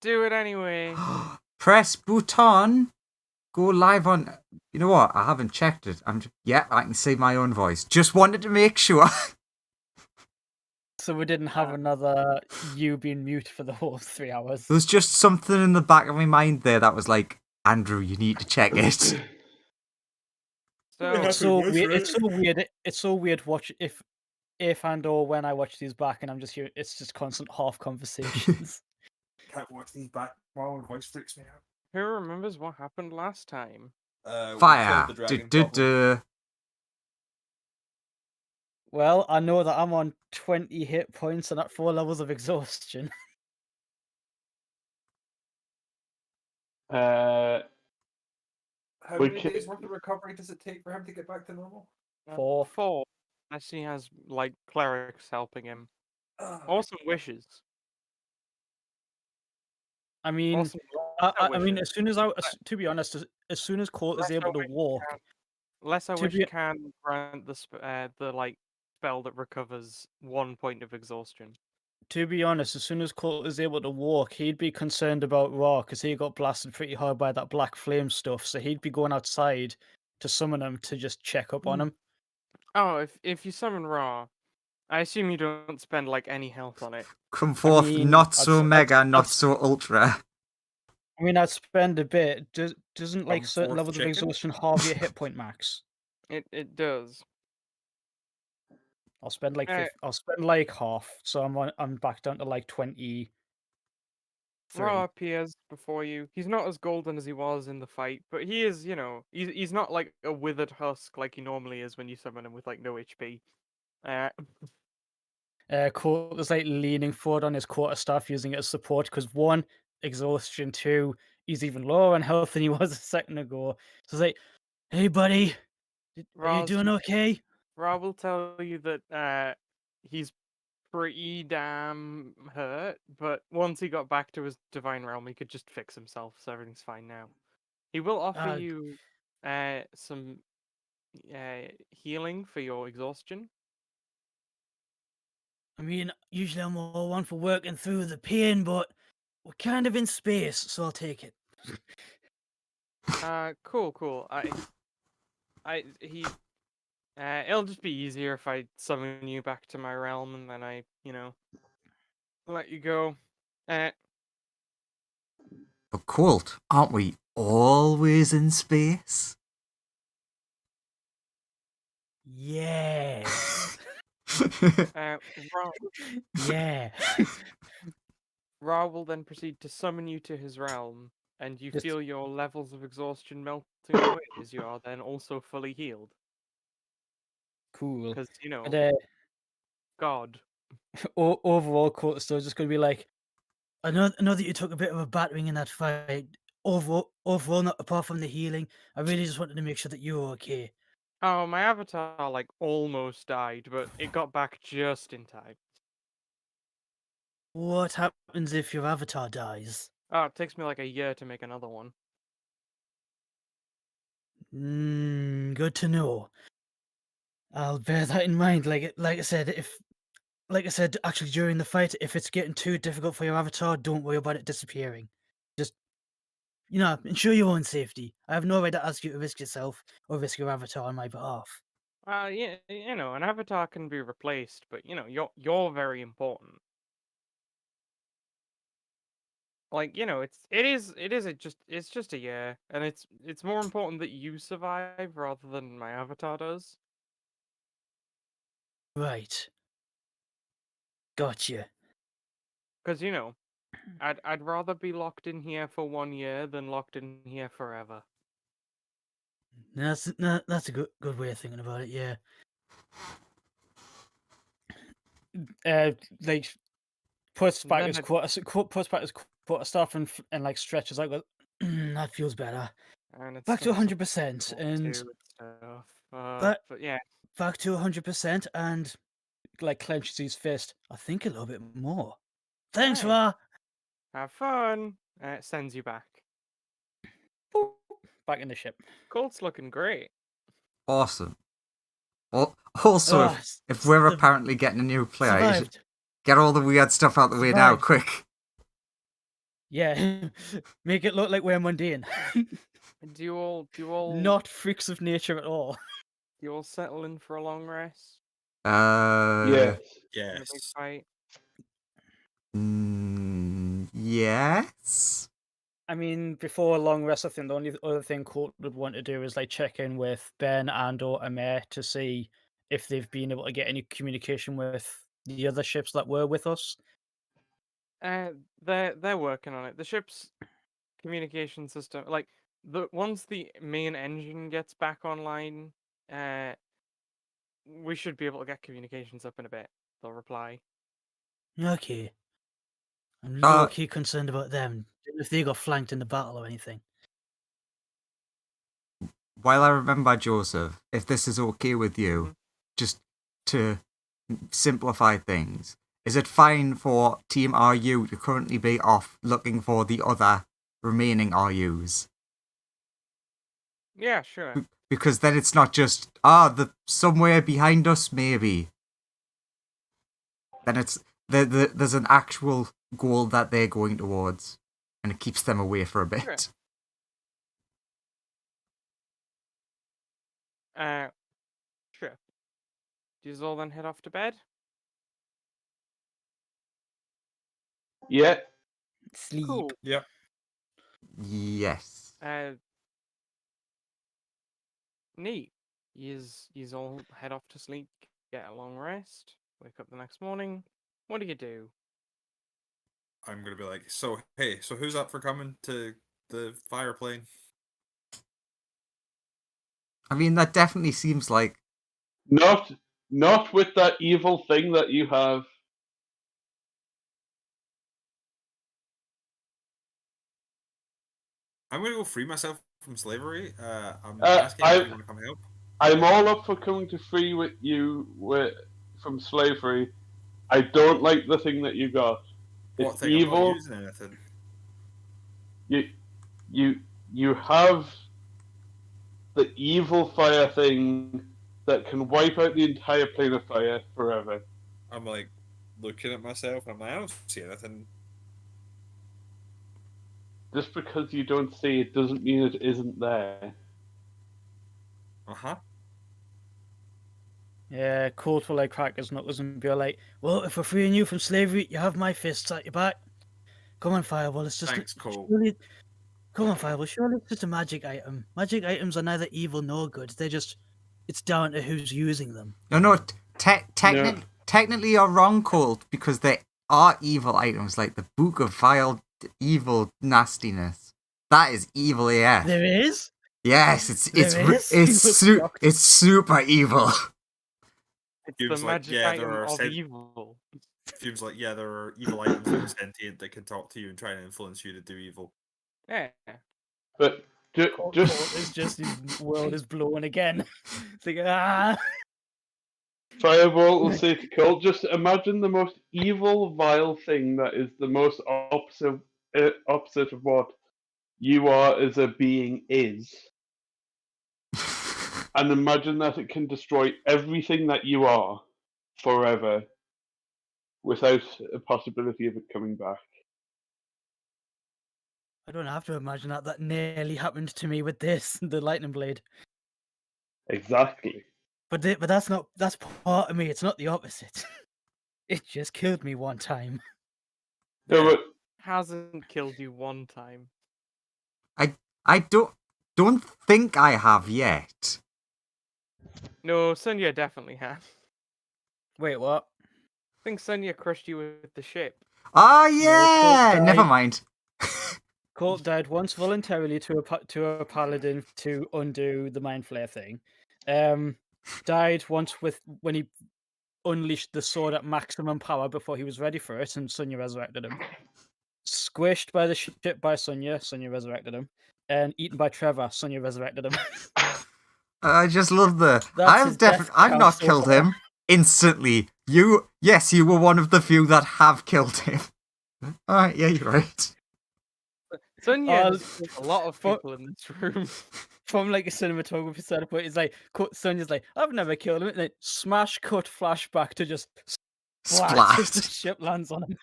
do it anyway. Press button. Go live on. You know what? I haven't checked it. Yeah, I can see my own voice. Just wanted to make sure. So we didn't have another you being mute for the whole 3 hours. There was just something in the back of my mind there that was like, Andrew, you need to check it. It's so weird. It's so weird. It's so weird. Watch if and or when I watch these back, and I'm just hearing it's just constant half conversations. Can't watch these back. Wow, my voice freaks me out. Who remembers what happened last time? Fire. Well, I know that I'm on 20 hit points and at 4 levels of exhaustion. How many days worth of recovery does it take for him to get back to normal? 4. 4. Unless he has, like, clerics helping him. Or some wishes. I mean, I mean, as soon as to be honest, as soon as Colt is able to walk, Unless I wish can grant the spell that recovers 1 point of exhaustion. To be honest, as soon as Colt is able to walk, he'd be concerned about Raw because he got blasted pretty hard by that black flame stuff. So he'd be going outside to summon him to just check up on him. Oh, if you summon Raw, I assume you don't spend like any health on it. Come forth, I mean, not so mega, not so ultra. I mean, I'd spend a bit. Doesn't like certain levels of exhaustion halve your hit point max? It does. I'll spend like I'll spend like half, so I'm back down to like 20. Ra appears before you. He's not as golden as he was in the fight, but he is, you know, he's not like a withered husk like he normally is when you summon him with like no HP. Colt is like leaning forward on his quarterstaff, using it as support because 1, exhaustion, 2, he's even lower on health than he was a second ago. So it's like, hey buddy, are you doing okay? Ra will tell you that he's pretty damn hurt, but once he got back to his divine realm, he could just fix himself, so everything's fine now. He will offer you some healing for your exhaustion. I mean, usually I'm all one for working through the pain, but we're kind of in space, so I'll take it. Cool. It'll just be easier if I summon you back to my realm and then I, you know, let you go. But Colt, aren't we always in space? Yes. Yeah. Ra will then proceed to summon you to his realm, and you feel your levels of exhaustion melting away as you are then also fully healed. Cool. Because, you know, God. Overall, Colt is still just going to be like, I know that you took a bit of a battering in that fight. Overall, not apart from the healing, I really just wanted to make sure that you were okay. Oh, my avatar, like, almost died, but it got back just in time. What happens if your avatar dies? Oh, it takes me like a year to make another one. Good to know. I'll bear that in mind. Like I said, actually during the fight, if it's getting too difficult for your avatar, don't worry about it disappearing. Just, you know, ensure your own safety. I have no right to ask you to risk yourself or risk your avatar on my behalf. Yeah, you know, an avatar can be replaced, but you know, you're very important. Like, you know, it's just a year, and it's more important that you survive rather than my avatar does. Right. Gotcha. Because, you know, I'd rather be locked in here for 1 year than locked in here forever. That's a good way of thinking about it. Yeah. Like puts back his quarterstaff and like stretches like that feels better. And back to 100%, and but yeah, back to 100%, and like clenches his fist. I think a little bit more. Thanks, Ra. Have fun. It sends you back. Boop. Back in the ship. Colt's looking great. Awesome. Well, also, if we're apparently getting a new player, get all the weird stuff out the way now, quick. Yeah, make it look like we're mundane, Do you all not freaks of nature at all. do you all settle in for a long rest Uh, Yes. in a big Yes. fight? yes. I mean, before a long rest, I think the only other thing Colt would want to do is like check in with Ben and or Amir to see if they've been able to get any communication with the other ships that were with us. They're working on it. The ship's communication system, like once the main engine gets back online, we should be able to get communications up in a bit. They'll reply. Okay. I'm Uh, low key concerned about them if they got flanked in the battle or anything. While I remember, Joseph, if this is okay with you, Mhm. just to simplify things, is it fine for Team RU to currently be off looking for the other remaining RUs? Yeah, sure. Because then it's not just, the somewhere behind us, maybe. Then it's there's an actual goal that they're going towards, and it keeps them away for a bit. Sure. Sure. Do you all then head off to bed? Yeah. Sleep. Cool. Yep. Yes. Neat. Yous all head off to sleep, get a long rest, wake up the next morning. What do? I'm gonna be like, so hey, so who's up for coming to the fire plane? I mean, that definitely seems like Not with that evil thing that you have. I'm gonna go free myself from slavery. I'm Uh, asking if you want to come help. I'm all up for coming to free with you from slavery. I don't like the thing that you got. What It's thing? I'm not evil. using anything. You have the evil fire thing that can wipe out the entire plane of fire forever. I'm like looking at myself. And I'm like, I don't see anything. Just because you don't see it doesn't mean it isn't there. Uh-huh. Yeah, Colt will like crack his knuckles and be like, well, if we're freeing you from slavery, you have my fists at your back. Come on, Fireball, it's just... Thanks, Cole. Surely... Come on, Fireball, surely it's just a magic item. Magic items are neither evil nor good. They're just... It's down to who's using them. no. Technically, you're wrong, Colt, because they are evil items, like the Book of Vile Evil Nastiness. That is evil AF. There is? Yes, it's There is? it's super evil. It's Seems the like, magic yeah, item there are of sen- evil. Seems like, yeah, there are evil items that are sentient that can talk to you and try and influence you to do evil. Yeah. But Colt just is just... His world is blowing again. It's like, ah... Fireball will say to Cole, just imagine the most evil, vile thing that is the most opposite of what you are as a being is. And imagine that it can destroy everything that you are forever without a possibility of it coming back. I don't have to imagine that. That nearly happened to me with this, the lightning blade. Exactly. But that's not... That's part of me. It's not the opposite. It just killed me one time. No, Yeah. but Hasn't killed you one time. I don't think I have yet. No, Sonya definitely has. Wait, what? I think Sonya crushed you with the ship. Oh Colt yeah, never died. mind. Colt died once voluntarily to a paladin to undo the mind flare thing. Died once when he unleashed the sword at maximum power before he was ready for it, and Sonya resurrected him. Squished by the ship by Sonya resurrected him. And eaten by Trevor, Sonya resurrected him. I just love the. That's his death I've count not so killed far. him instantly. You were one of the few that have killed him. All right, yeah, you're right. Sonya Uh, has killed a lot of fu- people in this room. From like a cinematography standpoint, it's like Sonya's like, I've never killed him. And then smash cut flashback to just splat as the Splat. ship lands on him.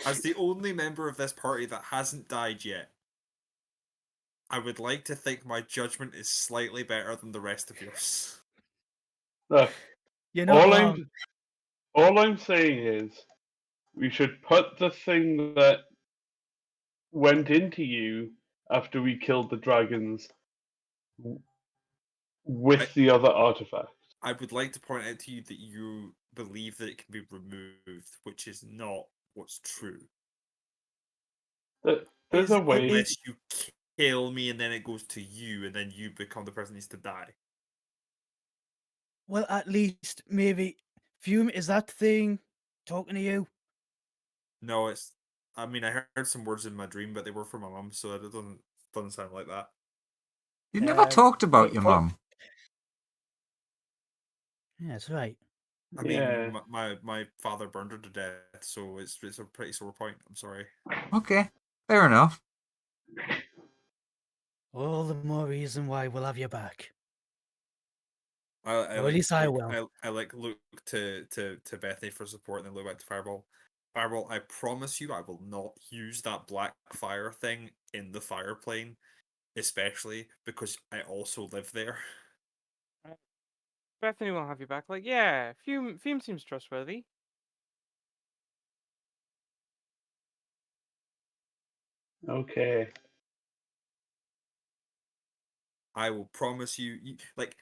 As the only member of this party that hasn't died yet, I would like to think my judgment is slightly better than the rest of yours. Look, You're not all wrong. I'm saying is we should put the thing that went into you after we killed the dragons with the other artifact. I would like to point out to you that you believe that it can be removed, which is not what's true. There's a way. Unless you kill me and then it goes to you and then you become the person who needs to die. Well, at least maybe Fume, is that thing talking to you? No, it's. I mean, I heard some words in my dream, but they were from my mum, so it doesn't sound like that. You never talked about your what- mum. Yeah, that's right. I Yeah. mean, my father burned her to death, so it's a pretty sore point. I'm sorry. Okay, fair enough. All the more reason why we'll have you back. I Or at like least I look, will. I like look to Bethany for support, and then look back to Fireball. Fireball, I promise you, I will not use that black fire thing in the fire plane, especially because I also live there. Bethany will have you back. Like, yeah, Fume seems trustworthy. Okay. I will promise you, like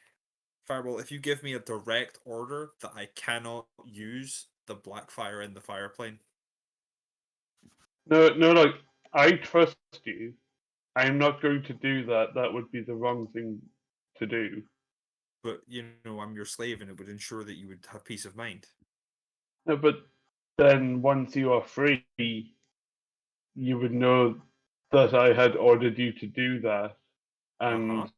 Fireball, if you give me a direct order that I cannot use the black fire in the fire plane. No, like I trust you. I'm not going to do that. That would be the wrong thing to do. But I'm your slave, and it would ensure that you would have peace of mind. No, but then once you are free, you would know that I had ordered you to do that, and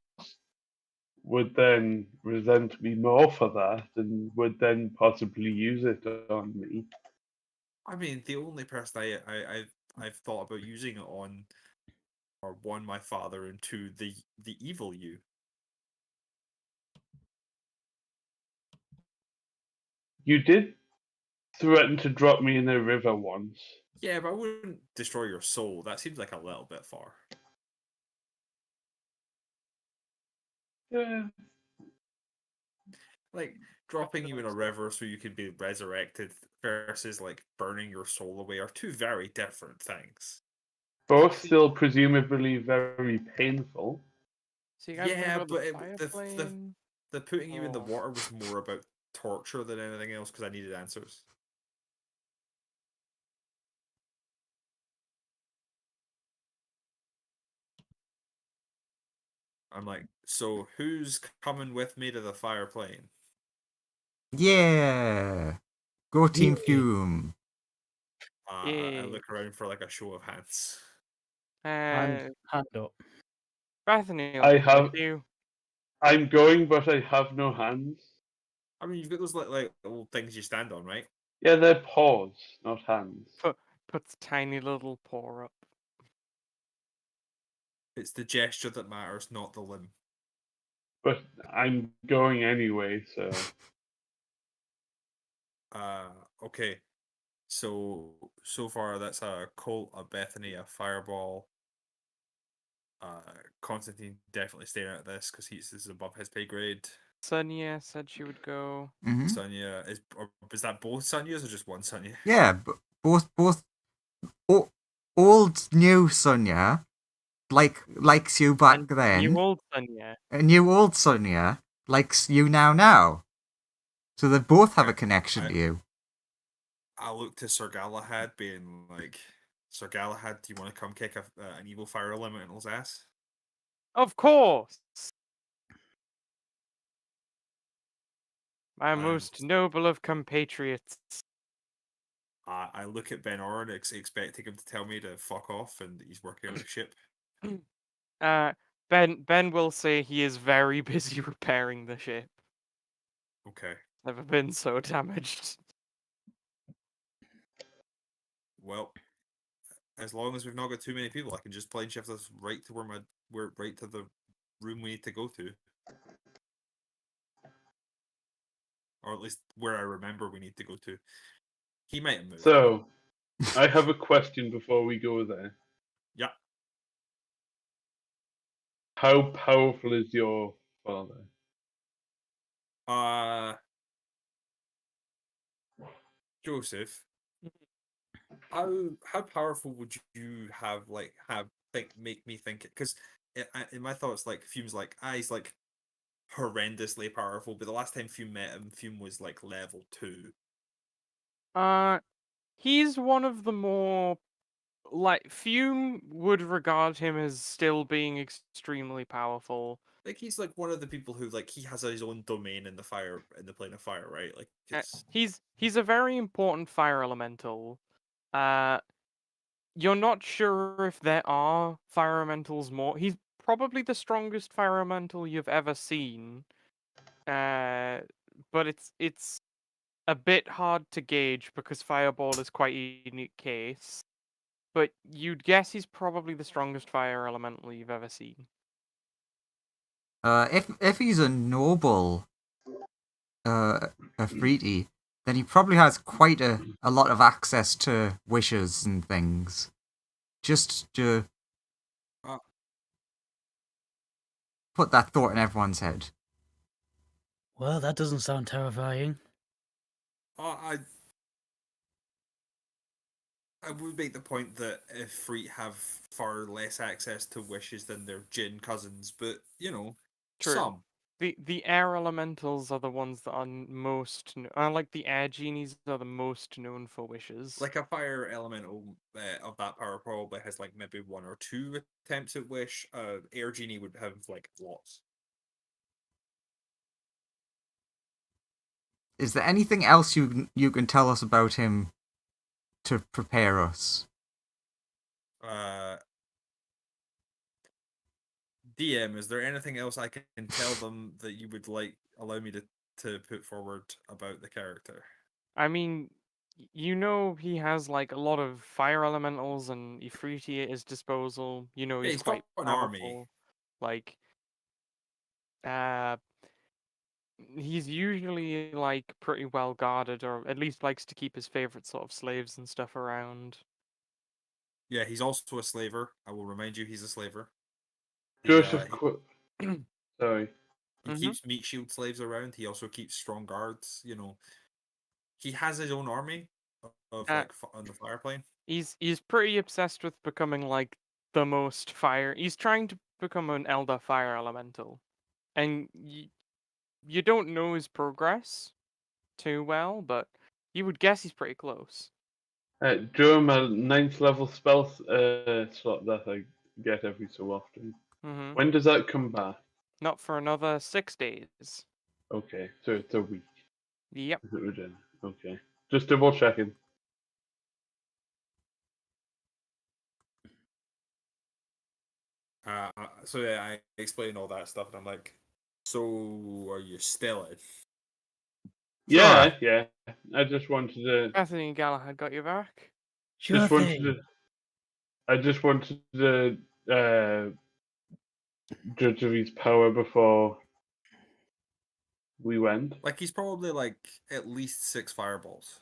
would then resent me more for that, and would then possibly use it on me. I mean, the only person I've thought about using it on are one, my father, and two, the evil you. You did threaten to drop me in a river once. Yeah, but I wouldn't destroy your soul. That seems like a little bit far. Yeah. Like dropping you in a river so you can be resurrected versus like burning your soul away are two very different things. Both still presumably very painful. So you guys want to Yeah, go to but the fire plane? the putting you in the Oh. water was more about torture than anything else because I needed answers. I'm like, so who's coming with me to the fire plane? Yeah. Go Team Yeah. Fume. I Yeah. look around for like a show of hands. Hand up. Bethany will I go have. with you. I'm going, but I have no hands. I mean, you've got those like little things you stand on, right? Yeah, they're paws, not hands. Puts tiny little paw up. It's the gesture that matters, not the limb. But I'm going anyway, so. Okay. So far that's a Colt, a Bethany, a Fireball. Constantine definitely staying out of this because this is above his pay grade. Sonia said she would go. Hmm. Sonia is that both Sonias or just one Sonia? Yeah, both old new Sonia likes you back And then. you old Sonia. A new old Sonia likes you now. So they both have a connection to you. I look to Sir Galahad being like, Sir Galahad, do you want to come kick an evil fire elemental's ass? Of course. My And most noble of compatriots. I look at Ben Oren expecting him to tell me to fuck off and he's working on a ship. Ben will say he is very busy repairing the ship. Okay. Never been so damaged. Well, as long as we've not got too many people, I can just plane shift us right to right to the room we need to go to. Or at least where I remember we need to go to. He might have moved. So, I have a question before we go there. Yeah. How powerful is your father? Joseph, how powerful would you have make me think it? Because in my thoughts, like Fume's like he's like horrendously powerful, but the last time Fume met him, Fume was like level 2. He's one of the more like Fume would regard him as still being extremely powerful. Like he's like one of the people who like he has his own domain in the plane of fire, right? Like it's He's a very important fire elemental. Uh, you're not sure if there are fire elementals more. He's probably the strongest fire elemental you've ever seen. But it's a bit hard to gauge because Fireball is quite a unique case. But you'd guess he's probably the strongest fire elemental you've ever seen. If he's a noble, Afriti, then he probably has quite a lot of access to wishes and things. Just to uh, put that thought in everyone's head. Well, that doesn't sound terrifying. I I would make the point that if Freet have far less access to wishes than their Jinn cousins, but you know, True. some. The air elementals are the ones that are most like the air genies are the most known for wishes. Like a fire elemental of that power probably has like maybe 1 or 2 attempts at wish. Air genie would have like lots. Is there anything else you can tell us about him to prepare us? DM, is there anything else I can tell them that you would like allow me to put forward about the character? I mean, you know he has like a lot of fire elementals and Ifriti at his disposal. You know Yeah, he's he's quite got an powerful. army. Like, uh, he's usually like pretty well guarded, or at least likes to keep his favorite sort of slaves and stuff around. Yeah, he's also a slaver. I will remind you, he's a slaver. Joseph, Mhm. sorry. He keeps meat shield slaves around. He also keeps strong guards. You know, he has his own army of Uh, like on the fire plane. he's pretty obsessed with becoming like the most fire. He's trying to become an elder fire elemental, and you don't know his progress too well, but you would guess he's pretty close. During my 9th level spell slot that I get every so often. Hmm. When does that come back? Not for another 6 days. Okay, so it's a week. Yep. Is it within? Okay. Just double checking. So yeah, I explain all that stuff, and I'm like, so are you still in? Yeah, yeah. I just wanted to. Bethany and Galahad got your back. Sure Just wanted thing. to. I just wanted to judge of his power before we went. Like he's probably like at least 6 fireballs.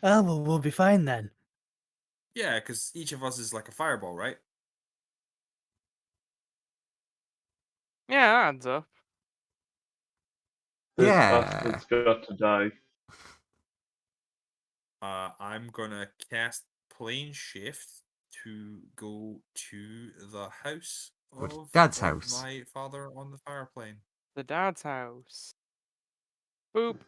Oh, well, we'll be fine then. Yeah, because each of us is like a fireball, right? Yeah, that adds up. This Yeah. bastard's got to die. I'm gonna cast plane shift to go to the house What, of Dad's house? my father on the fire plane. The dad's house. Boop.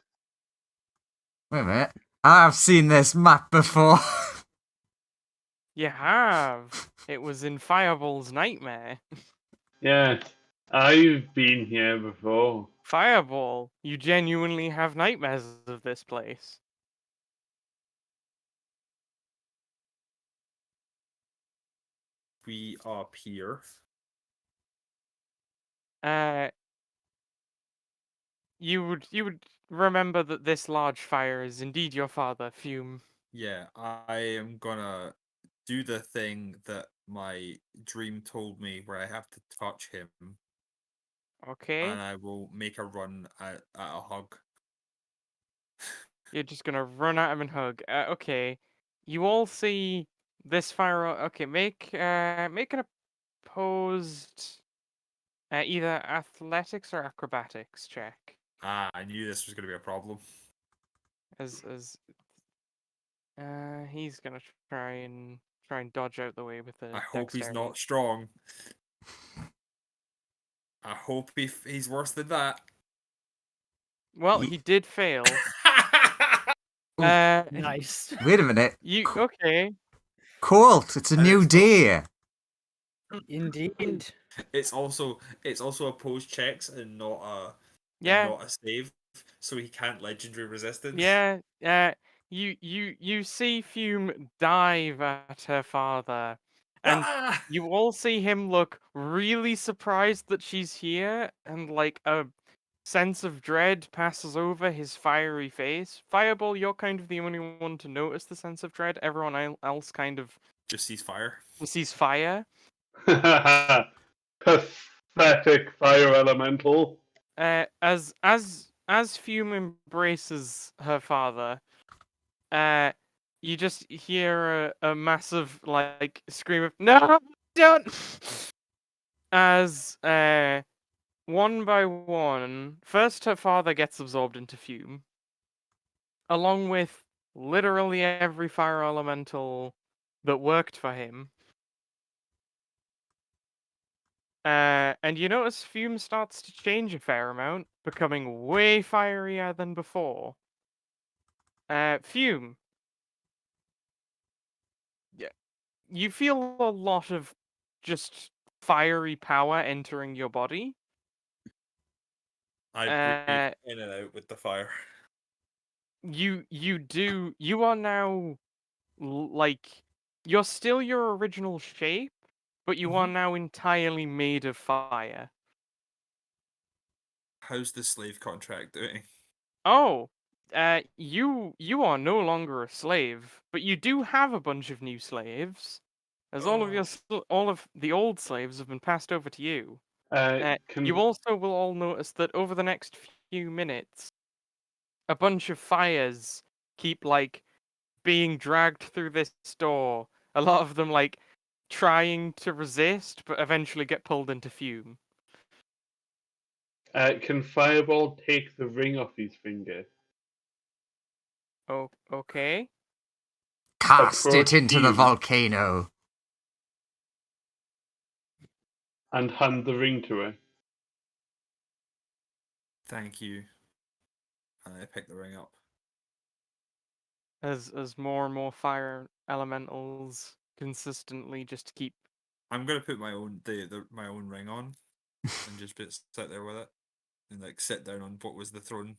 Wait a minute. I've seen this map before. You have. It was in Fireball's nightmare. Yes, I've been here before. Fireball, you genuinely have nightmares of this place. We up here. Uh, you would remember that this large fire is indeed your father, Fume. Yeah, I am gonna do the thing that my dream told me where I have to touch him Okay. and I will make a run at a hug. You're just gonna run at him and hug. Okay. You all see this fire. Okay, make an opposed either athletics or acrobatics check. I knew this was going to be a problem. As he's gonna try and dodge out the way with the I hope he's dexterity. not strong. I hope he's worse than that. Well, Ye- he did fail. Ooh. Nice. Wait a minute. You okay? Colt, it's a And new it's not- day. Indeed. It's also opposed checks and not Yeah, a save, so he can't legendary resistance. yeah. You see Fume dive at her father, and Ah! you all see him look really surprised that she's here, and like a sense of dread passes over his fiery face. Fireball, you're kind of the only one to notice the sense of dread. Everyone else kind of Just sees fire. sees fire. Pathetic fire elemental. As Fume embraces her father, you just hear a massive like scream of "No, don't!" As one by one, first her father gets absorbed into Fume, along with literally every fire elemental that worked for him. And you notice Fume starts to change a fair amount, becoming way fierier than before. Fume, yeah, you feel a lot of just fiery power entering your body. I breathe in and out with the fire. You are now like you're still your original shape, but you are now entirely made of fire. How's the slave contract doing? Oh, you are no longer a slave, but you do have a bunch of new slaves, as all of the old slaves have been passed over to you. You also will all notice that over the next few minutes, a bunch of fires keep like being dragged through this door. A lot of them like trying to resist, but eventually get pulled into fume. Can Fireball take the ring off his finger? Oh, okay. Cast Approach it into the Fume volcano. and hand the ring to her. Thank you. And I pick the ring up. As more and more fire elementals consistently just keep. I'm gonna put my own my own ring on and just sit there with it and like sit down on what was the throne.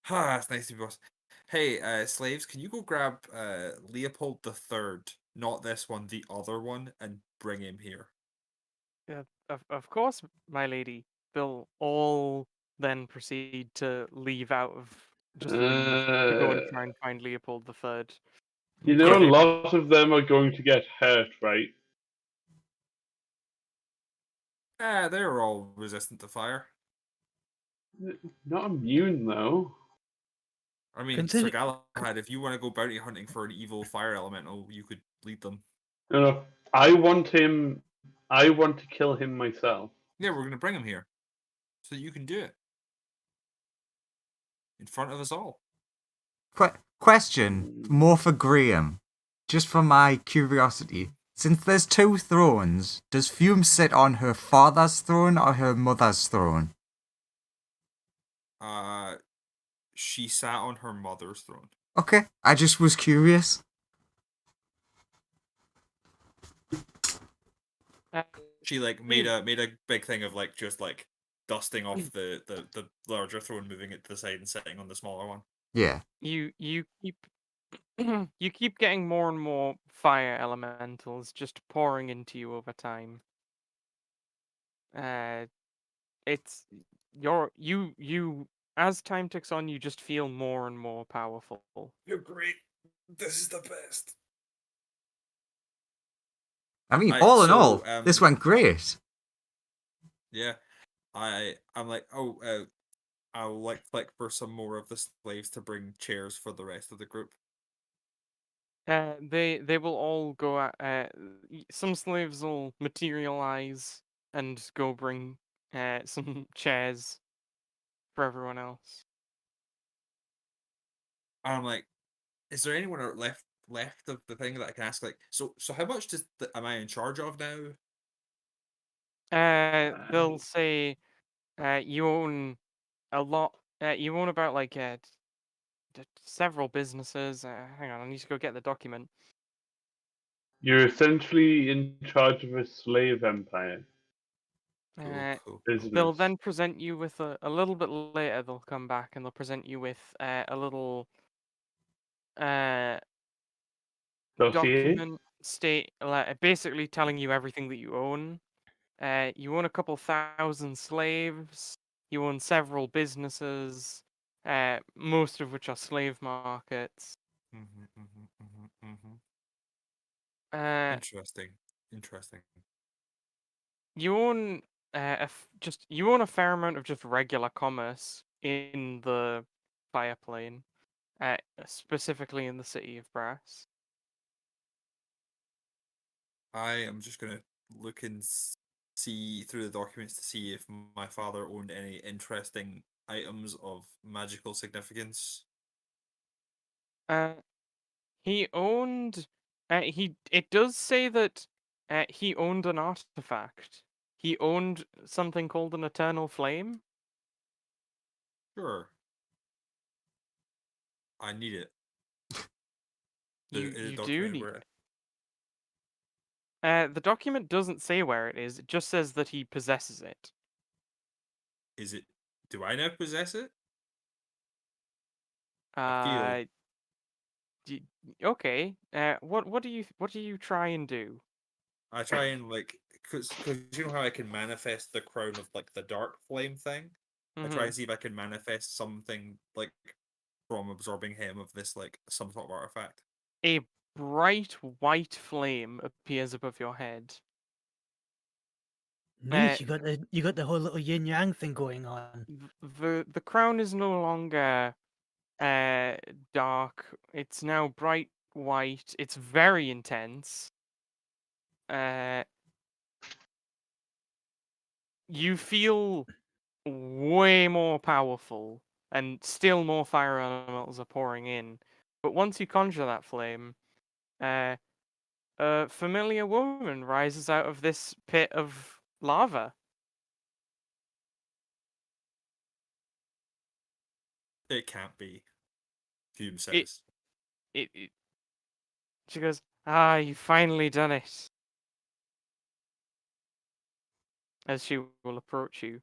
Ah, it's nice to be boss. Hey, slaves, can you go grab Leopold the Third, not this one, the other one, and bring him here? Of course, my lady. They'll all then proceed to leave just leave to go and try and find Leopold the Third. You know, a Okay. lot of them are going to get hurt, right? They're all resistant to fire. Not immune, though. I mean, Consider- Sir Galahad, if you want to go bounty hunting for an evil fire elemental, you could lead them. No, I want him. I want to kill him myself. Yeah, we're gonna bring him here, so that you can do it in front of us all. Question, more for Graham. Just for my curiosity. Since there's two thrones, does Fume sit on her father's throne or her mother's throne? She sat on her mother's throne. Okay, I just was curious. She like made a big thing of like just like dusting off the larger throne, moving it to the side and sitting on the smaller one. Yeah. You keep you keep getting more and more fire elementals just pouring into you over time. It's you as time ticks on, you just feel more and more powerful. You're great. This is the best. I mean, Right, all in so, all, this went great. Yeah, I'm like, I'll like click for some more of the slaves to bring chairs for the rest of the group. They will all go out. Some slaves will materialize and go bring some chairs for everyone else. And I'm like, is there anyone left of the thing that I can ask? Like, so how much am I in charge of now? They'll say, you own a lot. You own about like several businesses. Hang on, I need to go get the document. You're essentially in charge of a slave empire Cool. They'll business. then present you with a little bit later. They'll come back and they'll present you with a little Dossier? document basically telling you everything that you own. You own a couple thousand slaves. You own several businesses, most of which are slave markets. Uh, Interesting. you own you own a fair amount of just regular commerce in the fire plane, specifically in the city of Brass. I am just gonna look and see through the documents to see if my father owned any interesting items of magical significance. Uh, he owned. It does say that he owned an artifact. He owned something called an eternal flame. Sure. I need it. You do Document need where it. The document doesn't say where it is. It just says that he possesses it. is it? Do I now possess it? I feel Uh, okay. What do you try and do? I try and like because you know how I can manifest the crown of like the dark flame thing. I try Hmm. and see if I can manifest something like from absorbing him of this like some sort of artifact. A bright white flame appears above your head. Neat, you got the whole little yin yang thing going on. The crown is no longer dark. It's now bright white. It's very intense. Uh, you feel way more powerful, and still more fire elementals are pouring in. But once you conjure that flame, a familiar woman rises out of this pit of lava. It can't be. Hume It, says. it she goes, "Ah, you finally done it." As she will approach you.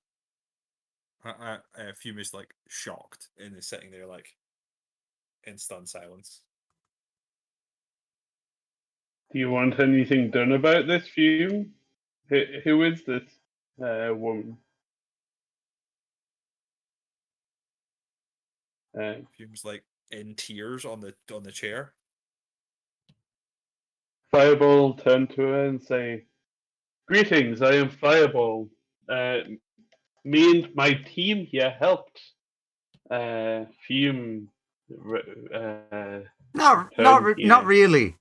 Fume is like shocked and is sitting there like in stunned silence. Do you want anything done about this, Fume? Who is this woman? Fume's like in tears on the chair. Fireball turn to her and say, "Greetings, I am Fireball. Me and my team here helped Fume Not turn not here. really.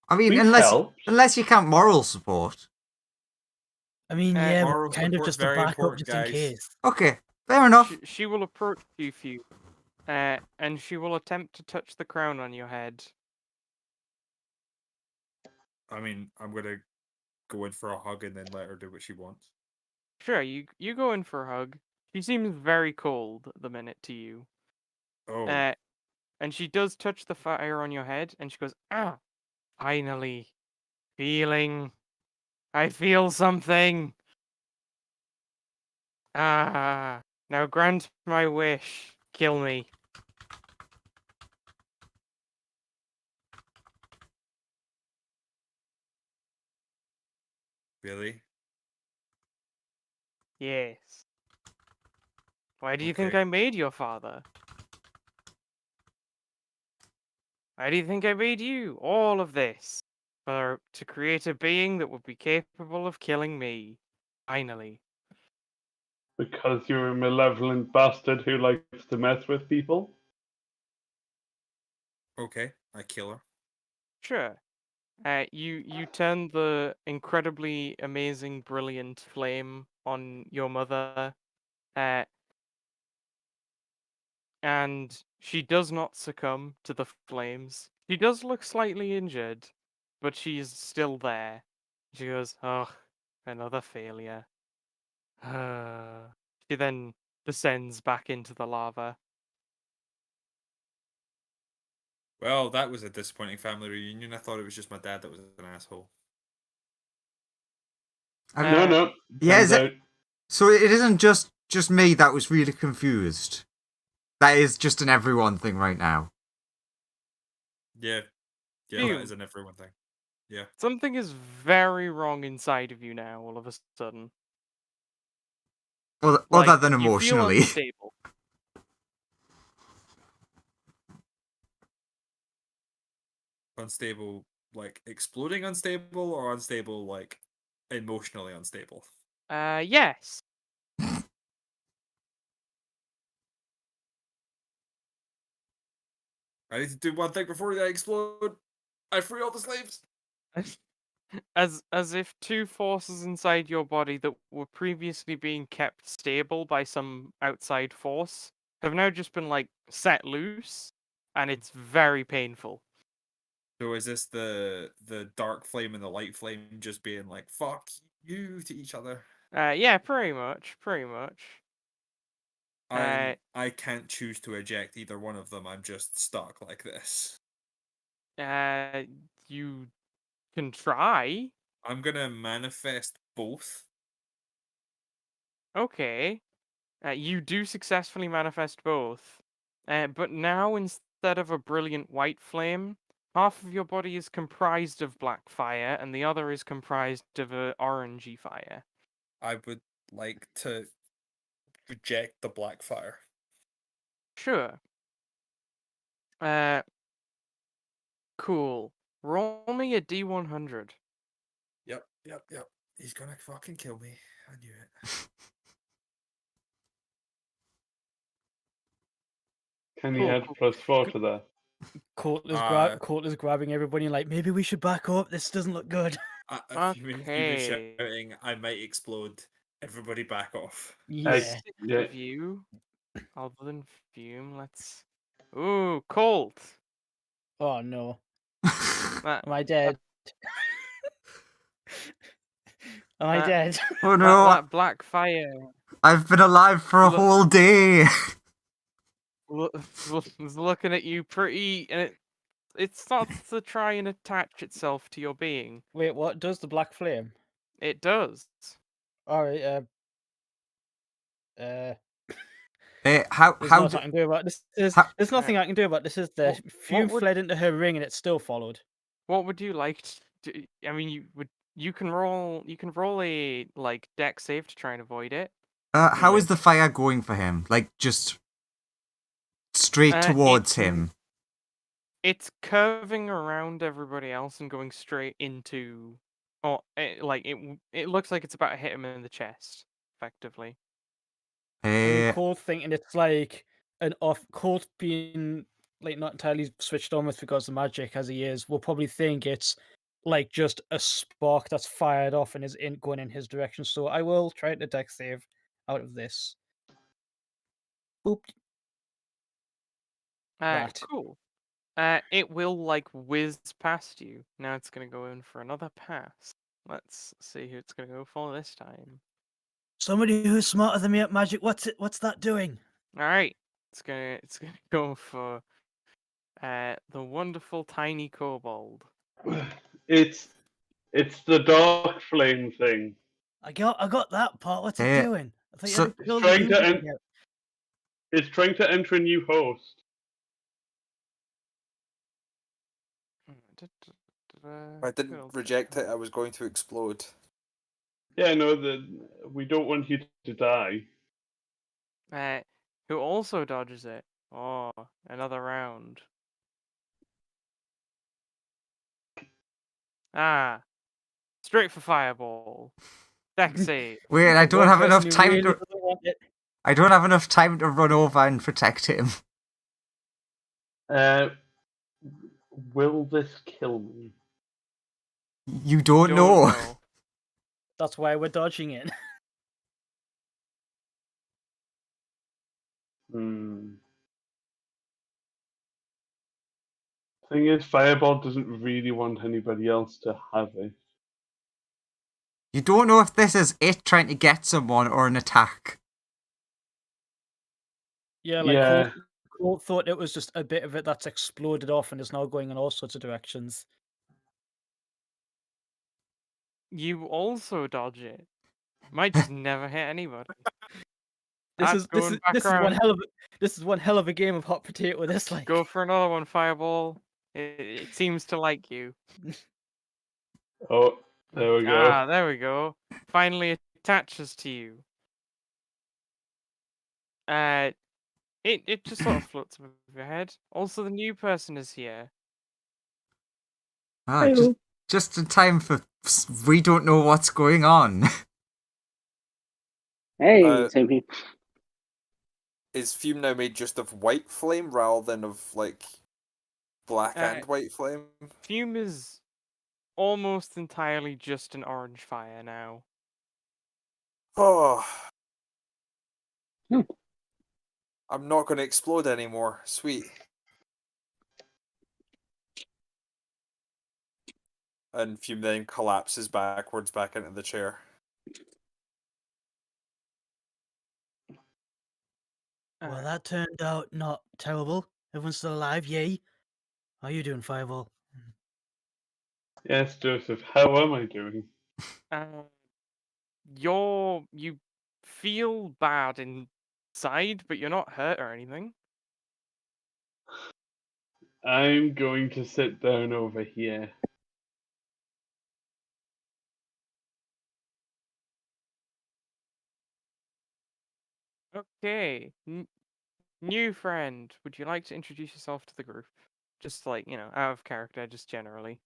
I mean, We unless helped. you count moral support. I mean, yeah, Moral but kind of support's just a very backup important, just in guys. case. Okay, fair enough. She will approach you, Few, and she will attempt to touch the crown on your head. I mean, I'm gonna go in for a hug and then let her do what she wants. Sure, you go in for a hug. She seems very cold at the minute to you. Oh, And she does touch the fire on your head, and she goes, "Ah, finally, I feel something. Ah, now grant my wish. Kill me." really? Yes. Why do you think Okay. I made your father? Why do you think I made you? All of this. To create a being that would be capable of killing me. Finally. Because you're a malevolent bastard who likes to mess with people. Okay, I kill her. Sure. You turn the incredibly amazing, brilliant flame on your mother, uh, and she does not succumb to the flames. She does look slightly injured, but she's still there. She goes, "Oh, another failure." She then descends back into the lava. Well, that was a disappointing family reunion. I thought it was just my dad that was an asshole. I mean, No, Uh, no. yeah, Turns out so it isn't just me that was really confused. That is just an everyone thing right now. Yeah, that Phew. is an everyone thing. Yeah. Something is very wrong inside of you now, all of a sudden. Other Like, than you feel emotionally. unstable. Unstable, like exploding unstable, or unstable, like emotionally unstable? Yes. I need to do one thing before I explode. I free all the slaves. As if two forces inside your body that were previously being kept stable by some outside force have now just been like set loose, and it's very painful. So is this the dark flame and the light flame just being like "fuck you" to each other? Yeah, pretty much, pretty much. I can't choose to eject either one of them. I'm just stuck like this. You can try. I'm gonna manifest both. Okay. You do successfully manifest both. But now instead of a brilliant white flame, half of your body is comprised of black fire and the other is comprised of a orangey fire. I would like to reject the black fire. Sure. Uh, cool. Roll me a D100. Yep. He's gonna fucking kill me. I knew it. can you Cool, add cool. +4 to that? Colt is grabbing everybody and like, maybe we should back up. This doesn't look good. If you been Okay. shouting, I might explode. Everybody back off. Yeah. Six Yeah. of you. Other than Fume, let's. Ooh, Colt. Oh no. That, Am I dead? Am I that, dead? Oh that, no, that black fire I've been alive for a Look- whole day. was looking at you pretty, and it starts to try and attach itself to your being. Wait, what does the black flame? It does. All right. How There's how nothing I can do about this. how, There's nothing I can do about this. Is the What fume would fled into her ring and it still followed? what would you like to do? I mean, you can roll a like deck save to try and avoid it. how is Yeah. the fire going for him? Like just straight towards him. It's curving around everybody else and going straight into. Oh, it looks like it's about to hit him in the chest, effectively. I mean, Uh, Colt thinking it's like an off. Colt being like not entirely switched on with regards to magic as he is, will probably think it's like just a spark that's fired off and is going in his direction. So I will try to deck save out of this. Boop. That. Cool. It will like whiz past you. Now it's gonna go in for another pass. Let's see who it's gonna go for this time. Somebody who's smarter than me at magic. What's that doing? All right, it's gonna go for the wonderful tiny kobold. It's the dark flame thing. I got that part. What's it Eh, doing? I thought you so- had to kill the trying to human. en- It's trying to enter a new host. I didn't reject it. I was going to explode. Yeah, no, we don't want you to die. Who also dodges it? Oh, another round. Ah, straight for fireball. Deck save. wait, I don't One have person enough who time really to. doesn't want want it. I don't have enough time to run over and protect him. Will this kill me? You don't know. That's why we're dodging it. Thing is, Fireball doesn't really want anybody else to have it. You don't know if this is it trying to get someone or an attack. Yeah, like Yeah. Colt thought it was just a bit of it that's exploded off and is now going in all sorts of directions. You also dodge it. Might just never hit anybody. This Ah, is going back around. this is one hell of a game of hot potato. This like Go for another one, Fireball. It seems to like you. Oh, there we go. Ah, there we go. Finally attaches to you. It just sort of floats above your head. Also, the new person is here. Ah, just in time for we don't know what's going on. Hey, same here. Is Fume now made just of white flame rather than of like black and white flame? Fume is almost entirely just an orange fire now. Oh. Hmm. I'm not going to explode anymore. Sweet. And Fume then collapses backwards back into the chair. well, that turned out not terrible. Everyone's still alive, yay. How are you doing, Fireball? Yes, Joseph. How am I doing? You feel bad inside, but you're not hurt or anything. I'm going to sit down over here. Okay. New friend, would you like to introduce yourself to the group? Just like, out of character, just generally.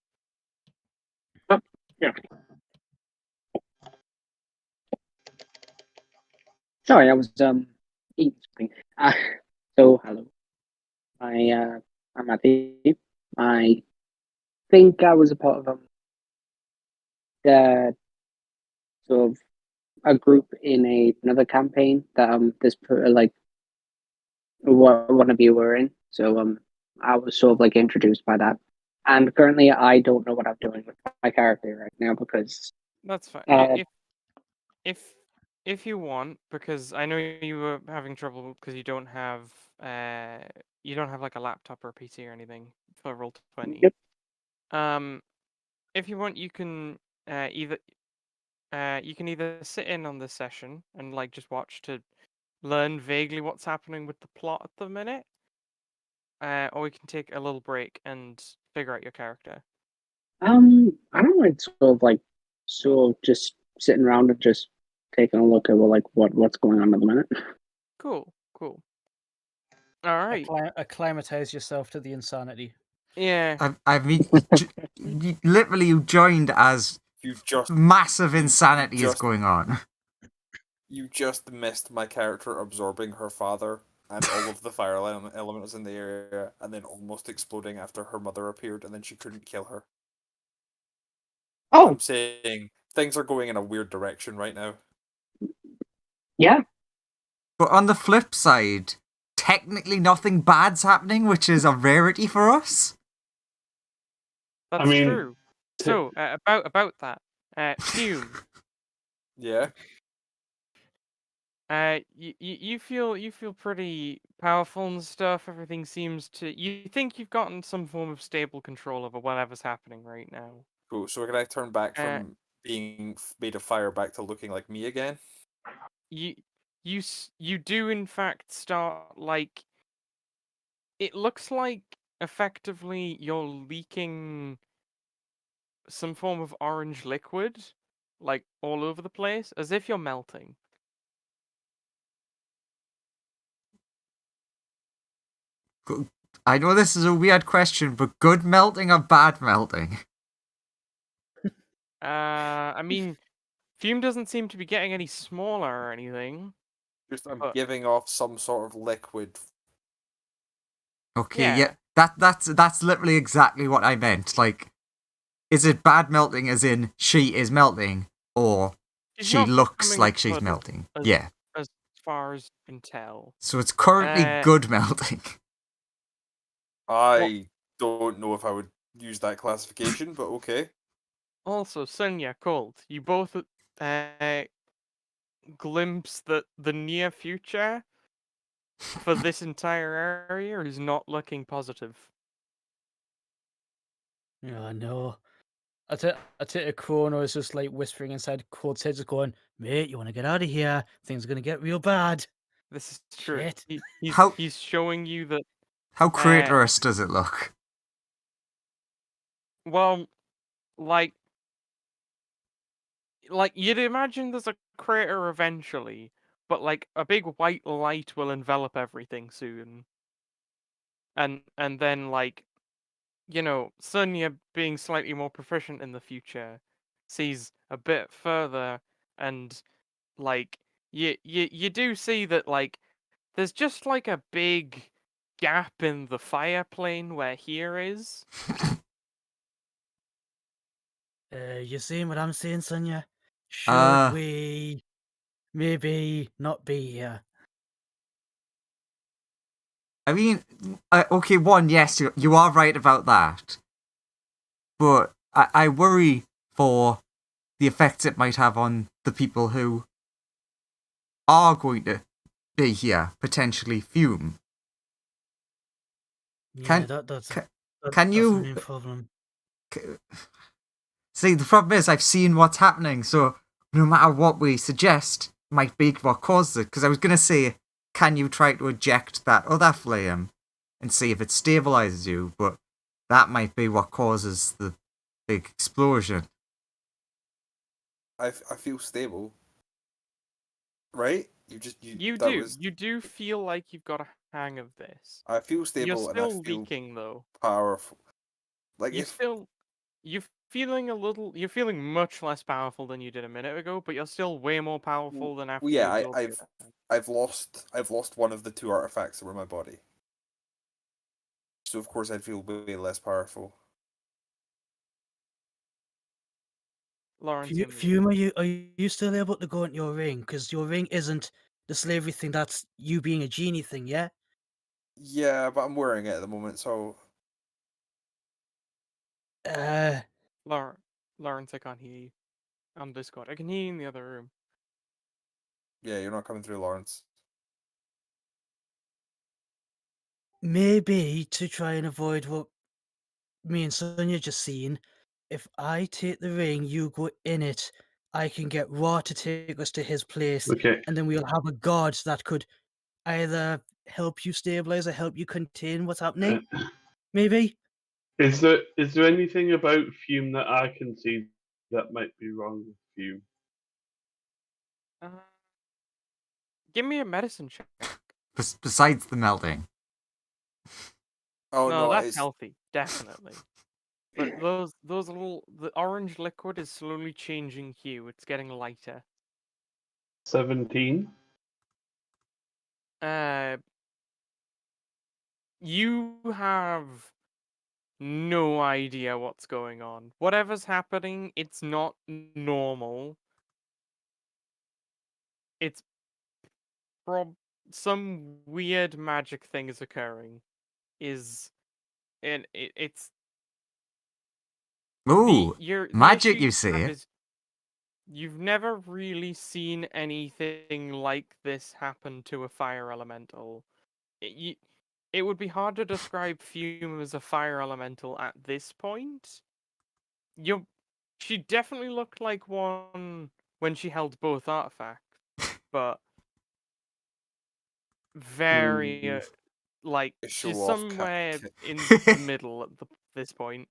Yeah. Sorry, I was eating something. So hello. I'm Matthew. I think I was a part of the sort of a group in another campaign that one of you were in. So I was sort of like introduced by that. And currently I don't know what I'm doing with my character right now because That's fine. If you want, because I know you were having trouble because you don't have like a laptop or a PC or anything for Roll20. Yep. If you want, you can either sit in on this session and like just watch to learn vaguely what's happening with the plot at the minute, or we can take a little break and figure out your character. I don't like sort of just sitting around and just taking a look at what's going on at the minute. Cool. All right. Acclimatize yourself to the insanity. Yeah. I mean, literally, you joined as massive insanity is going on. You just missed my character absorbing her father and all of the fire elements in the area, and then almost exploding after her mother appeared, and then she couldn't kill her. Oh, I'm saying things are going in a weird direction right now. yeah. But on the flip side, technically nothing bad's happening, which is a rarity for us. That's true. So about that, Fume. Yeah. You feel pretty powerful and stuff. Everything seems to. You think you've gotten some form of stable control over whatever's happening right now. Cool. So can I turn back from being made of fire back to looking like me again? You do in fact start like. It looks like effectively you're leaking some form of orange liquid, like all over the place, as if you're melting. I know this is a weird question, but good melting or bad melting? I mean, Fume doesn't seem to be getting any smaller or anything. Just I'm But- giving off some sort of liquid. Okay, Yeah. that's literally exactly what I meant. Like, is it bad melting as in she is melting, or She's she not looks becoming a like she's puddle, melting? as- Yeah. as far as you can tell. So it's currently Uh, good melting. I don't know if I would use that classification, but okay. Also, Sonia, Colt, you both glimpse that the near future for this entire area is not looking positive. Oh no. I take a Chrono is just like whispering inside Cold's head, just going, "Mate, you want to get out of here? Things are gonna get real bad." This is true. Shit. How- He's showing you that. How craterous does it look? Well, like you'd imagine there's a crater eventually, but like a big white light will envelop everything soon. And then like, you know, Sonia being slightly more proficient in the future sees a bit further, and like you do see that like there's just like a big gap in the fire plane where here is. You seeing what I'm saying, Sonia? Should Uh, we maybe not be here? I mean, okay, one, yes, you are right about that. But I worry for the effects it might have on the people who are going to be here, potentially Fume. Yeah, Can- that's can that's the you- main problem. See, the problem is I've seen what's happening, so no matter what we suggest might be what causes it. Because I was going to say, can you try to eject that other flame and see if it stabilizes you? But that might be what causes the big explosion. I feel stable. Right? You that do. was- You do feel like you've got a hang of this. I feel You're stable and I still feel leaking though. powerful. Like You're if still you're you're feeling much less powerful than you did a minute ago, but you're still way more powerful than after yeah, you absorbed the I've lost one of the two artifacts that were in my body. So of course I'd feel way less powerful. Lawrence. you're Fume, are you still able to go into your ring? Because your ring isn't the slavery thing. That's you being a genie thing, yeah. Yeah, but I'm wearing it at the moment, so Lawrence, I can't hear you on Discord. I can hear you in the other room. yeah, you're not coming through, Lawrence. Maybe to try and avoid what me and Sonia just seen, if I take the ring, you go in it, I can get Raw to take us to his place, Okay. and then we'll have a guard that could either help you stabilize or help you contain what's happening. Maybe. Is there anything about Fume that I can see that might be wrong with Fume? Uh, give me a medicine check. Besides the melting. Oh no, no, that's it's healthy, definitely. But the orange liquid is slowly changing hue. It's getting lighter. 17. You have no idea what's going on. Whatever's happening, it's not normal. It's some weird magic thing is occurring. It's Ooh, the magic, issue you say? have is you've never really seen anything like this happen to a fire elemental. It would be hard to describe Fume as a fire elemental at this point. She definitely looked like one when she held both artifacts, but very like a she's show-off somewhere cat. in the middle at this point.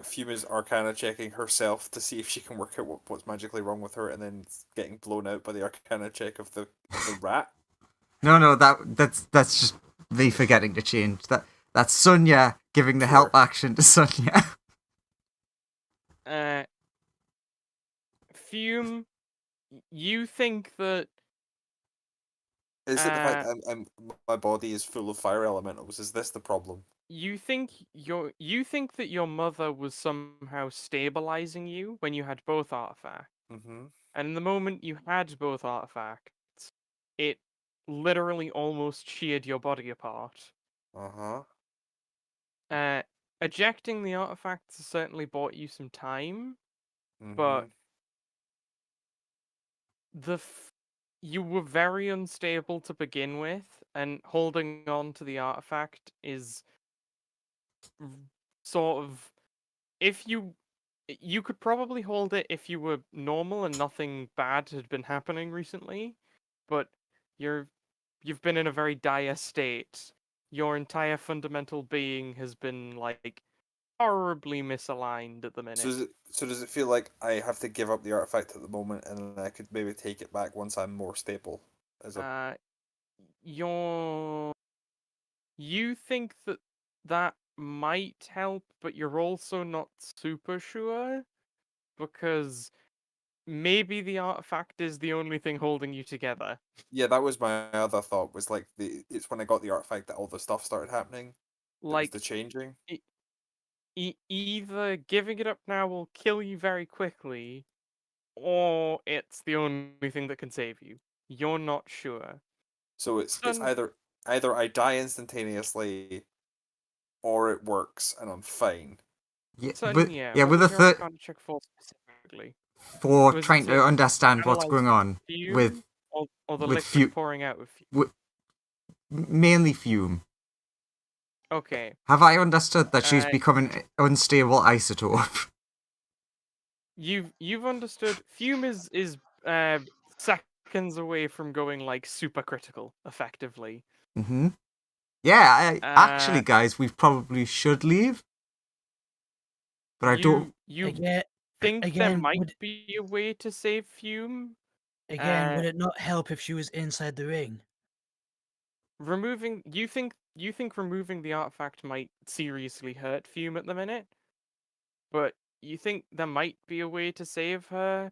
Fuma's arcana checking herself to see if she can work out what's magically wrong with her, and then getting blown out by the arcana check of the rat. No, that's just me forgetting to change. That's Sonia giving the help action to Sonia. Fume, you think that Is it the fact Uh, my body is full of fire elementals? Is this the problem? you think that your mother was somehow stabilizing you when you had both artifacts, Mm-hmm. and the moment you had both artifacts, it literally almost sheared your body apart. Uh-huh. Uh, ejecting the artifacts has certainly bought you some time, Mm-hmm. but you were very unstable to begin with, and holding on to the artifact is r- sort of if you could probably hold it if you were normal and nothing bad had been happening recently, but you're you've been in a very dire state. Your entire fundamental being has been like horribly misaligned at the minute. So does it feel like I have to give up the artifact at the moment, and then I could maybe take it back once I'm more stable? As a Uh, you're you think that that might help, but you're also not super sure because maybe the artifact is the only thing holding you together. Yeah, that was my other thought. Was like it's when I got the artifact that all the stuff started happening. That was Like the changing. either giving it up now will kill you very quickly, or it's the only thing that can save you. You're not sure. So it's Son, either I die instantaneously or it works and I'm fine. Yeah, yeah. yeah, What with was a your Arcana check for specifically? for Was it trying to to understand what's analyze going on fume or the with liquid fume, pouring out of fume? mainly fume. Okay. Have I understood that she's Uh, becoming an unstable isotope? you've understood. Fume is uh seconds away from going like super critical, effectively. Mm-hmm. Yeah, actually, Uh, guys, we probably should leave, but I don't. you Again, think there again, might would be a way to save fume? would it not help if she was inside the ring? Removing you think removing the artifact might seriously hurt Fume at the minute, but you think there might be a way to save her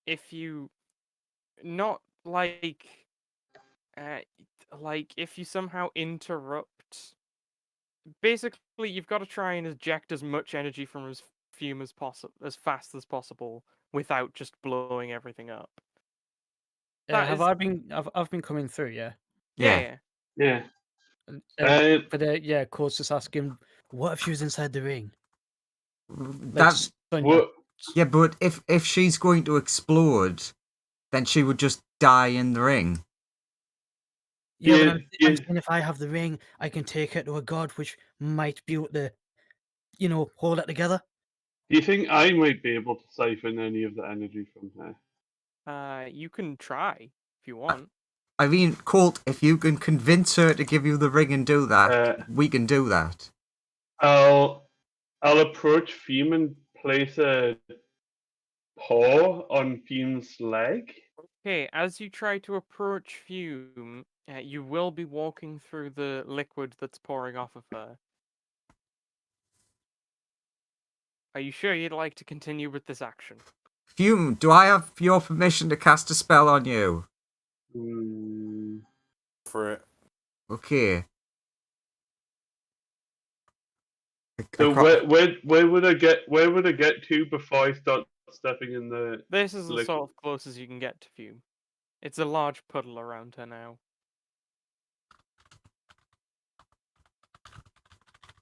if you not uh like if you somehow interrupt. Basically, you've got to try and eject as much energy from his Fume as possible, as fast as possible, without just blowing everything up. That Have is, I been? I've been coming through, yeah. yeah, Yeah, yeah. Yeah. And, Uh, but yeah, Court's just asking, what if she was inside the ring? Like that. Sonya. what Yeah, but if she's going to explode, then she would just die in the ring. Yeah, but Yeah, I'm yeah. saying if I have the ring, I can take it to a god which might be able to, hold it together. Do you think I might be able to siphon any of the energy from her? You can try if you want. I mean, Colt, if you can convince her to give you the ring and do that, Uh, we can do that. I'll approach Fume and place a paw on Fume's leg. Okay, as you try to approach Fume, you will be walking through the liquid that's pouring off of her. Are you sure you'd like to continue with this action? Fume, do I have your permission to cast a spell on you? Hmm. For it. Okay. I So can't. where would I get to before I start stepping in the This is the liquid? sort of closest you can get to Fume. It's a large puddle around her now.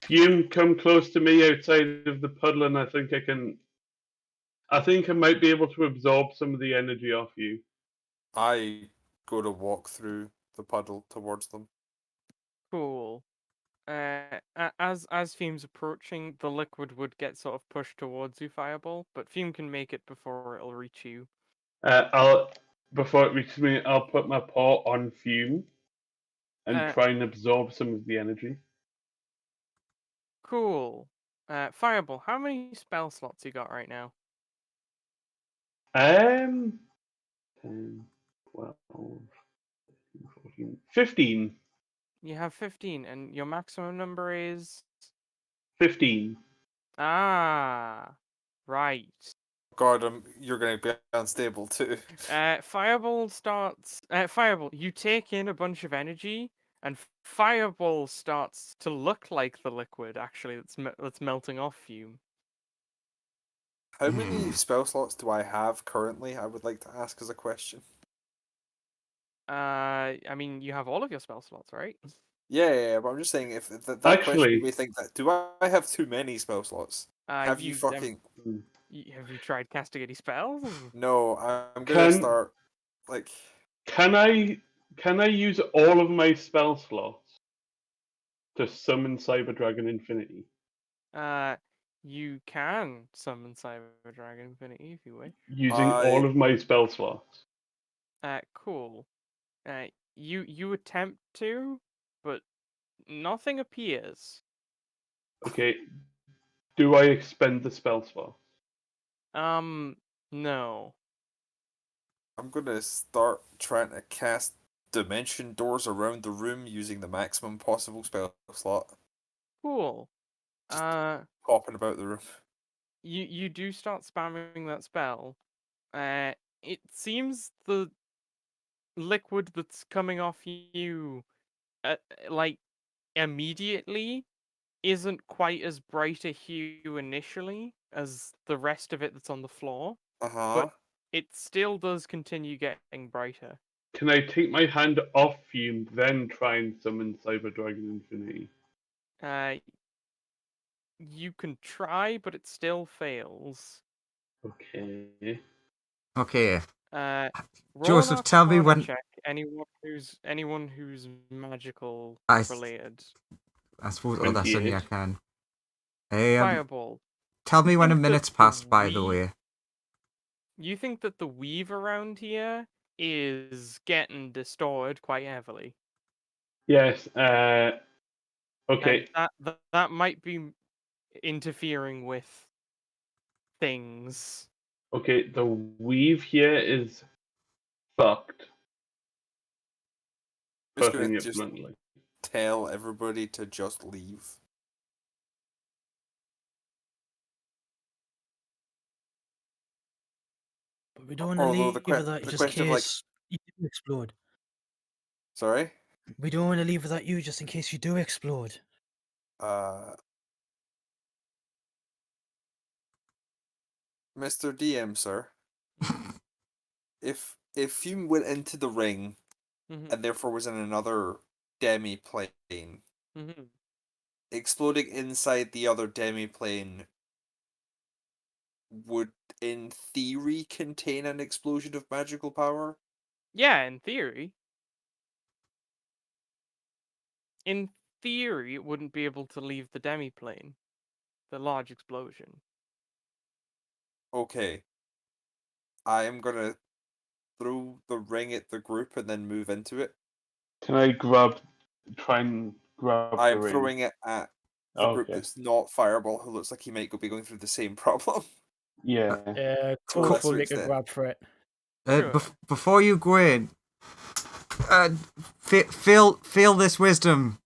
Fume, come close to me outside of the puddle, and I think I might be able to absorb some of the energy off you. I go to walk through the puddle towards them. Cool. As Fume's approaching, the liquid would get sort of pushed towards you, Fireball, but Fume can make it before it'll reach you. I'll before it reaches me, I'll put my paw on Fume and Uh, try and absorb some of the energy. cool. Fireball, how many spell slots you got right now? 10, 12, 14, 15. You have 15, and your maximum number is... 15. Ah, right. god, you're going to be unstable too. Fireball starts. Fireball, you take in a bunch of energy, and Fireball starts to look like the liquid actually that's melting off Fume. How many spell slots do I have currently? I would like to ask as a question. I mean, you have all of your spell slots, right? Yeah, but I'm just saying, if that question Actually- we think that, do I have too many spell slots? Have you fucking... Have you tried casting any spells? No, I'm gonna start, like... Can I use all of my spell slots to summon Cyber Dragon Infinity? You can summon Cyber Dragon Infinity if you wish. Using all of my spell slots. Cool. You attempt to, but nothing appears. Okay. Do I expend the spell slot? No. I'm gonna start trying to cast dimension doors around the room using the maximum possible spell slot. Cool. Popping about the room. You do start spamming that spell. It seems the liquid that's coming off you, like immediately, isn't quite as bright a hue initially as the rest of it that's on the floor, but it still does continue getting brighter. Can I take my hand off Fume, then try and summon Cyber Dragon Infinity? You can try, but it still fails. Okay. Okay. Roll Joseph, an tell me Arcana when. check. Anyone who's magical I related. I suppose. Oh, that's only I 28. can. Fireball. Tell me when a think that minute's the passed, by the weave- way. You think that the weave around here is getting distorted quite heavily. Yes. And Okay. that might be interfering with things. Okay. The weave here is fucked. I'm just Putting gonna it just bluntly. tell everybody to just leave. But we don't want to Although leave without you the just in question of, like... case you do explode. Sorry? We don't want to leave without you just in case you do explode. Mr. DM, sir. If you went into the ring and therefore was in another demi-plane, exploding inside the other demi-plane would, in theory, contain an explosion of magical power? Yeah, in theory. In theory, it wouldn't be able to leave the demiplane. The large explosion. Okay. I am gonna throw the ring at the group and then move into it. Can I try and grab the I'm ring? throwing it at the group Okay. that's not Fireball, who looks like he might be going through the same problem. Yeah. To a Cool. lesser Make a extent. grab for it. Sure. Before you go in, feel this wisdom,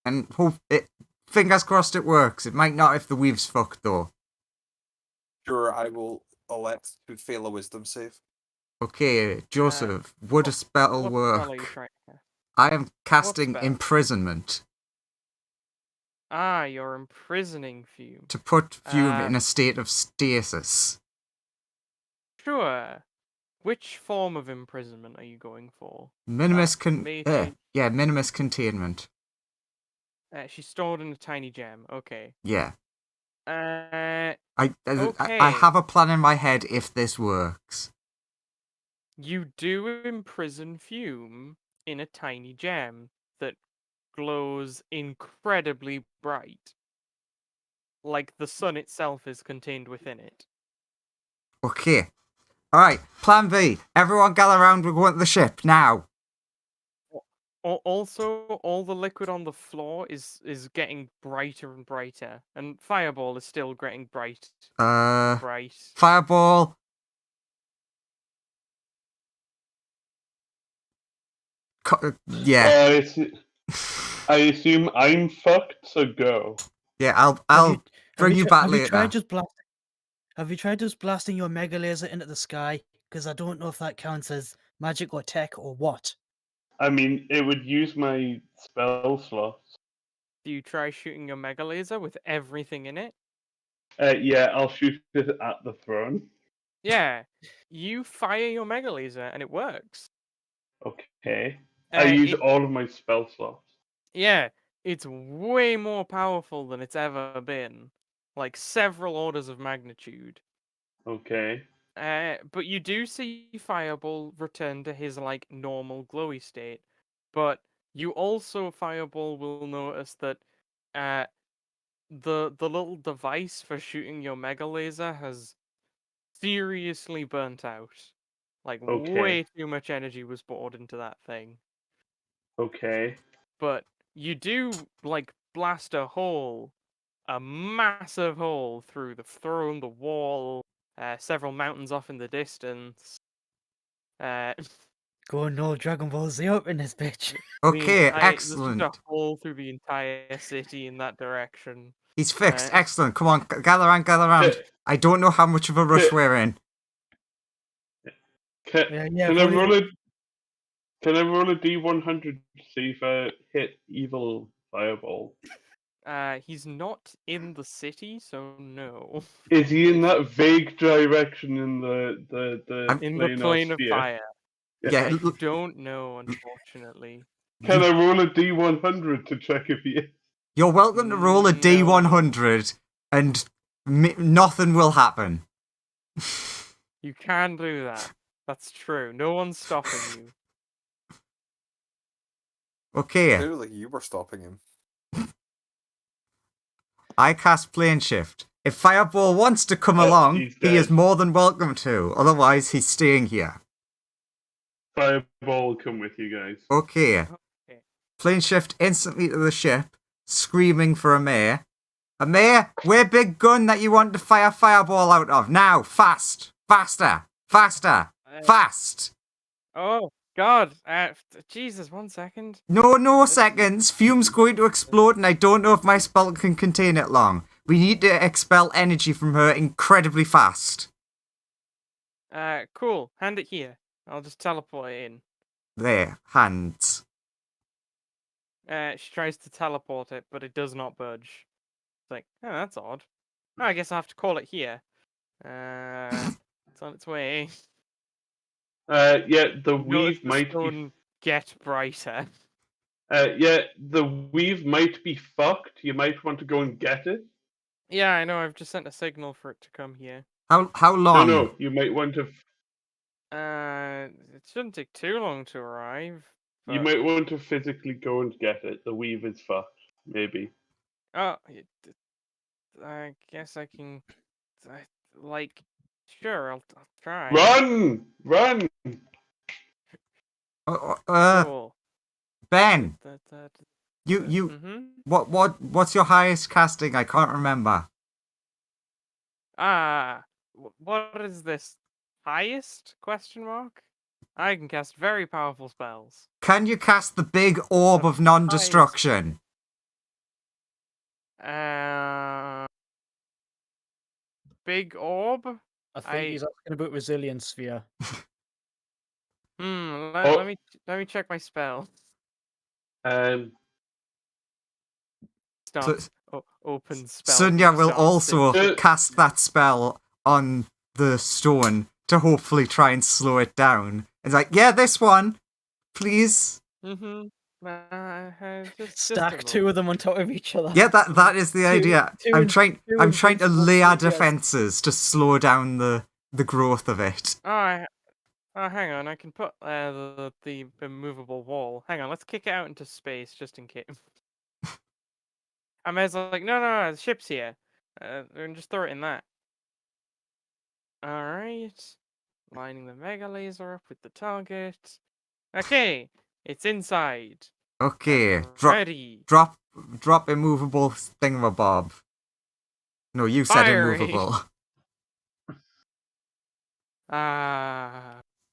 and hope it. Fingers crossed it works. It might not if the weave's fucked though. Sure, I will elect to fail a wisdom save. Okay, Joseph, would a spell What spell are you work? trying to cast? I am casting spell? imprisonment You're imprisoning Fume. to put Fume in a state of stasis. Sure. Which form of imprisonment are you going for? Minimus minimus containment. She's stored in a tiny gem. Okay. Yeah. Okay. I have a plan in my head if this works. You do imprison Fume in a tiny gem that glows incredibly bright. Like the sun itself is contained within it. Okay. Alright, plan B. Everyone gather around, we're going to the ship, now. Also, all the liquid on the floor is getting brighter and brighter. And Fireball is still getting bright. Fireball. Yeah. I assume I'm fucked, so go. Yeah, I'll bring you back later. Have you tried just blasting your mega laser into the sky? Because I don't know if that counts as magic or tech or what. I mean, it would use my spell slots. Do you try shooting your mega laser with everything in it? Yeah, I'll shoot it at the throne. Yeah, you fire your mega laser and it works. Okay. I use all of my spell slots. Yeah, it's way more powerful than it's ever been, like several orders of magnitude. Okay. But you do see Fireball return to his like normal glowy state. But you also Fireball will notice that the little device for shooting your mega laser has seriously burnt out. Like Okay. way too much energy was poured into that thing. Okay. But you do like blast a massive hole through the throne, the wall, several mountains off in the distance. Go no Dragon Ball Z up in this bitch. Okay, There's just a excellent. hole through the entire city in that direction. He's fixed. Uh, Excellent. Come on, gather round, gather round. I don't know how much of a rush we're in. Can, Yeah, can I probably- roll a Can I roll a D100 to see if I hit evil fireball? He's not in the city, so no. Is he in that vague direction in the In the plane of sphere? fire. Yeah, I l- don't know, unfortunately. Can I roll a D100 to check if he is? you're welcome to roll a No. D100 and nothing will happen. You can do that. That's true. No one's stopping you. Okay, Clearly, you were stopping him. I cast plane shift. If Fireball wants to come Oh, along, he's he is dead. more than welcome to. Otherwise, he's staying here. Fireball will come with you guys. Okay. Okay. Plane shift instantly to the ship, screaming for Amir. Amir, where big gun that you want to fire Fireball out of? Now, fast! Faster! Faster! Fast! Oh, God. Jesus, 1 second. No seconds. Fume's going to explode and I don't know if my spell can contain it long. We need to expel energy from her incredibly fast. Cool. Hand it here. I'll just teleport it in. There, hands. She tries to teleport it, but it does not budge. It's like, oh, that's odd. Oh, I guess I have to call it here. It's on its way. Yeah, the Notice weave the might be. stone get brighter. Yeah, the weave might be fucked. You might want to go and get it. Yeah, I know. I've just sent a signal for it to come here. How No, long? no, you might want to. It shouldn't take too long to arrive. You but- might want to physically go and get it. The weave is fucked. Maybe. Oh, I guess I can. Like, sure, I'll try. Run! Run! Cool. Ben, you Mm-hmm. what's your highest casting? I can't remember. What is this? Highest? Question mark. I can cast very powerful spells. Can you cast the big orb of non-destruction? Big orb. I think he's asking about resilience sphere. Let me check my spell. Stop. Open spell. Sunya will Start also stitch. cast that spell on the stone to hopefully try and slow it down. It's like, yeah, this one, please. Mm-hmm. Just Stack two of them on top of each other. Yeah, that is the idea. two I'm in- trying two I'm trying to invincible lay our creatures. defenses to slow down the growth of it. Oh, hang on. I can put the immovable wall. Hang on. Let's kick it out into space just in case. Amir's like, no, the ship's here. And just throw it in that. All right. Lining the mega laser up with the target. Okay, it's inside. Okay, Ready. drop immovable thingamabob. No, you said Fiery. immovable.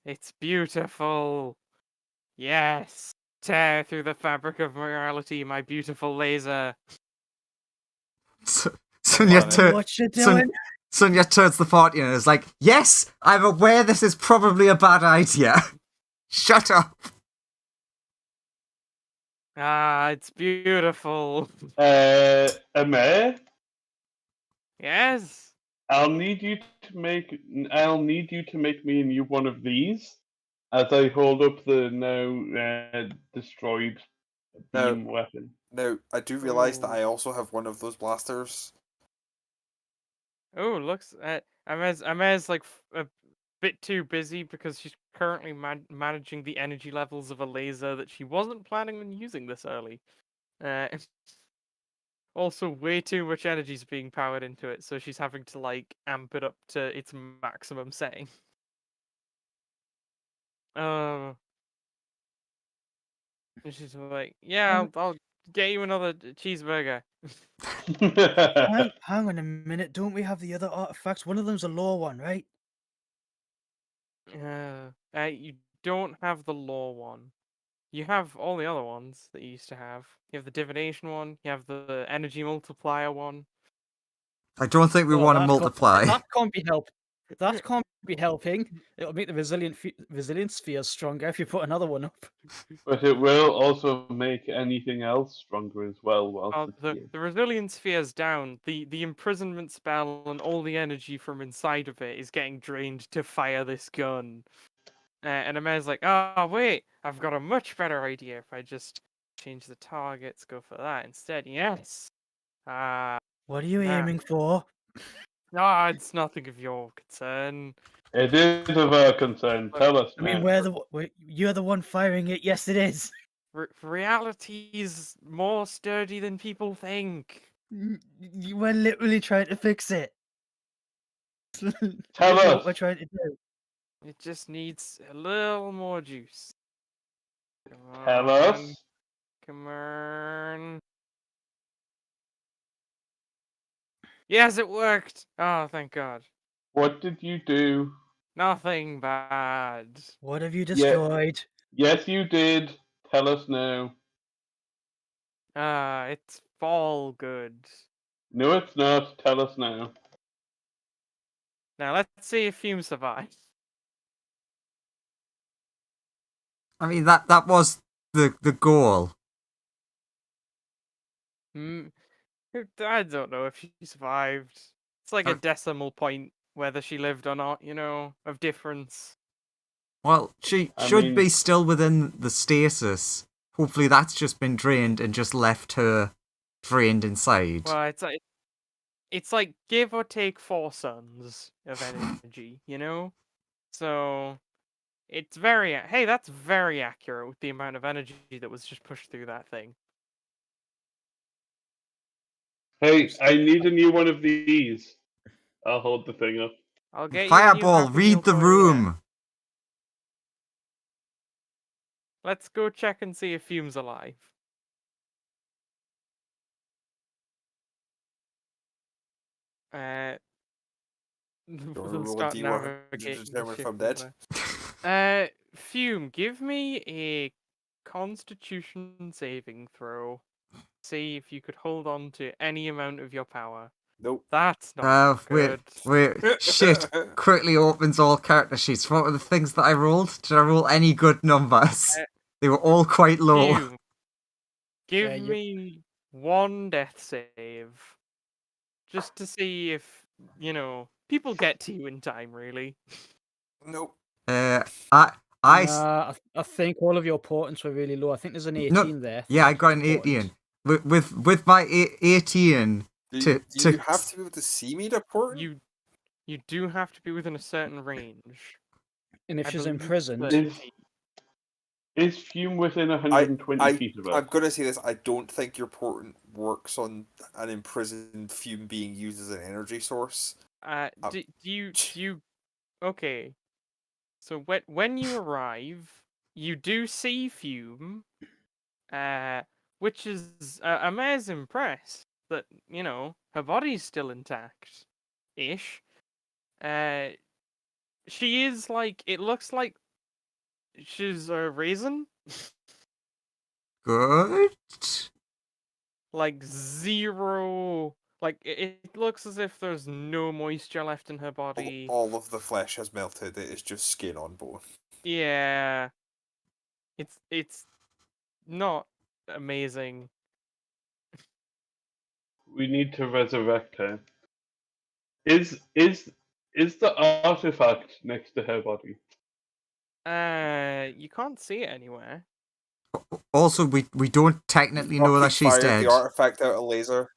It's beautiful. Yes. Tear through the fabric of morality, my beautiful laser. Sunya, What What you doing? Sonia turns the party and is like, yes, I'm aware this is probably a bad idea. Shut up. Ah, it's beautiful. Amir, Yes. I'll need you to make me a new one of these as I hold up the now destroyed Now, beam weapon. I do realize that Oh. I also have one of those blasters. Oh, looks. Amez like a bit too busy because she's currently managing the energy levels of a laser that she wasn't planning on using this early. Uh, also, way too much energy is being powered into it, so she's having to like amp it up to its maximum setting. And she's like, "Yeah, I'll get you another cheeseburger." Hang on a minute. Don't we have the other artifacts? One of them's a law one, right? You don't have the law one. You have all the other ones that you used to have. You have the divination one. You have the energy multiplier one. I don't think we Well, want to that multiply. That can't be help. That can't be helping. It'll make the resilience spheres stronger if you put another one up. But it will also make anything else stronger as well whilst it's The here. resilience sphere's down. The imprisonment spell and all the energy from inside of it is getting drained to fire this gun. And Amir's like, "Oh wait, I've got a much better idea. If I just change the targets, go for that instead." Yes. Ah. What are you Nah. aiming for? Ah, it's nothing of your concern. It is of our concern. Tell us I mean, now. you're the one firing it. Yes, it is. Reality's more sturdy than people think. You were literally trying to fix it. Tell Literally what us. we're trying to do. It just needs a little more juice. Come Tell on. us. Come on. Yes, it worked. Oh, thank God. What did you do? Nothing bad. What have you Yeah. destroyed? Yes, you did. Tell us now. It's all good. No, it's not. Tell us now. Now let's see if Fume survives. I mean, that was the goal. I don't know if she survived. It's like a decimal point whether she lived or not, of difference. Well, she should be still within the stasis. Hopefully that's just been drained and just left her drained inside. Well, it's like give or take 4 suns of energy, So it's that's very accurate with the amount of energy that was just pushed through that thing. Hey, I need a new one of these. I'll hold the thing up. I'll get you a new Fireball, Happy Meal read the for you, room. Let's go check and see if Fume's alive. We'll start navigating the ship if I'm dead. over. Fume, give me a Constitution saving throw. See if you could hold on to any amount of your power. Nope. That's not good. Wait, shit. Quickly opens all character sheets. What were the things that I rolled? Did I roll any good numbers? They were all quite low. Fume, give me 1 death save. Just to see if, people get to you in time, really. Nope. I think all of your portents were really low. I think there's an 18 there. Yeah, I got an 18. With my 18... Do you have to be able to see me to port? You do have to be within a certain range. And if I she's believe imprisoned... Is Fume within 120 feet of us? I'm gonna say this. I don't think your portent works on an imprisoned Fume being used as an energy source. Do you? Okay. So when you arrive, you do see Fume, which is Amir's impressed that her body's still intact, ish. She is like it looks like she's a raisin. Good. Like 0 Like it looks as if there's no moisture left in her body. All of the flesh has melted. It is just skin on bone. Yeah, it's not amazing. We need to resurrect her. Is the artifact next to her body? You can't see it anywhere. Also, we don't technically know that Rocky she's fired dead. the artifact out a laser.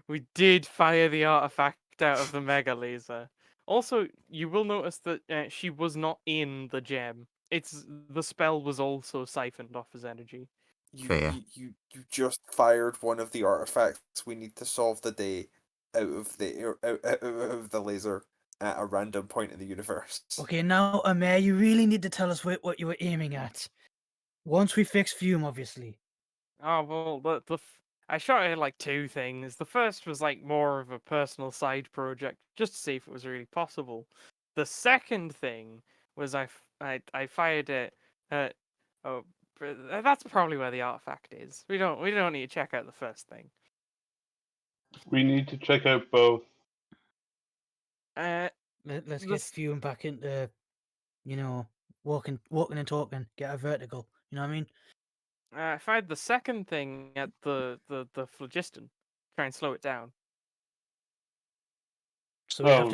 We did fire the artifact out of the mega laser. Also, you will notice that she was not in the gem. It's the spell was also siphoned off as energy. Fair. You just fired one of the artifacts we need to solve the day out of the laser at a random point in the universe. Okay, now, Amir, you really need to tell us what you were aiming at. Once we fix Fume, obviously. Oh well, I shot at like two things. The first was like more of a personal side project, just to see if it was really possible. The second thing was I fired it at oh, that's probably where the artifact is. We don't need to check out the first thing. We need to check out both. Let's get This Fume back into, walking and talking. Get a vertical. You know what I mean? I fired the second thing at the phlogiston, try and slow it down. So Oh,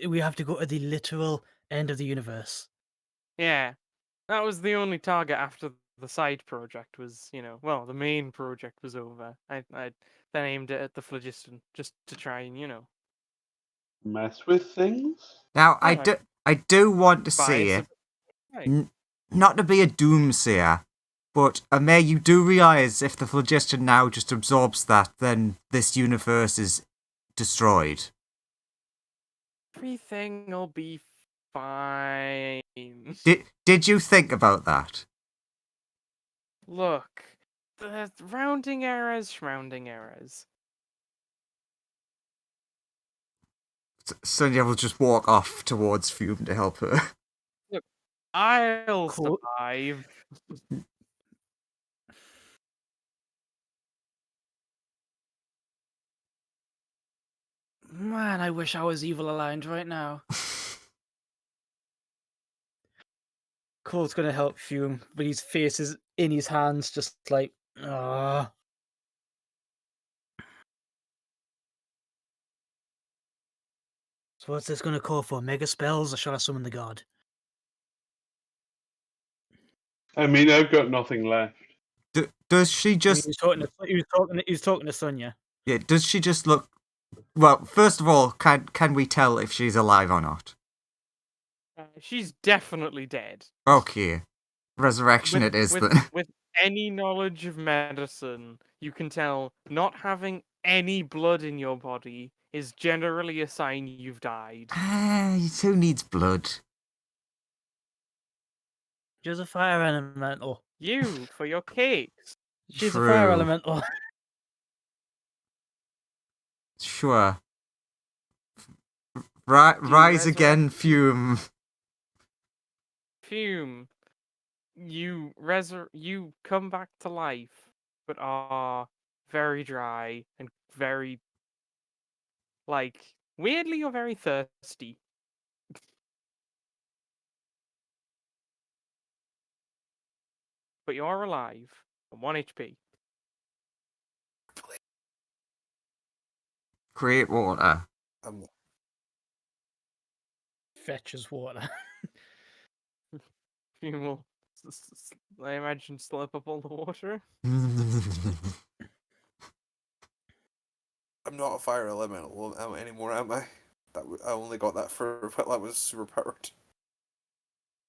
we have to go to the literal end of the universe. Yeah, that was the only target after the side project was, well, the main project was over. I then aimed it at the phlogiston just to try and, mess with things? Now, yeah, I do want to bias say, a right. not to be a doomsayer, but Amir, you do realise if the phlogiston now just absorbs that, then this universe is destroyed. Everything will be fine. Did you think about that? Look, the rounding errors, shrounding errors. Sonia will just walk off towards Fume to help her. Look, I'll Cool. survive. Man, I wish I was evil aligned right now. Cole's gonna help Fume, but his face is in his hands, just like, ah. So what's this gonna call for? Mega spells, or shall I summon the god? I mean, I've got nothing left. Does she I mean, just? he was talking to Sonia. Yeah. Does she just look? Well, first of all, can we tell if she's alive or not? She's definitely dead. Okay, resurrection it is then. With any knowledge of medicine, you can tell not having any blood in your body is generally a sign you've died. Who needs blood? She's a fire elemental. You for your cakes. She's a fire True. elemental. Sure. Do you Rise resurrect again, Fume. Fume. You come back to life, but are very dry and very weirdly you're very thirsty. But you're alive on 1 HP. Create water. Um, Fetches water. Fume will, I imagine, slurp up all the water. I'm not a fire elemental anymore, am I? I only got that for while I was superpowered.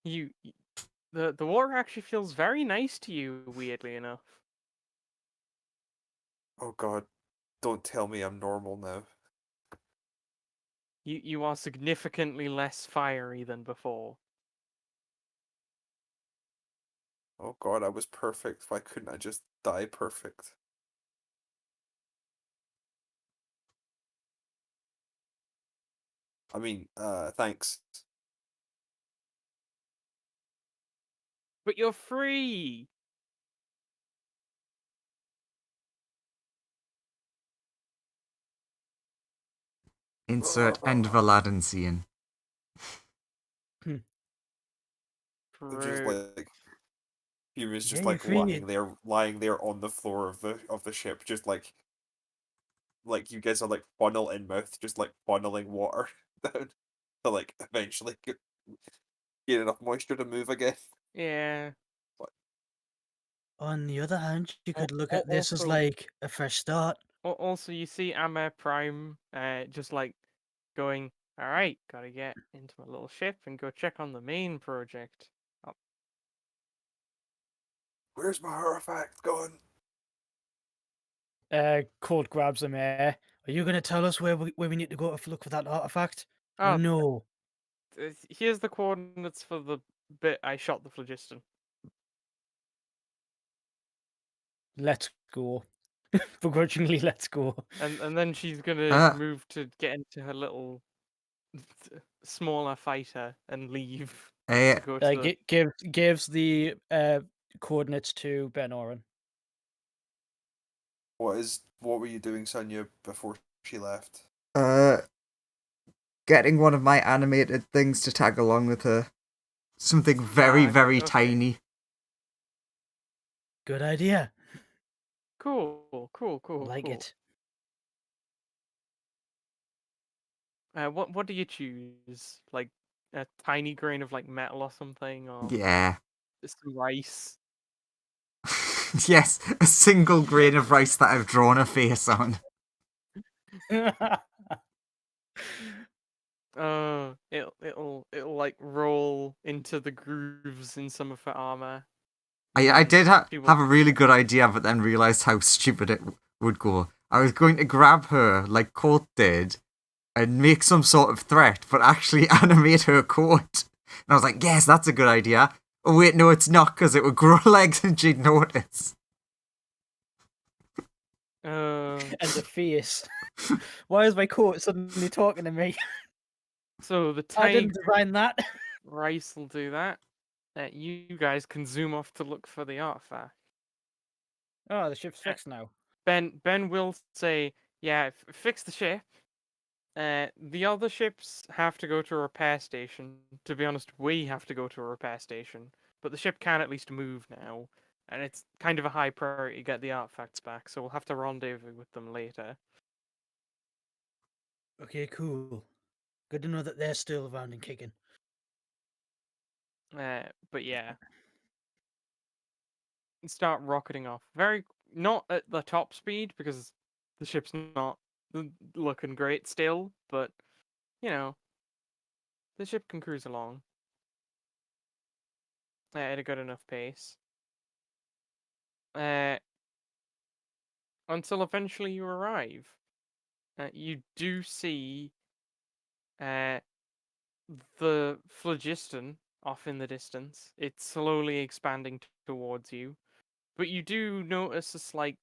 The water actually feels very nice to you, weirdly enough. Oh god, don't tell me I'm normal now. You are significantly less fiery than before. Oh god, I was perfect. Why couldn't I just die perfect? I mean, thanks. But you're free. Insert end of Aladdin scene. Just True. like he was just Yeah, you're like free. lying there on the floor of the ship, just like you guys are like funnel in mouth, just like funneling water down to like eventually get enough moisture to move again. Yeah. On the other hand, you could look at this as Also, like a fresh start. also you see Amir Prime, just like going, all right, gotta get into my little ship and go check on the main project. Oh, Where's my artifact gone? Colt grabs him. Are you going to tell us where we need to go to look for that artifact? Or oh, no? here's the coordinates for the bit I shot the phlogiston. Let's go. Begrudgingly, let's go. And then she's gonna Uh, move to get into her little smaller fighter and leave eh, to go to the. Gives the coordinates to Ben Oren. What were you doing, Sonia, before she left? getting one of my animated things to tag along with her. Something very, very Okay. tiny. Good idea. Cool. Like it. What do you choose? Like a tiny grain of like metal or something, or Yeah. some rice? Yes, a single grain of rice that I've drawn a face on. It'll like roll into the grooves in some of her armor. I did She will- have a really good idea, but then realised how stupid it would go. I was going to grab her, like Colt did, and make some sort of threat, but actually animate her coat. And I was like, yes, that's a good idea. Oh wait, no, it's not, because it would grow legs and she'd notice. And the face. Why is my coat suddenly talking to me? So the I tiny didn't design that. rice will do that. You guys can zoom off to look for the artifact. Oh, the ship's fixed now. Ben will say, "Yeah, fix the ship." The other ships have to go to a repair station. To be honest, we have to go to a repair station, but the ship can at least move now, and it's kind of a high priority to get the artifacts back. So we'll have to rendezvous with them later. Okay, cool. Good to know that they're still around and kicking. But yeah, start rocketing off. Not at the top speed because the ship's not looking great still, but you know, the ship can cruise along at a good enough pace. Until eventually you arrive. You do see the phlogiston off in the distance. It's slowly expanding towards you, but you do notice a slight.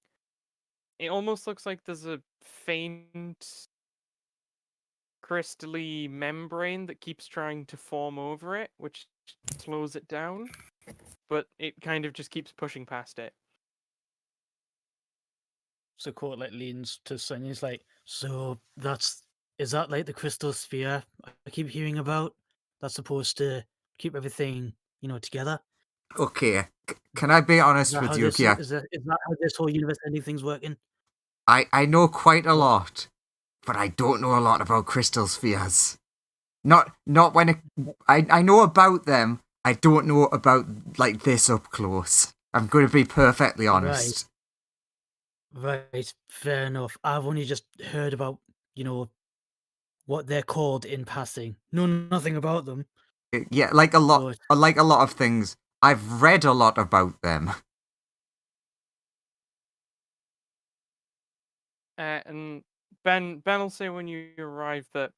It almost looks like there's a faint crystally membrane that keeps trying to form over it, which slows it down. But it kind of just keeps pushing past it. So Court like leans to Sonya. He's like, "So is that like the crystal sphere I keep hearing about? That's supposed to keep everything, together? Okay, can I be Is honest that with how you this here? is that how this whole universe ending thing's working?" I know quite a What? lot, but I don't know a lot about crystal spheres. Not when it, I know about them. I don't know about like this up close. I'm going to be perfectly honest. Right, fair enough. I've only just heard about, what they're called in passing. Know nothing about them. Yeah, like But a lot of things. I've read a lot about them. And Ben will say when you arrive that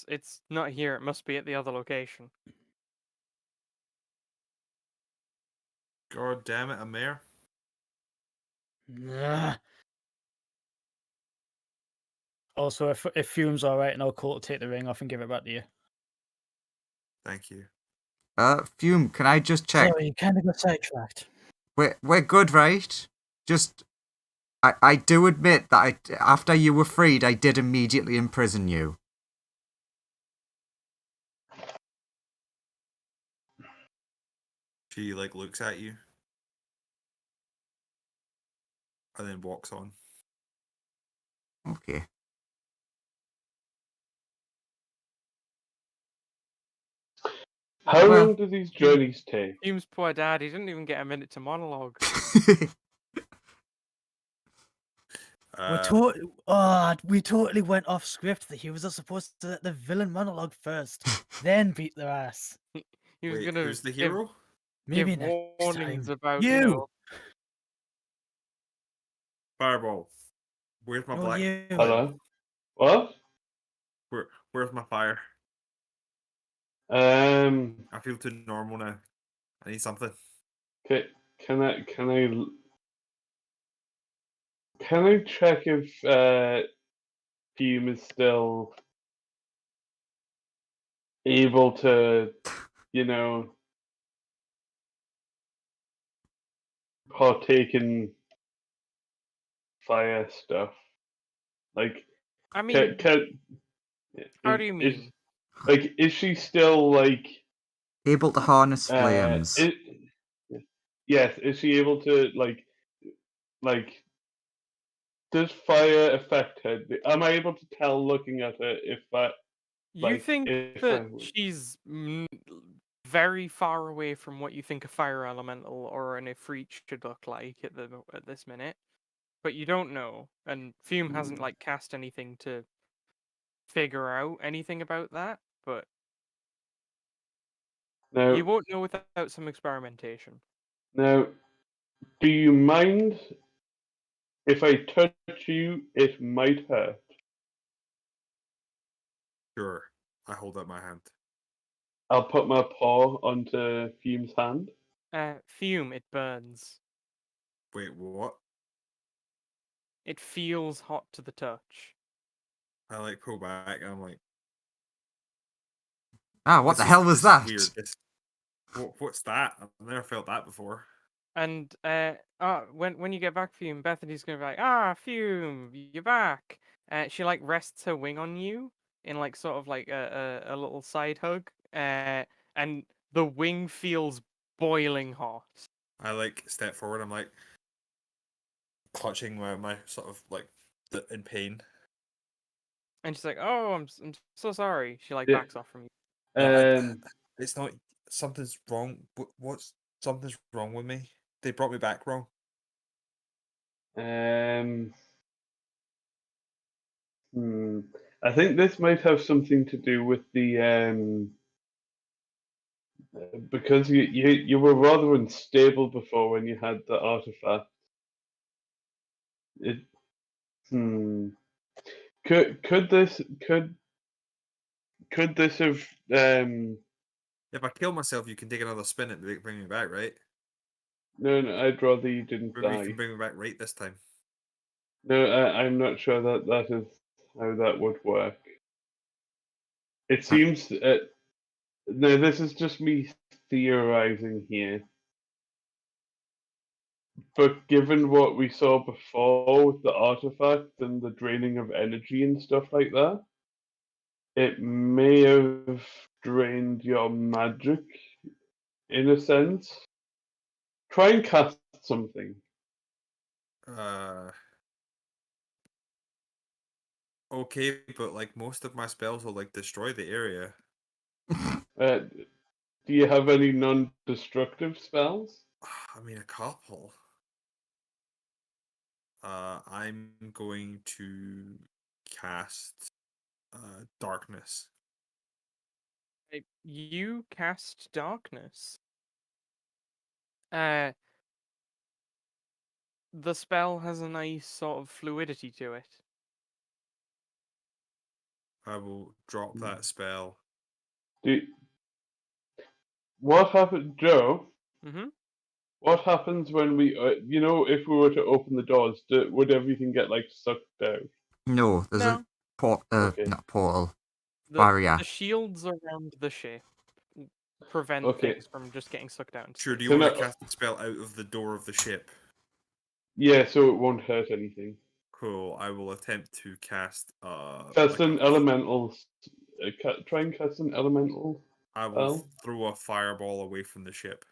it's not here. It must be at the other location. God damn it, Amir. nah. Also, if Fume's alright, and I'll call to take the ring off and give it back to you. Thank you. Fume, can I just check? Sorry, kind of got sidetracked. We're good, right? Just I do admit that after you were freed, I did immediately imprison you. She like looks at you and then walks on. Okay. How Well- long do these journeys take? Hume's poor dad, he didn't even get a minute to monologue. We totally went off script. That he was supposed to let the villain monologue first, then beat their ass. He was Wait, gonna who's the give, hero? Maybe give next warnings time. about, You! Fireball. Where's my No, black? you. Hello? What? Where's my fire? Can I feel too normal now. I need something. can I check if Fume is still able to, partake in fire stuff? Like, I mean, how do you is, mean? is she still like Able to harness flames. yes, is she able to like does fire affect her? Am I able to tell looking at her if that You think if that I- she's very far away from what you think a fire elemental or an Ifrit should look like at this minute, but you don't know, and Fume hasn't like cast anything to figure out anything about that, but now you won't know without some experimentation. now do you mind if I touch you? It might hurt. Sure. I hold up my hand. I'll put my paw onto Fume's hand. Fume, it burns. Wait, what? It feels hot to the touch. I like pull back and I'm like, What the hell was this is that? weird. What's that? I've never felt that before. And when you get back, Fume, Bethany's gonna be like, Fume, you're back. She like rests her wing on you in like sort of like a little side hug. And the wing feels boiling hot. I like step forward. I'm like clutching my sort of like in pain. And she's like, "Oh, I'm so sorry." She like Yeah. backs off from you. No, it's not. Something's wrong. Something's wrong with me? They brought me back wrong. I think this might have something to do with the because you were rather unstable before when you had the artifact. It could this have If I kill myself, you can take another spin and bring me back, right? no, I'd rather you didn't Maybe you die. can bring me back right this time. No, I'm not sure that is how that would work. It seems no, this is just me theorizing here. But given what we saw before with the artifact and the draining of energy and stuff like that, it may have drained your magic in a sense. Try and cast something. Okay, but like most of my spells will like destroy the area. Do you have any non-destructive spells? I mean, a couple. I'm going to cast darkness. You cast darkness. The spell has a nice sort of fluidity to it. I will drop that spell. What happened, Joe? Mm-hmm. What happens when we, if we were to open the doors, would everything get like sucked out? No, there's No. Okay. not portal. Barrier. The shields around the ship prevent Okay. things from just getting sucked out. into Sure, do space. you Can want me I- to cast the spell out of the door of the ship? Yeah, so it won't hurt anything. Cool. I will attempt to cast Cast like an elemental. Try and cast an elemental. I will spell. throw a fireball away from the ship.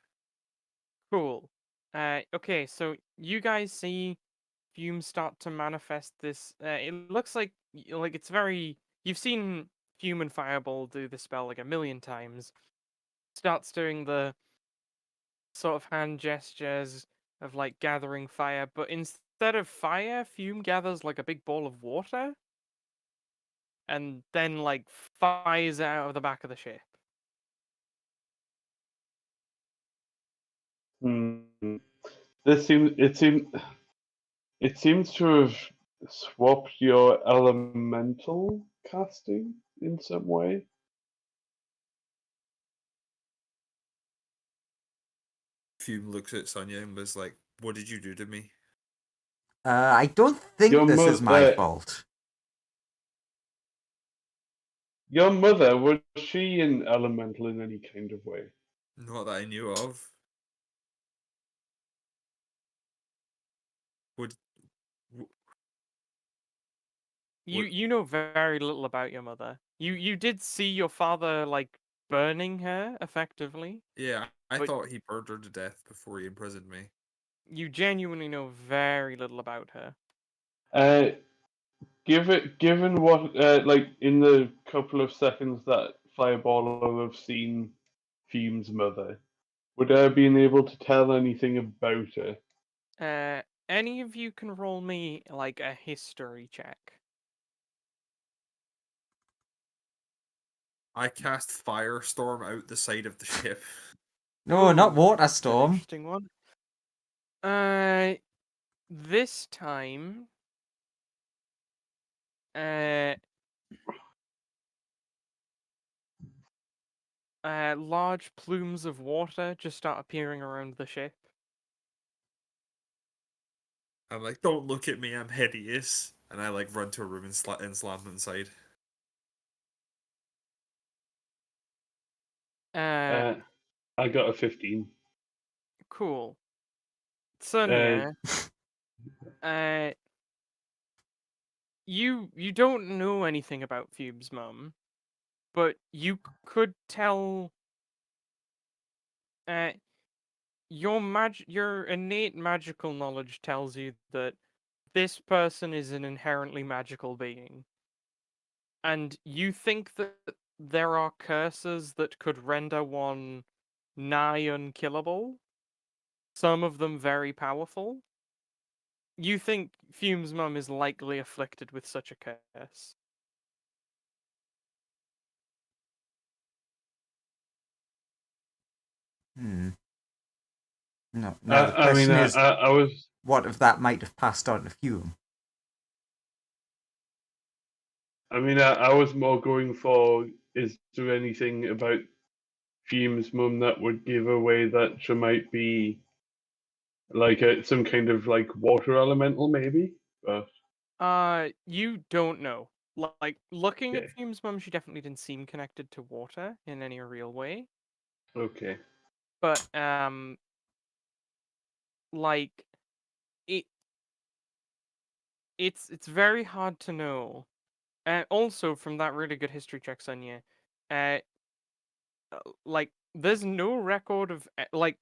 Cool. Okay, so you guys see fumes start to manifest this. It looks like like it's very. You've seen Fume and Fireball do the spell like a million times. Starts doing the sort of hand gestures of like gathering fire, but instead of fire, Fume gathers like a big ball of water, and then like fires it out of the back of the ship. Hmm. It seems to have swapped your elemental casting in some way. Fume looks at Sonia and was like, "What did you do to me?" I don't think Your this is my mother, fault. your mother, was she an elemental in any kind of way? Not that I knew of. Would w- You would you know very little about your mother. You did see your father like burning her effectively, yeah, I but thought he burned her to death before he imprisoned me. you genuinely know very little about her. Uh, given what, like in the couple of seconds that Fireball will have seen Fume's mother, would I have been able to tell anything about her? Any of you can roll me like a history check. I cast Firestorm out the side of the ship. No, not Ooh, that's an Waterstorm. interesting one. Uh, this time, uh, large plumes of water just start appearing around the ship. I'm like, "Don't look at me, I'm hideous," and I like run to a room and, slam inside. Uh, Uh, I got a 15. cool. Uh, Sonia, uh, you don't know anything about Fube's mum, but you could tell uh your innate magical knowledge tells you that this person is an inherently magical being. And you think that there are curses that could render one nigh unkillable, some of them very powerful. You think Fume's mum is likely afflicted with such a curse. Hmm. No. Now the I mean, question is, I was. what if that might have passed on to Fume? I mean, I was more going for, is there anything about Fume's mum that would give away that she might be like some kind of like water elemental, maybe? But You don't know. Like looking at okay, Fume's mum, she definitely didn't seem connected to water in any real way. okay. But like it it's very hard to know. Also from that really good history check, Sonia, uh, like there's no record of like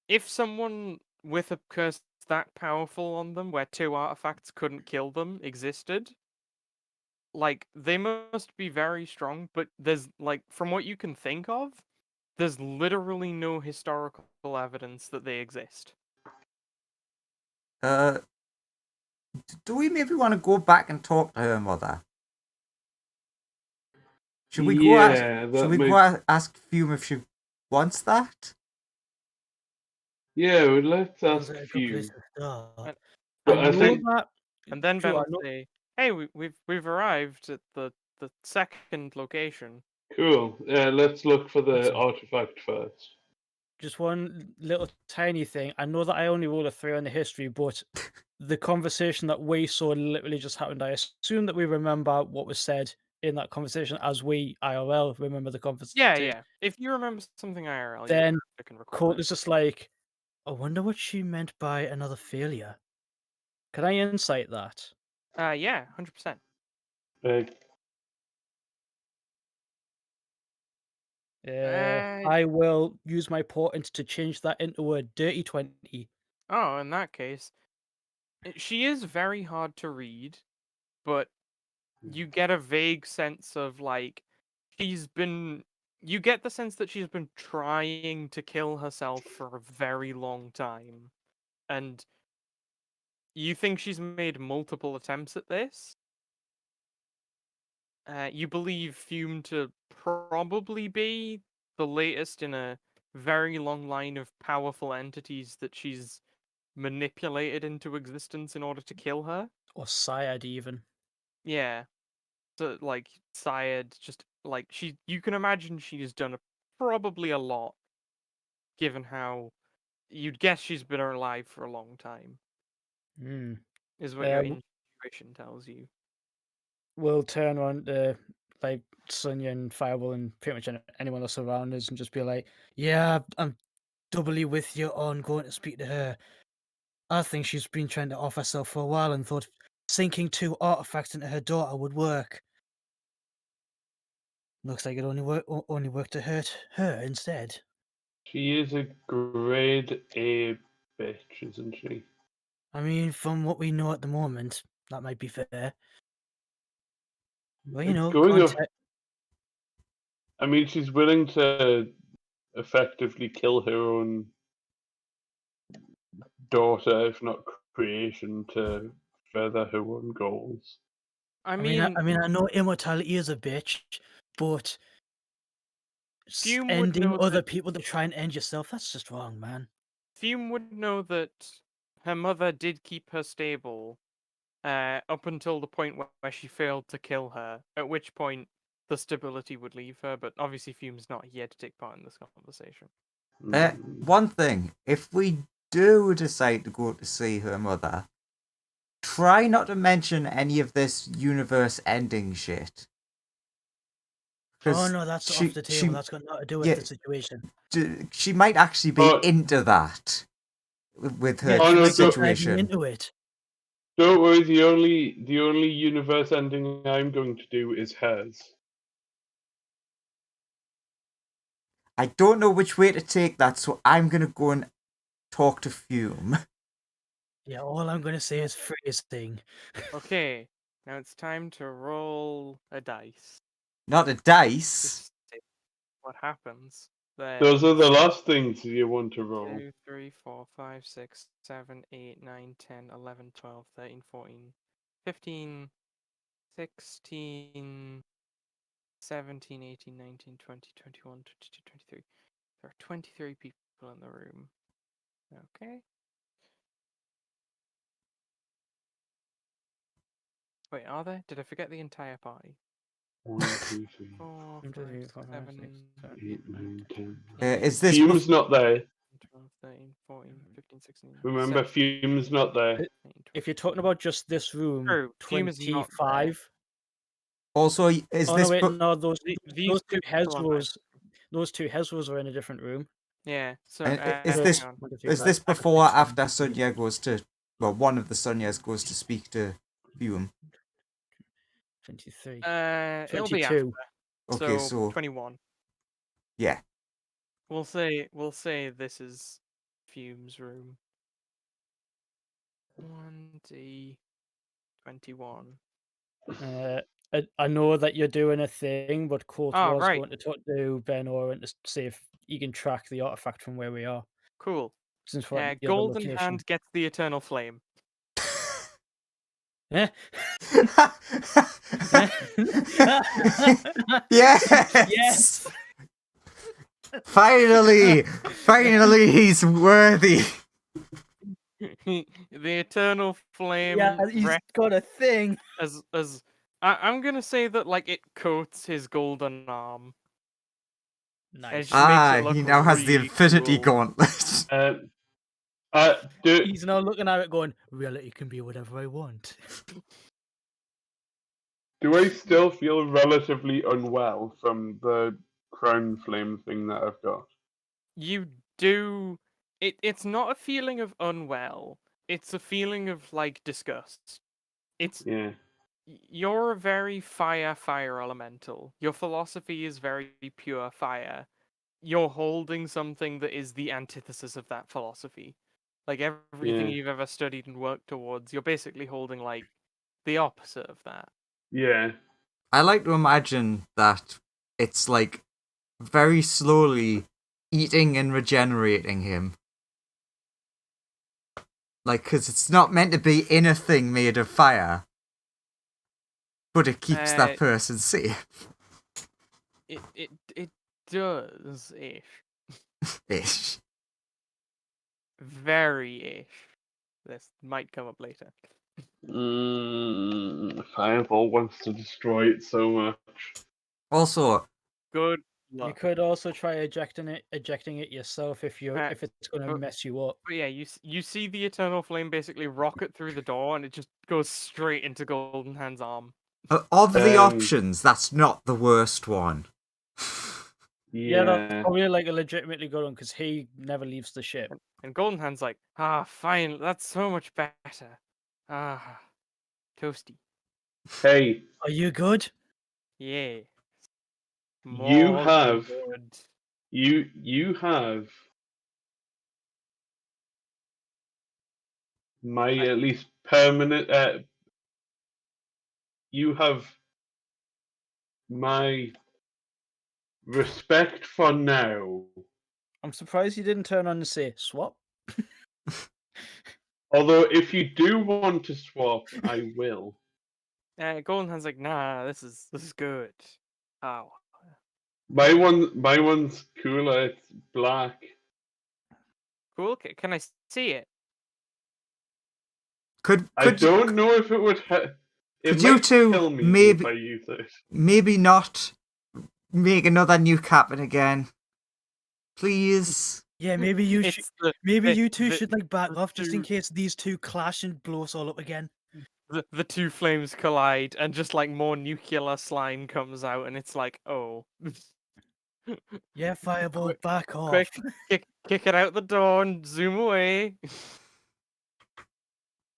if someone with a curse that powerful on them, where two artifacts couldn't kill them, existed, like they must be very strong. But there's like from what you can think of, there's literally no historical evidence that they exist. Uh, do we maybe want to go back and talk to her mother? Should we go ask? Yeah, Should that we go might. ask Fume if she wants that? Yeah, well, let's Seems ask like a good place Fume. to start. And, I But I know think, that. and then Ben Joe, I will know. say, "Hey, we've arrived at the second location." cool. Let's look for the Listen, artifact first. just one little tiny thing. I know that I only rolled a 3 on the history, but the conversation that we saw literally just happened. I assume that we remember what was said in that conversation as we IRL remember the Yeah, conversation. yeah. If you remember something IRL, Then you can record Colt it. is just like, I wonder what she meant by another failure. Can I insight that? Yeah, 100%. I will use my portent to change that into a dirty 20. Oh, in that case, she is very hard to read, but you get a vague sense of like she's been. You get the sense that she's been trying to kill herself for a very long time, and you think she's made multiple attempts at this. You believe Fume to probably be the latest in a very long line of powerful entities that she's manipulated into existence in order to kill her. Or Syed, even. Yeah. So, like, Syed, just, like, you can imagine she's done probably a lot, given how you'd guess she's been alive for a long time, Hmm. is what your intuition tells you. We'll turn around to like Sonia and Fireball and pretty much anyone else around us and just be like, "Yeah, I'm doubly with you on going to speak to her. I think she's been trying to off herself for a while and thought sinking 2 artifacts into her daughter would work. Looks like it only worked to hurt her instead." She is a grade A bitch, isn't she? I mean, from what we know at the moment, that might be fair. Well, you know, Going off, contact. I mean, she's willing to effectively kill her own daughter, if not creation, to further her own goals. I I mean, mean, I know immortality is a bitch, but Fume would ending know other that people to try and end yourself—that's just wrong, man. Fume would know that her mother did keep her stable up until the point where she failed to kill her, at which point the stability would leave her, but obviously Fume's not here to take part in this conversation. One thing, if we do decide to go to see her mother, try not to mention any of this universe ending shit. Oh no, that's off the table. She, That's got nothing to do with yeah, the situation. she might actually be But- into that with her Yeah, Oh, she no, might be diving situation. into it. Don't worry, the only universe ending I'm going to do is hers. I don't know which way to take that, so I'm gonna go and talk to Fume. Yeah, all I'm gonna say is phrasing. Okay, now it's time to roll a dice. Not a dice. Just see what happens. Then Those are the last things you want to roll. 2, 3, 4, 5, 6, 7, 8, 9, 10, 11, 12, 13, 14, 15, 16, 17, 18, 19, 20, 21, 22, 23. There are 23 people in the room. Okay. Wait, are there? Did I forget the entire party? 1, 2, 3, 4, 1, 2, 5, 3, 6, 4, 5, 7, 6, 8, 9, 10. Is this Fume's not there. 12, 13, 14, 15, 16, Remember, 17, Fume's not there. 19, If you're talking about just this room, True, Fume is not there. 25. Also, is Oh this no, wait, no, those These two people are Hezros are in a different room. Yeah, so is hang this on. 1, 2, 3, is 5, this 6, before or 7, after Sonia goes to one of the Sonias goes to speak to Fume? 23. It'll be after. 22. Okay, So so 21. yeah. We'll say this is Fume's room. 1D 21. I know that you're doing a thing, but Colt Oh, was right. going to talk to Ben Oren to see if he can track the artifact from where we are. Cool. Since we're at the other Golden location. Hand gets the Eternal Flame. Eh? Yes. Yes. Finally, he's worthy. The Eternal Flame. Yeah, he's got a thing. I'm gonna say that like it coats his golden arm. Nice. just makes it look he now has the really Infinity cool. Gauntlet. He's now looking at it going, reality can be whatever I want. Do I still feel relatively unwell from the crown flame thing that I've got? You do. It's not a feeling of unwell. it's a feeling of like disgust. It's Yeah. you're a very fire elemental. Your philosophy is very pure fire. You're holding something that is the antithesis of that philosophy. Like everything Yeah. you've ever studied and worked towards, you're basically holding like the opposite of that. Yeah. I like to imagine that it's like very slowly eating and regenerating him. Like, because it's not meant to be in a thing made of fire, but it keeps that person safe. It does ish. Ish. Very ish. This might come up later. Fireball wants to destroy it so much. Also, Good You luck. could also try ejecting it yourself if Uh, it's gonna but- mess you up. But yeah, you see the Eternal Flame basically rocket through the door, and it just goes straight into Golden Hand's arm. of the Um, options, that's not the worst one. Yeah, that's Yeah. probably like a legitimately good one because he never leaves the ship. And Golden Hand's like, fine, that's so much better. Ah, toasty. Hey, Are you good? Yeah. You More have- good. you have my at least permanent. You have my respect for now. I'm surprised you didn't turn on and say swap. Although, if you do want to swap, I will. Golden Hand's like, nah, this is good. Oh. My one's cooler. It's black. Cool. Can I see it? I don't know if it would. It Could you might two kill me maybe- if I use it. maybe not make another new captain again? Please? Yeah, maybe you should. It's the, Maybe the- you two the- should like back the off just in two- case these two clash and blow us all up again. the two flames collide, and just like more nuclear slime comes out, and it's like, oh. Yeah, fireball, Quick- back off. Quick, kick it out the door and zoom away.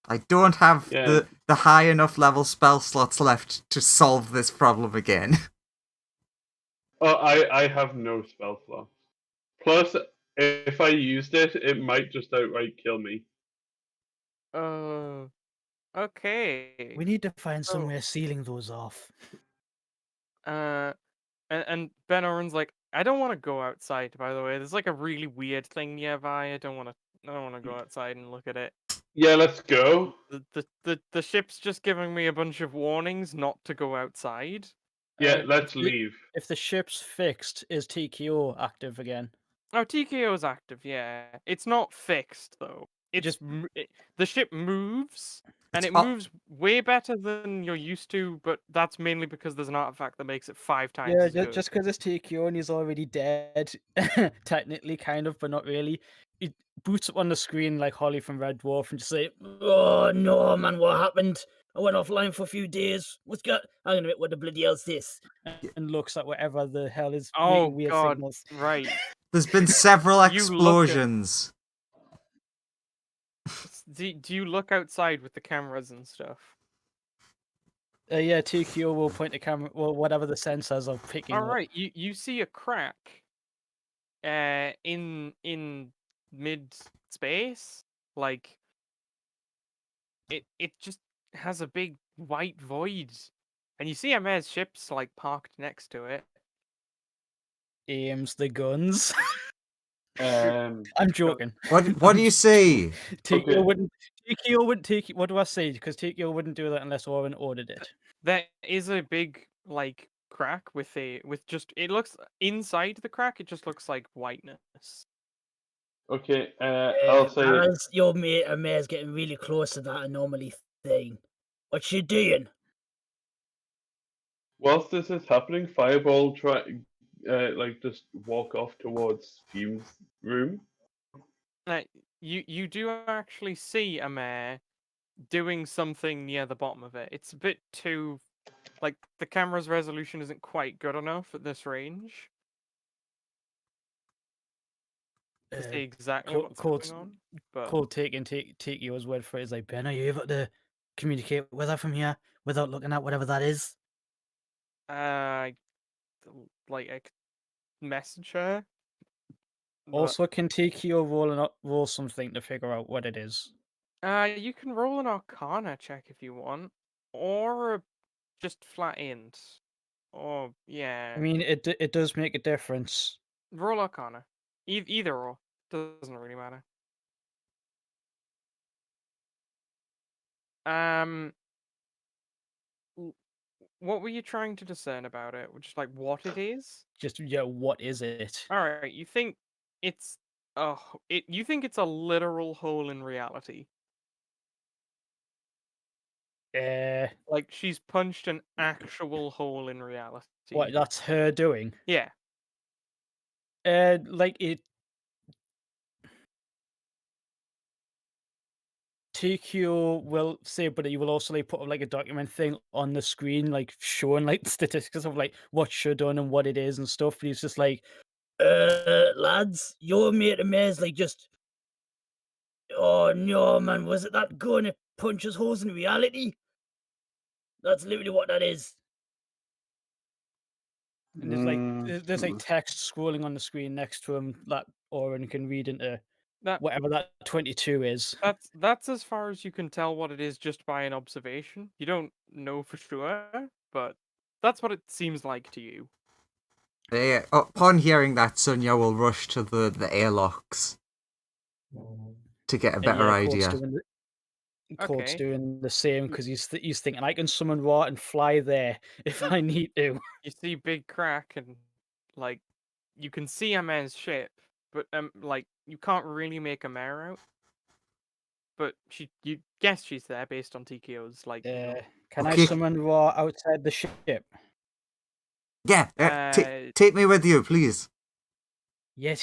I don't have Yeah. the high enough level spell slots left to solve this problem again. Oh, I have no spell slots. Plus, if I used it, it might just outright kill me. Okay. We need to find Oh. somewhere sealing those off. And Ben Oren's like, I don't want to go outside. By the way, there's like a really weird thing nearby. I don't want to go outside and look at it. Yeah, let's go. The ship's just giving me a bunch of warnings not to go outside. Yeah, let's if the- leave. If the ship's fixed, is TKO active again? Oh, TKO is active. Yeah, it's not fixed though. It's Just- the ship moves. And It's it moves way better than you're used to, but that's mainly because there's an artifact that makes it 5 times Yeah, as good. just because it's TKO and he's already dead, technically, kind of, but not really. He boots up on the screen like Holly from Red Dwarf and just say, "Oh no, man, what happened? I went offline for a few days. What's got? I'm gonna admit, what the bloody hell's this?" And looks at whatever the hell is Oh making weird god, signals. right. There's been several You look at- explosions. Do you look outside with the cameras and stuff? Yeah, TKO will point the camera, well, whatever the sensors are picking All up. right, you see a crack in mid space, like it just has a big white void, and you see Amer's ships like parked next to it. Aims the guns. Um, I'm joking. What do you say? TKO Okay. wouldn't. TKO wouldn't take. What do I say? Because TKO wouldn't do that unless Oren ordered it. There is a big like crack with just it looks inside the crack. It just looks like whiteness. okay, I'll say As your mate Amer's getting really close to that anomaly thing. What you doing? whilst this is happening, Fireball just walk off towards Fume's room. You do actually see Amer doing something near the bottom of it. It's a bit too like the camera's resolution isn't quite good enough at this range. to Uh, say exactly Cole, what's Cole's, going on, but Cole take your word for it. Is like, Ben, are you able to communicate with her from here without looking at whatever that is? uh, like I could message her. But Also, can Tikio roll something to figure out what it is? you can roll an Arcana check if you want, or just flat int. Or I yeah, mean, it does make a difference. roll Arcana. Either or doesn't really matter. Um, w- what were you trying to discern about it? Just like what it is? Just yeah, what is it? All right, you think it's you think it's a literal hole in reality. Uh, Like she's punched an actual hole in reality. what that's her doing? Yeah. Like it. TQ will say, but he will also like put up like a document thing on the screen, like showing like statistics of like what you're done and what it is and stuff. But he's just like, lads, your mate of Mayor's like just, oh no, man, was it that gun? It punches holes in reality. That's literally what that is. And there's like there's like text scrolling on the screen next to him that Oren can read into That whatever that 22 is. that's as far as you can tell what it is just by an observation. You don't know for sure, but that's what it seems like to you. Upon hearing that, Sunya will rush to the airlocks to get a And better yeah, idea. Court's Okay. doing the same because he's thinking I can summon Raw and fly there if I need to. You see Big Crack and like you can see a man's ship, but like you can't really make a mare out. But you guess she's there based on TKO's like Can I Okay. summon Raw outside the ship? Yeah, Uh, take me with you, please. Yes.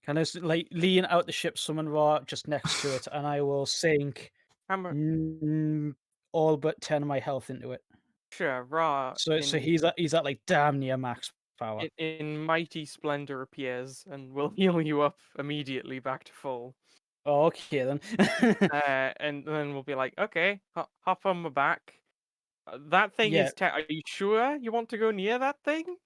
Can I like lean out the ship, summon Raw just next to it, and I will sink how much? all but 10 of my health into it. Sure, Ra So he's at like damn near max power. in mighty splendor appears and will heal you up immediately back to full. Oh, okay then. And then we'll be like, okay, hop on my back. That thing Yeah. is. Are you sure you want to go near that thing?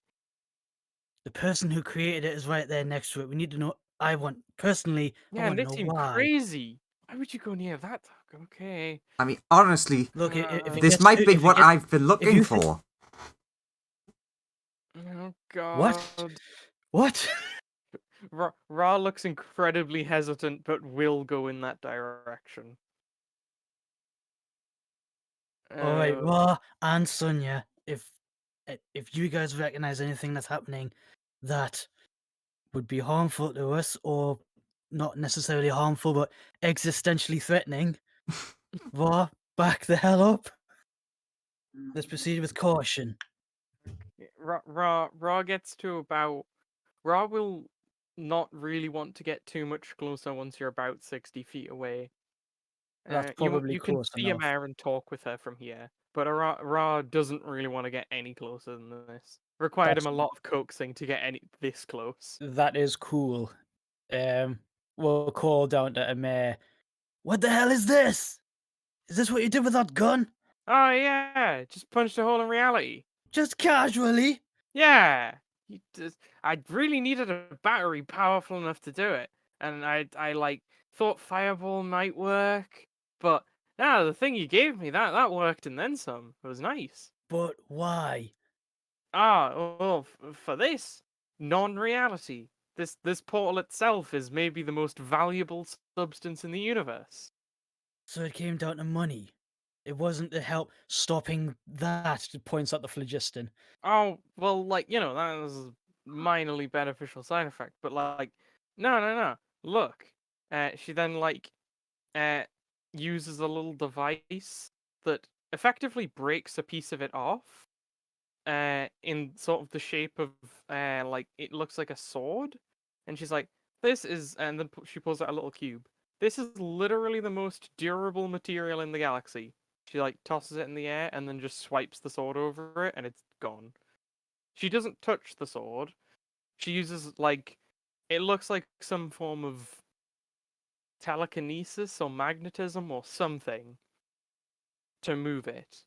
The person who created it is right there next to it. We need to know. I want personally. I Yeah, and want to they know seem why. crazy. Why would you go near that thing? Okay. I mean, honestly, Look, if it this gets might too, be if it what gets, I've been looking you think- for. Oh God. what? Ra looks incredibly hesitant, but will go in that direction. All right, Uh, Ra and Sonya, if you guys recognize anything that's happening that would be harmful to us, or not necessarily harmful, but existentially threatening, Ra, back the hell up. Let's proceed with caution. Ra gets to about. Ra will not really want to get too much closer once you're about 60 feet away. That's You probably you can close see enough. Amar and talk with her from here, but Ra doesn't really want to get any closer than this. Required him a lot of coaxing to get any this close. That is cool. We'll call down to Amir. What the hell is this? Is this what you did with that gun? Oh yeah, just punched a hole in reality. Just casually? Yeah, I really needed a battery powerful enough to do it, and I like thought fireball might work, but no, the thing you gave me that worked and then some. It was nice. But why? Well, for this non-reality, this portal itself is maybe the most valuable substance in the universe. So it came down to money. It wasn't to help stopping that, points out the phlogiston. Oh well, like that was a minorly beneficial side effect, but like, no. Look, she then uh uses a little device that effectively breaks a piece of it off, in sort of the shape of like it looks like a sword, and she's like, "This is," and then she pulls out a little cube. This is literally the most durable material in the galaxy. She like tosses it in the air and then just swipes the sword over it, and it's gone. She doesn't touch the sword. She uses like it looks like some form of telekinesis or magnetism or something to move it.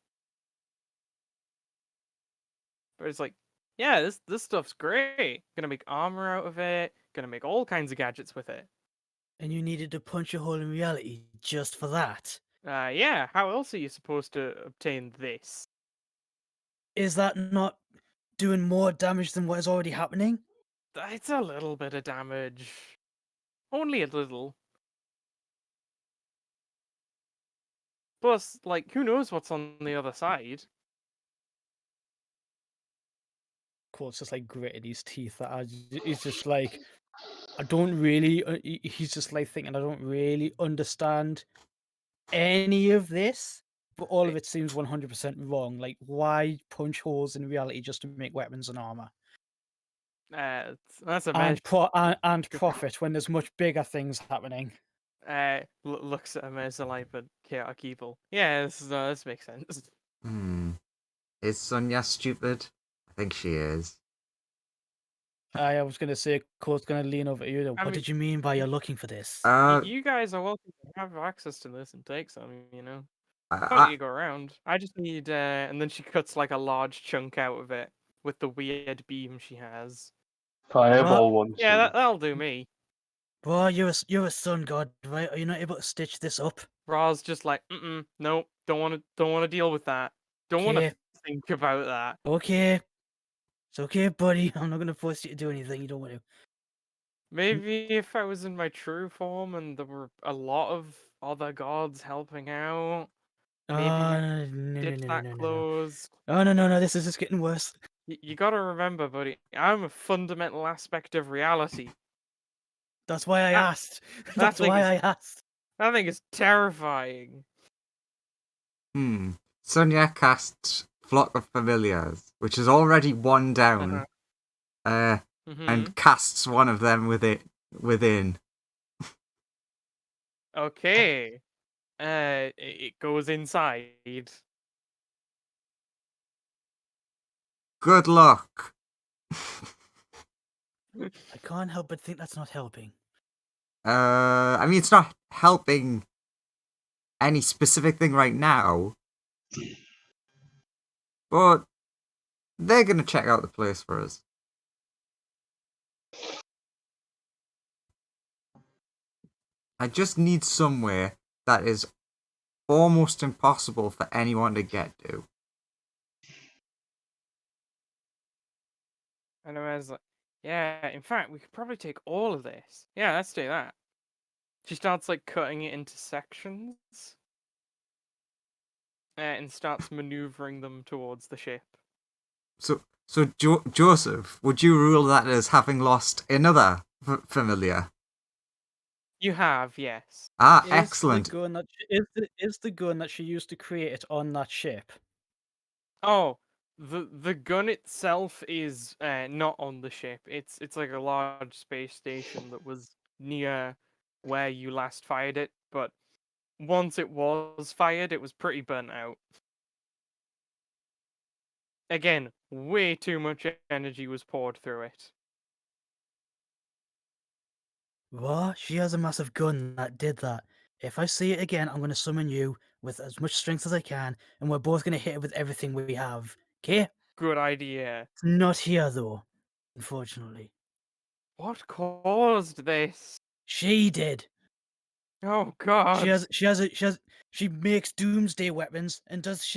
But it's like, yeah, this stuff's great. Gonna make armor out of it. Gonna make all kinds of gadgets with it. And you needed to punch a hole in reality just for that. Yeah. How else are you supposed to obtain this? Is that not doing more damage than what is already happening? It's a little bit of damage. Only a little. Plus, like, who knows what's on the other side? Court's just like gritting his teeth. He's just like, I don't really. He's just like thinking, I don't really understand any of this, but all of it seems 100% wrong. Like, why punch holes in reality just to make weapons and armor? That's a mess. And profit when there's much bigger things happening. Looks at him as a like, but chaotic evil. Yeah, this makes sense. Is Sonia stupid? I think she is. I was going to say, Court's going to lean over to you. I What mean- did you mean by you're looking for this? You guys are welcome to have access to this and take some, you know. Don't I, you go around. I just need, and then she cuts like a large chunk out of it with the weird beam she has. Fireball once. Yeah, that'll do me. Boy, you're a sun god, right? Are you not able to stitch this up? Ra's just like, nope, don't want to deal with that. Don't want to Okay. think about that. Okay. It's okay, buddy. I'm not going to force you to do anything you don't want to. Maybe if I was in my true form and there were a lot of other gods helping out, maybe my No, ditch that closed. Oh, no, this is just getting worse. You gotta remember, buddy, I'm a fundamental aspect of reality. That's why I That- asked. that That's thing why is- I asked. That thing is terrifying. Sonia casts Flock of Familiars, which is already one down, and casts one of them within. Okay. It goes inside. Good luck. I can't help but think that's not helping. I mean, it's not helping any specific thing right now, but they're gonna check out the place for us. I just need somewhere that is almost impossible for anyone to get to. And I was like, yeah, in fact, we could probably take all of this. Yeah, let's do that. She starts like cutting it into sections and starts maneuvering them towards the ship. So Joseph, would you rule that as having lost another familiar? You have, yes. Excellent. Is the gun that she used to create it on that ship? Oh, the gun itself is not on the ship. It's like a large space station that was near where you last fired it, but once it was fired, it was pretty burnt out. Again, way too much energy was poured through it. What? She has a massive gun that did that. If I see it again, I'm going to summon you with as much strength as I can, and we're both going to hit it with everything we have. Okay? Good idea. It's not here, though, unfortunately. What caused this? She did. Oh God. She makes doomsday weapons and does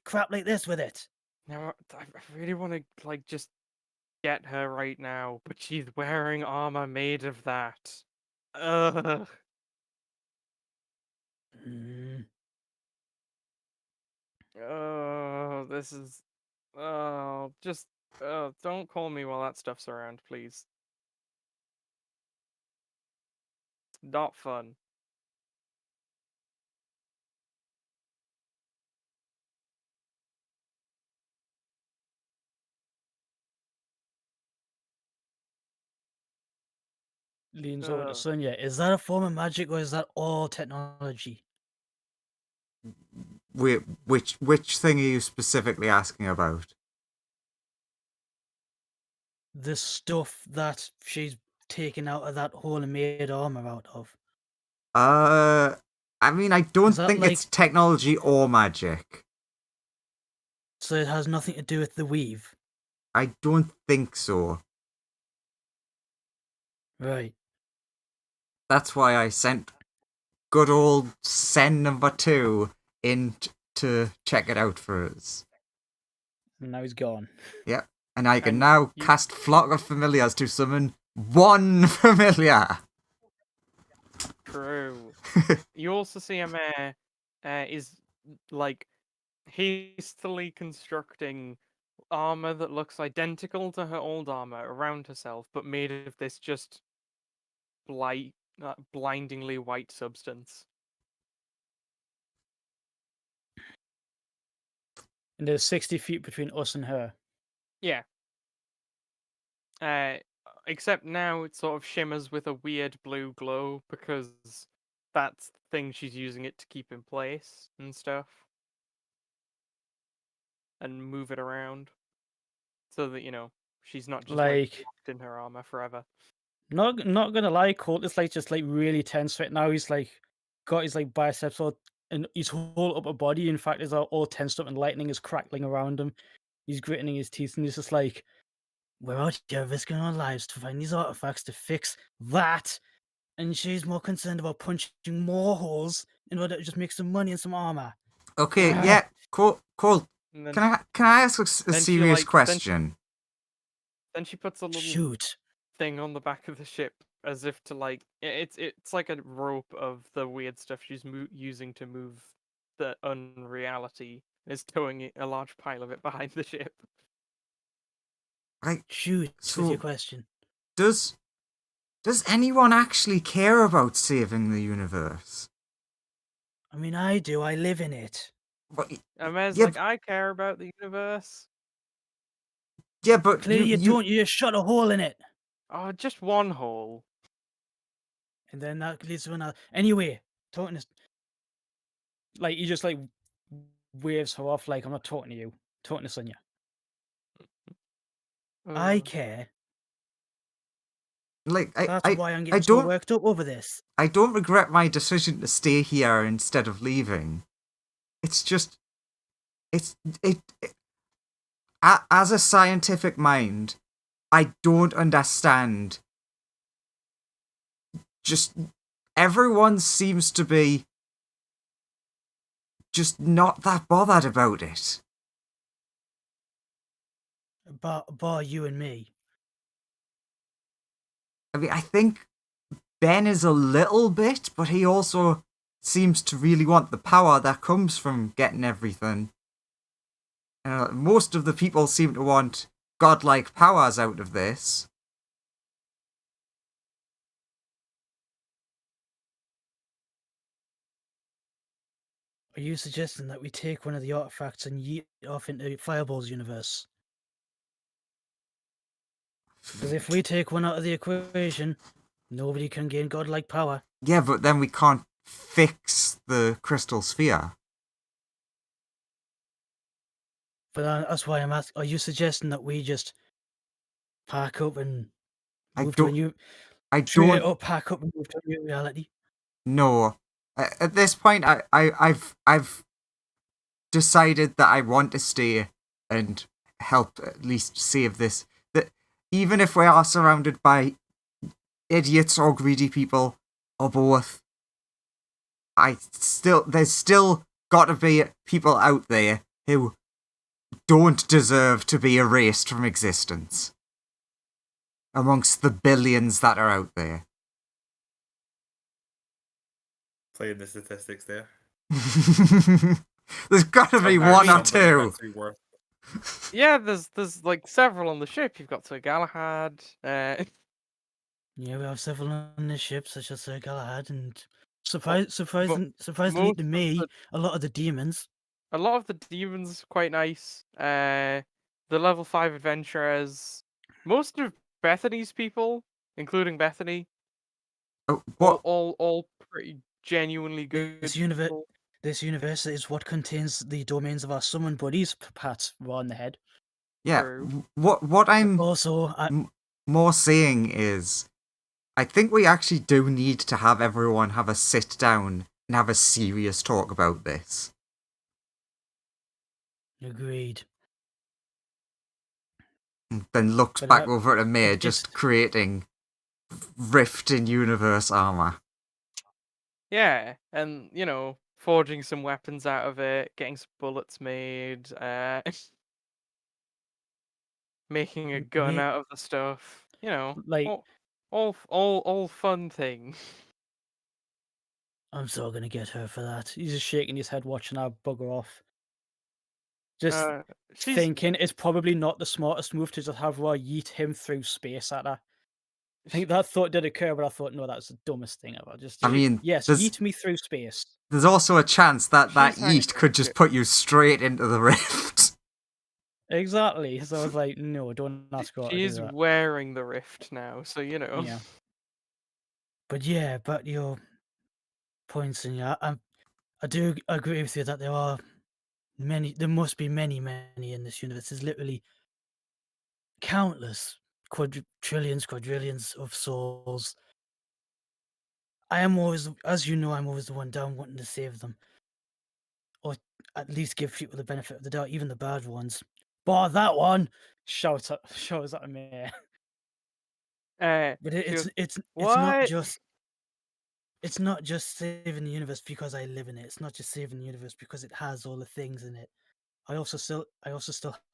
crap like this with it. Now I really want to like just get her right now, but she's wearing armor made of that. Ugh. Oh, this is. Oh, just. Don't call me while that stuff's around, please. Not fun. Leans over to Sonia. Is that a form of magic or is that all technology? Which thing are you specifically asking about? The stuff that she's taken out of that hole and made armor out of? I mean, I don't Is that think it's like- technology or magic. So it has nothing to do with the weave, I don't think so. right? That's why I sent good old Sen number 2 in to check it out for us. And now he's gone. Yep. And I can And now you- cast Flock of Familiars to summon one familiar. True. You also see a mare is like hastily constructing armor that looks identical to her old armor around herself, but made of this just blindingly white substance. And there's 60 feet between us and her. Yeah. Except now it sort of shimmers with a weird blue glow because that's the thing she's using it to keep in place and stuff. And move it around. So that, she's not just Like- locked in her armor forever. Not gonna lie, Colt is like just like really tense right now. He's like got his like biceps all and his whole upper body, in fact, is all tensed up and lightning is crackling around him. He's gritting his teeth and he's just like, we're out here risking our lives to find these artifacts to fix that. And she's more concerned about punching more holes in order to just make some money and some armor. Okay, yeah, cool. And then, Can I ask a then she, serious like- question? then she puts a little Shoot. thing on the back of the ship as if to it's like a rope of the weird stuff she's using to move the unreality. Is towing a large pile of it behind the ship. Shoot. So- Was your question? Does anyone actually care about saving the universe? I mean, I do. I live in it. But, Amez, Yeah, like, I care about the universe. yeah, but Clearly, you don't. You just shot a hole in it. Oh, just one hole. And then that leads to another. Anyway, talking to. Like, he just, like, waves her off, like, I'm not talking to you. I'm talking to Sonia. I care. like That's why I'm I getting so don't worked up over this. I don't regret my decision to stay here instead of leaving. It's just as a scientific mind, I don't understand. Just everyone seems to be just not that bothered about it. Bar you and me. I mean, I think Ben is a little bit, but he also seems to really want the power that comes from getting everything. Most of the people seem to want godlike powers out of this. Are you suggesting that we take one of the artifacts and yeet it off into Fireball's universe? Because if we take one out of the equation, nobody can gain godlike power. Yeah, but then we can't fix the crystal sphere. But that's why I'm asking. Are you suggesting that we just pack up and I move to a don't- new? I Straight don't up, pack up and move to a new reality. know. At this point, I've decided that I want to stay and help at least save this. That even if we are surrounded by idiots or greedy people or both, there's still got to be people out there who don't deserve to be erased from existence amongst the billions that are out there. Playing the statistics there. There's got to be Somehow one or somebody two. actually worth- Yeah, there's like several on the ship. You've got Sir Galahad. Yeah, we have several on the ship, such as Sir Galahad, and most surprisingly to of me, the- a lot of the demons. A lot of the demons are quite nice. The level 5 adventurers. Most of Bethany's people, including Bethany, Oh, what? all pretty genuinely good. This people. This universe is what contains the domains of our summon buddies. Pat right on the head. Yeah. True. What I'm Also, more saying is I think we actually do need to have everyone have a sit down and have a serious talk about this. Agreed. Then looks But back over at Amir it's just creating rift in universe armor. Yeah, and forging some weapons out of it, getting some bullets made, making a gun me out of the stuff. like all fun things. I'm so gonna get her for that. He's just shaking his head, watching her bugger off. Just She's thinking it's probably not the smartest move to just have her yeet him through space at her. I think that thought did occur, but I thought, no, that's the dumbest thing ever. Just I mean, yes, there's yeet me through space. there's also a chance that that She's hanging yeet could just put you straight into the rift. Exactly. So I was like, no, don't ask her to do she's that. wearing the rift now, so Yeah. But yeah, but your points, and yeah, I do agree with you that there are many. There must be many in this universe. There's literally countless quadrillions of souls. I am always, as you know, I'm always the one down wanting to save them, or at least give people the benefit of the doubt, even the bad ones. Bar that one, shows at a mayor. But she it's goes, not what? just. It's not just saving the universe because I live in it. It's not just saving the universe because it has all the things in it. I also still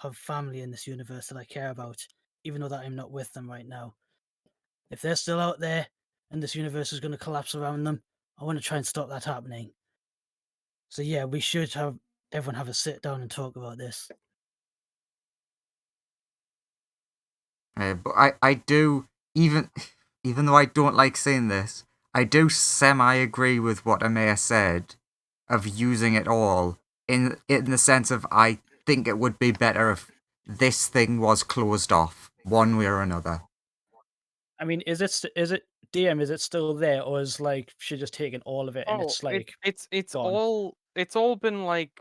have family in this universe that I care about, even though that I'm not with them right now. If they're still out there and this universe is going to collapse around them, I want to try and stop that happening. So yeah, we should have everyone have a sit down and talk about this. But I do, even though I don't like saying this, I do semi-agree with what Amir said of using it all, in the sense of I think it would be better if this thing was closed off, one way or another. I mean, is it DM? Is it still there, or is like she just taken all of it and it's like it's gone? it's all been like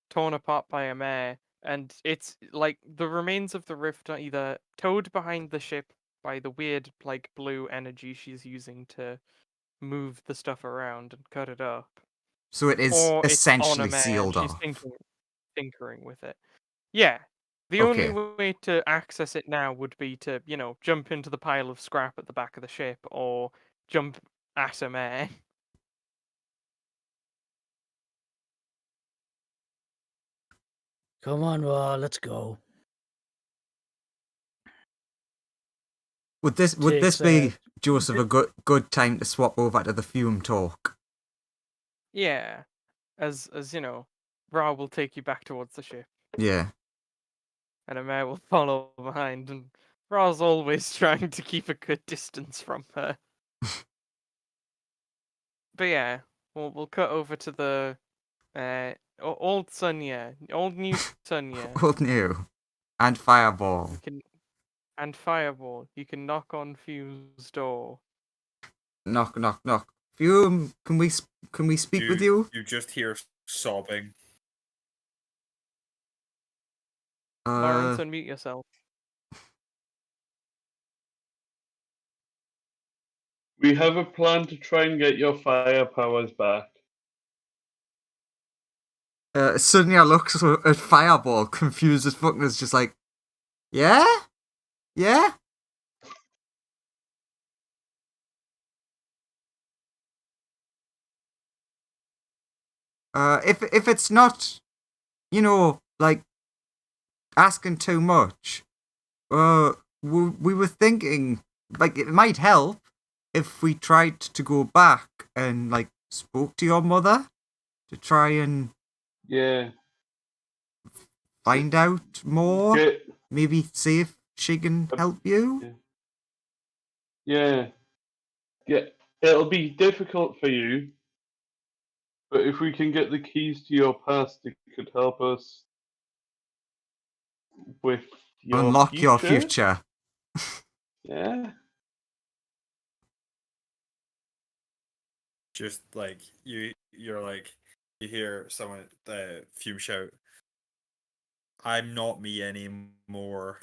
torn apart by a mare, and it's like the remains of the rift are either towed behind the ship by the weird like blue energy she's using to move the stuff around and cut it up, So it is or it's on a essentially mare and sealed she's off. tinkering with it. Yeah. The only Okay. way to access it now would be to, jump into the pile of scrap at the back of the ship or jump at a mare. Come on, Raw, let's go. Would this Takes, be, Joseph, a good time to swap over to the fume talk? Yeah. As Ra will take you back towards the ship, Yeah. and a mare will follow behind, and Ra's always trying to keep a good distance from her. But yeah, we'll cut over to the old Sunya, old new Sunya. Old new. And Fireball. And Fireball. You can knock on Fume's door. Knock, knock, knock. Fume, can we speak with you? You just hear sobbing. Lawrence, unmute yourself. We have a plan to try and get your fire powers back. Sonia looks at Fireball, confused as fuck, and is just like, yeah? Yeah? If it's not, like, asking too much, we were thinking, like, it might help if we tried to go back and, like, spoke to your mother to try and Yeah. find out more. Get, Maybe see if she can help you. yeah. It'll be difficult for you, but if we can get the keys to your past, it could help us with your Unlock future. your future. Yeah. Just like you're like you hear someone Fume shout, "I'm not me anymore.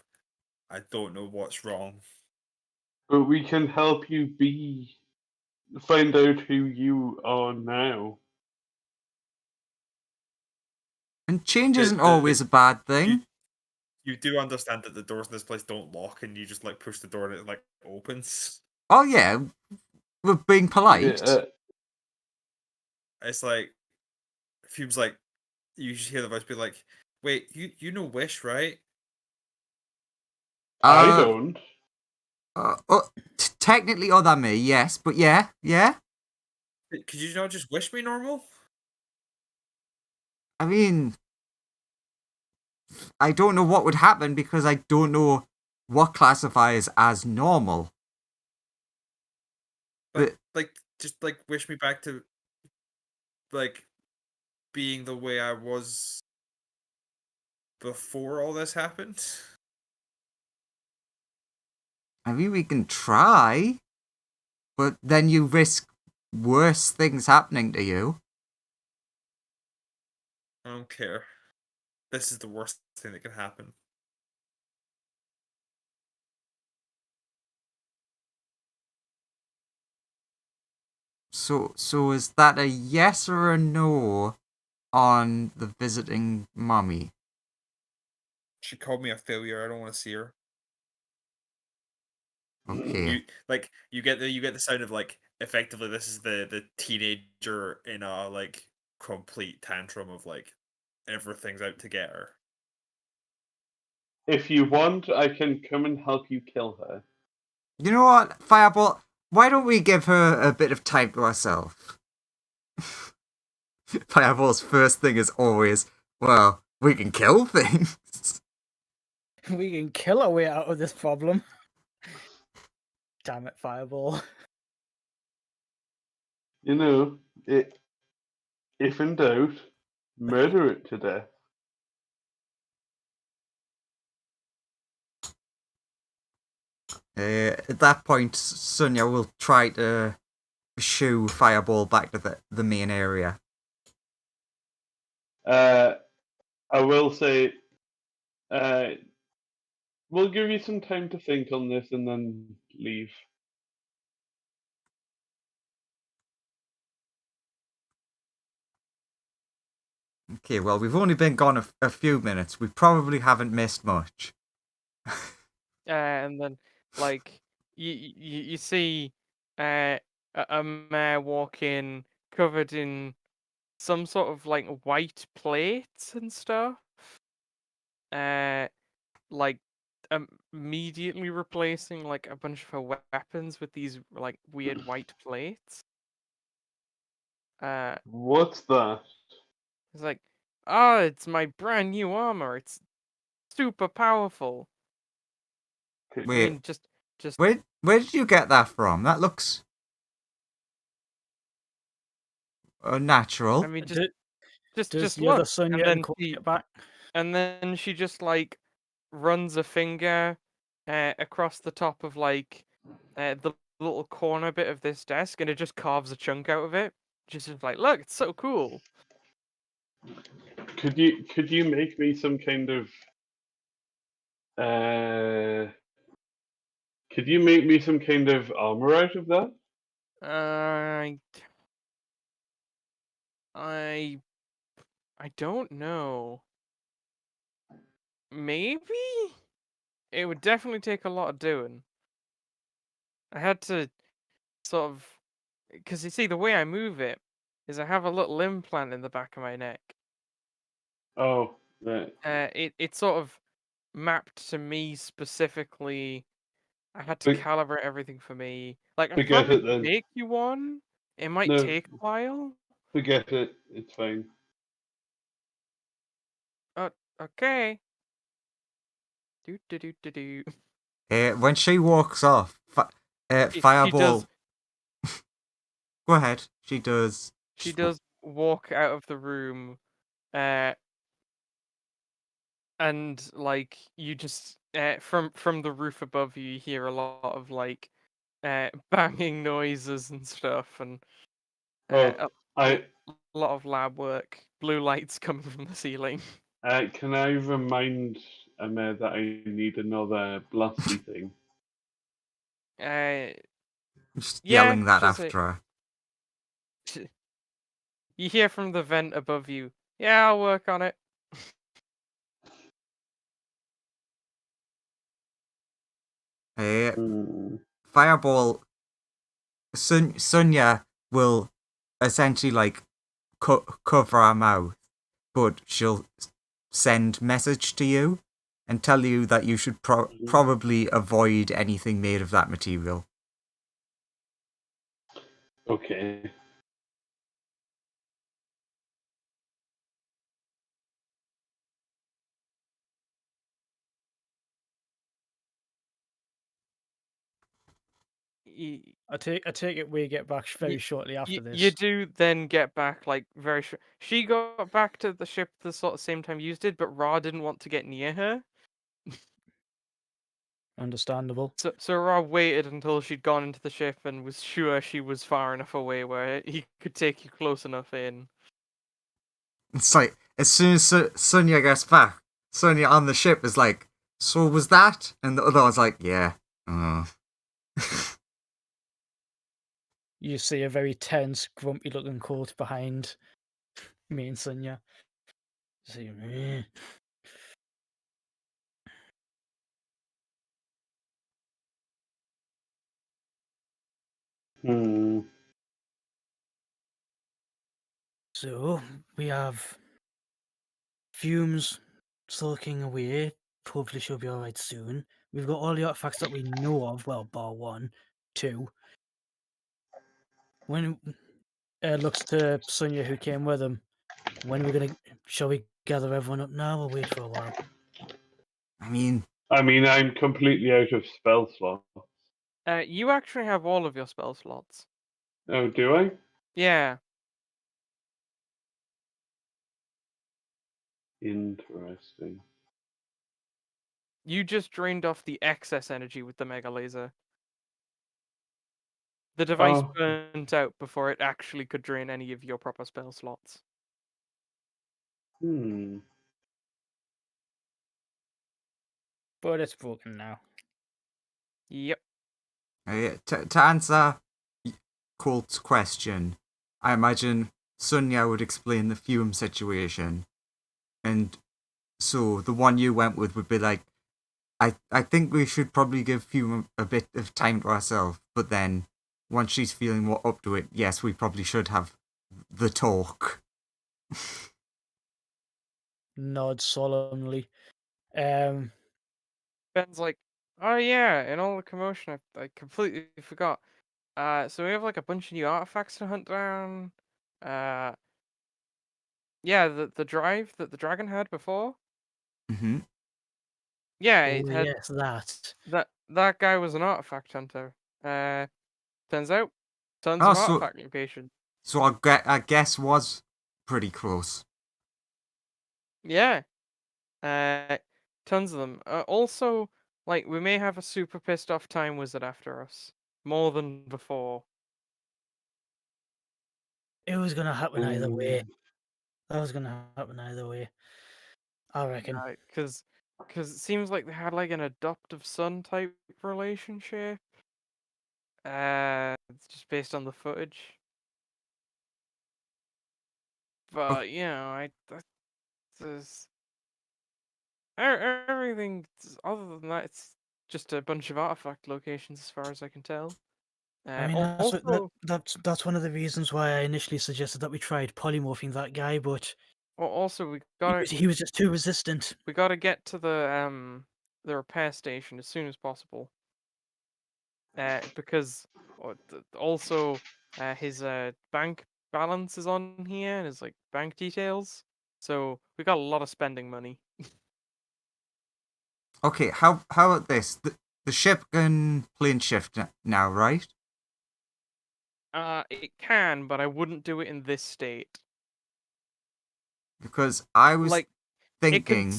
I don't know what's wrong." But we can help you find out who you are now. And change The- isn't the- always a bad You, thing. you do understand that the doors in this place don't lock, and you just like push the door and it like opens. Oh yeah, we're being polite. Yeah, It's like Fume's like you just hear the voice be like, "Wait, you know Wish, right?" I Uh, don't. Technically other me, yes, but yeah. Could you not just wish me normal? I mean, I don't know what would happen because I don't know what classifies as normal. Like just like wish me back to like being the way I was before all this happened. I mean, we can try, but then you risk worse things happening to you. I don't care. This is the worst thing that can happen. So is that a yes or a no on the visiting mummy? She called me a failure. I don't want to see her. Okay. You get the sound of like effectively this is the teenager in a like complete tantrum of like everything's out to get her. If you want, I can come and help you kill her. You know what, Fireball? Why don't we give her a bit of time to herself? Fireball's first thing is always, well, we can kill things. We can kill our way out of this problem. Damn it, Fireball. You know, if in doubt, murder it to death. At that point, Sonia will try to shoo Fireball back to the main area. I will say, we'll give you some time to think on this and then leave. Okay, well, we've only been gone a few minutes. We probably haven't missed much. And then like you see a mare walk in covered in some sort of like white plates and stuff. Like immediately replacing like a bunch of her weapons with these like weird white plates. What's that? It's like, oh, it's my brand new armor. It's super powerful. I Wait, mean, just where did you get that from? That looks unnatural. I mean, Does just the other look, Sonia and then incorporate it back? and then she just like runs a finger across the top of like the little corner bit of this desk, and it just carves a chunk out of it. Just like, look, it's so cool. Could you make me some kind of could you make me some kind of armor out of that? I don't know. Maybe it would definitely take a lot of doing. I had to sort of, because you see, the way I move it is I have a little implant in the back of my neck. Oh, right. It sort of mapped to me specifically. I had to But calibrate everything for me. Like, I could forget probably it then. make you one. It might No, take a while. forget it. It's fine. Okay. Do do do do do. When she walks off, She Fireball. does. Go ahead. She does. She does walk out of the room, and like you just from the roof above you hear a lot of like banging noises and stuff, and Oh, a lot of lab work. Blue lights coming from the ceiling. can I remind Amir that I need another blasty thing? Just Yeah, yelling that she'll say- after her. You hear from the vent above you. Yeah, I'll work on it. Fireball. Sunya will essentially like cover her mouth, but she'll send message to you and tell you that you should probably avoid anything made of that material. Okay. I take it we get back very shortly after this. You do then get back like very short. She got back to the ship the sort of same time you did, but Ra didn't want to get near her. Understandable. So Ra waited until she'd gone into the ship and was sure she was far enough away where he could take you close enough in. It's like, as soon as Sunya gets back, Sunya on the ship is like, so was that? And the other one's like, yeah. You see a very tense, grumpy-looking coat behind me and Sunya. See, So we have fumes sulking away. Hopefully she'll be alright soon. We've got all the artifacts that we know of, well, bar 1, 2. When looks to Sunya who came with him. When are we gonna shall we gather everyone up now or wait for a while? I mean, I'm completely out of spell slots. You actually have all of your spell slots. Oh, do I? Yeah. Interesting. You just drained off the excess energy with the mega laser. The device Oh. burnt out before it actually could drain any of your proper spell slots. But it's broken now. Yep. to answer Colt's question, I imagine Sunya would explain the fume situation, and so the one you went with would be like, I think we should probably give Fume a bit of time to ourselves, but then once she's feeling more up to it, yes, we probably should have the talk. Nod solemnly. Ben's like, oh yeah, in all the commotion, I completely forgot. So we have like a bunch of new artifacts to hunt down. Yeah, the drive that the dragon had before. Mm-hmm. Yeah, Oh it had yes, that. that guy was an artifact hunter. Turns out, tons Oh, of so artifact locations. so I guess was pretty close. Yeah. Tons of them. Also, like we may have a super pissed off time wizard after us, more than before. It was gonna happen either way. That was gonna happen either way. I reckon. Because it seems like they had like an adoptive son type relationship. It's just based on the footage. But you know, there's everything other than that. It's just a bunch of artifact locations, as far as I can tell. I mean, that's one of the reasons why I initially suggested that we tried polymorphing that guy, but also we he gotta he was just too resistant. we gotta get to the repair station as soon as possible. Because also his bank balance is on here and his like bank details. So we got a lot of spending money. Okay, how about this? The ship can plane shift now, right? It can, but I wouldn't do it in this state. Because I was Like thinking,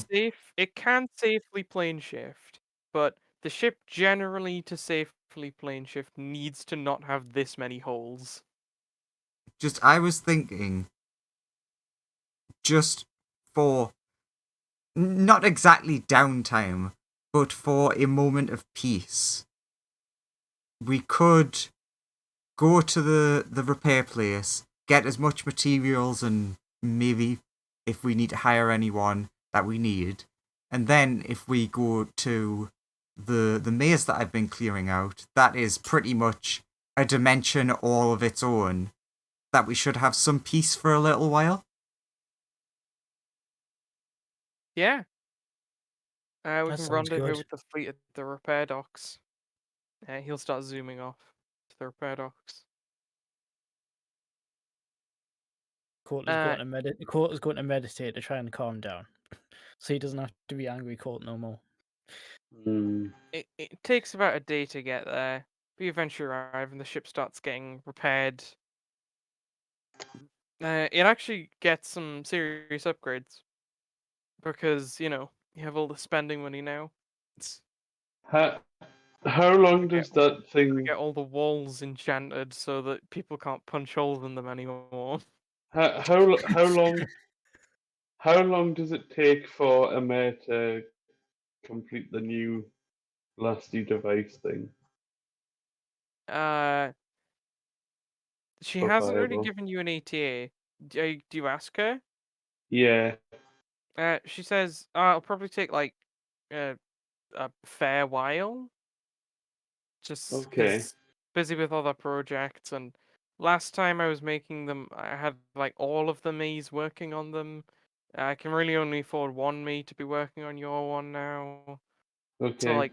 it can safely plane shift, but the ship generally to safely plane shift needs to not have this many holes. I was thinking, just for not exactly downtime, but for a moment of peace, we could go to the repair place, get as much materials and maybe if we need to hire anyone that we need, and then if we go to the maze that I've been clearing out, that is pretty much a dimension all of its own that we should have some peace for a little while. Yeah. We That can sounds rendezvous good. with the fleet at the repair docks. He'll start zooming off to the repair docks. Coulter's going to meditate to try and calm down, so he doesn't have to be angry Colt no more. It takes about a day to get there. We eventually arrive and the ship starts getting repaired. It actually gets some serious upgrades because you have all the spending money now. It's How long get does that we thing? get all the walls enchanted so that people can't punch holes in them anymore. How long does it take for a mare to complete the new lasty device thing Uh, she for hasn't really Fireball? given you an ETA. Do you ask her? Yeah. She says, it'll probably take like a fair while, just Okay. because busy with other projects. And last time I was making them, I had like all of the me's working on them. I can really only afford one me to be working on your one now. Okay. So like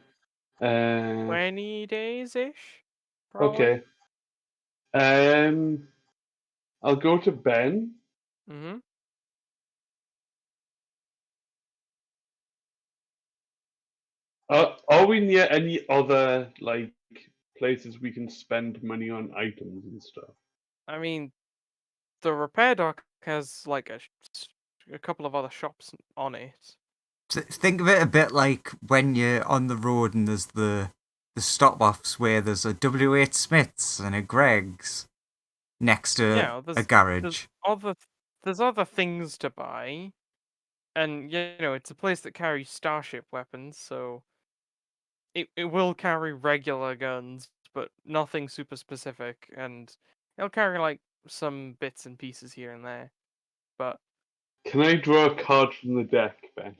Uh, 20 days ish, okay. probably. I'll go to Ben. Mhm. Are we near any other like places we can spend money on items and stuff? I mean, the repair dock has like a couple of other shops on it. Think of it a bit like when you're on the road and there's the stop-offs where there's a W.H. Smith's and a Greg's next to Yeah, a there's garage. there's other things to buy, and it's a place that carries starship weapons, so it will carry regular guns, but nothing super specific, and it'll carry like some bits and pieces here and there. But Can I draw a card from the deck, Ben?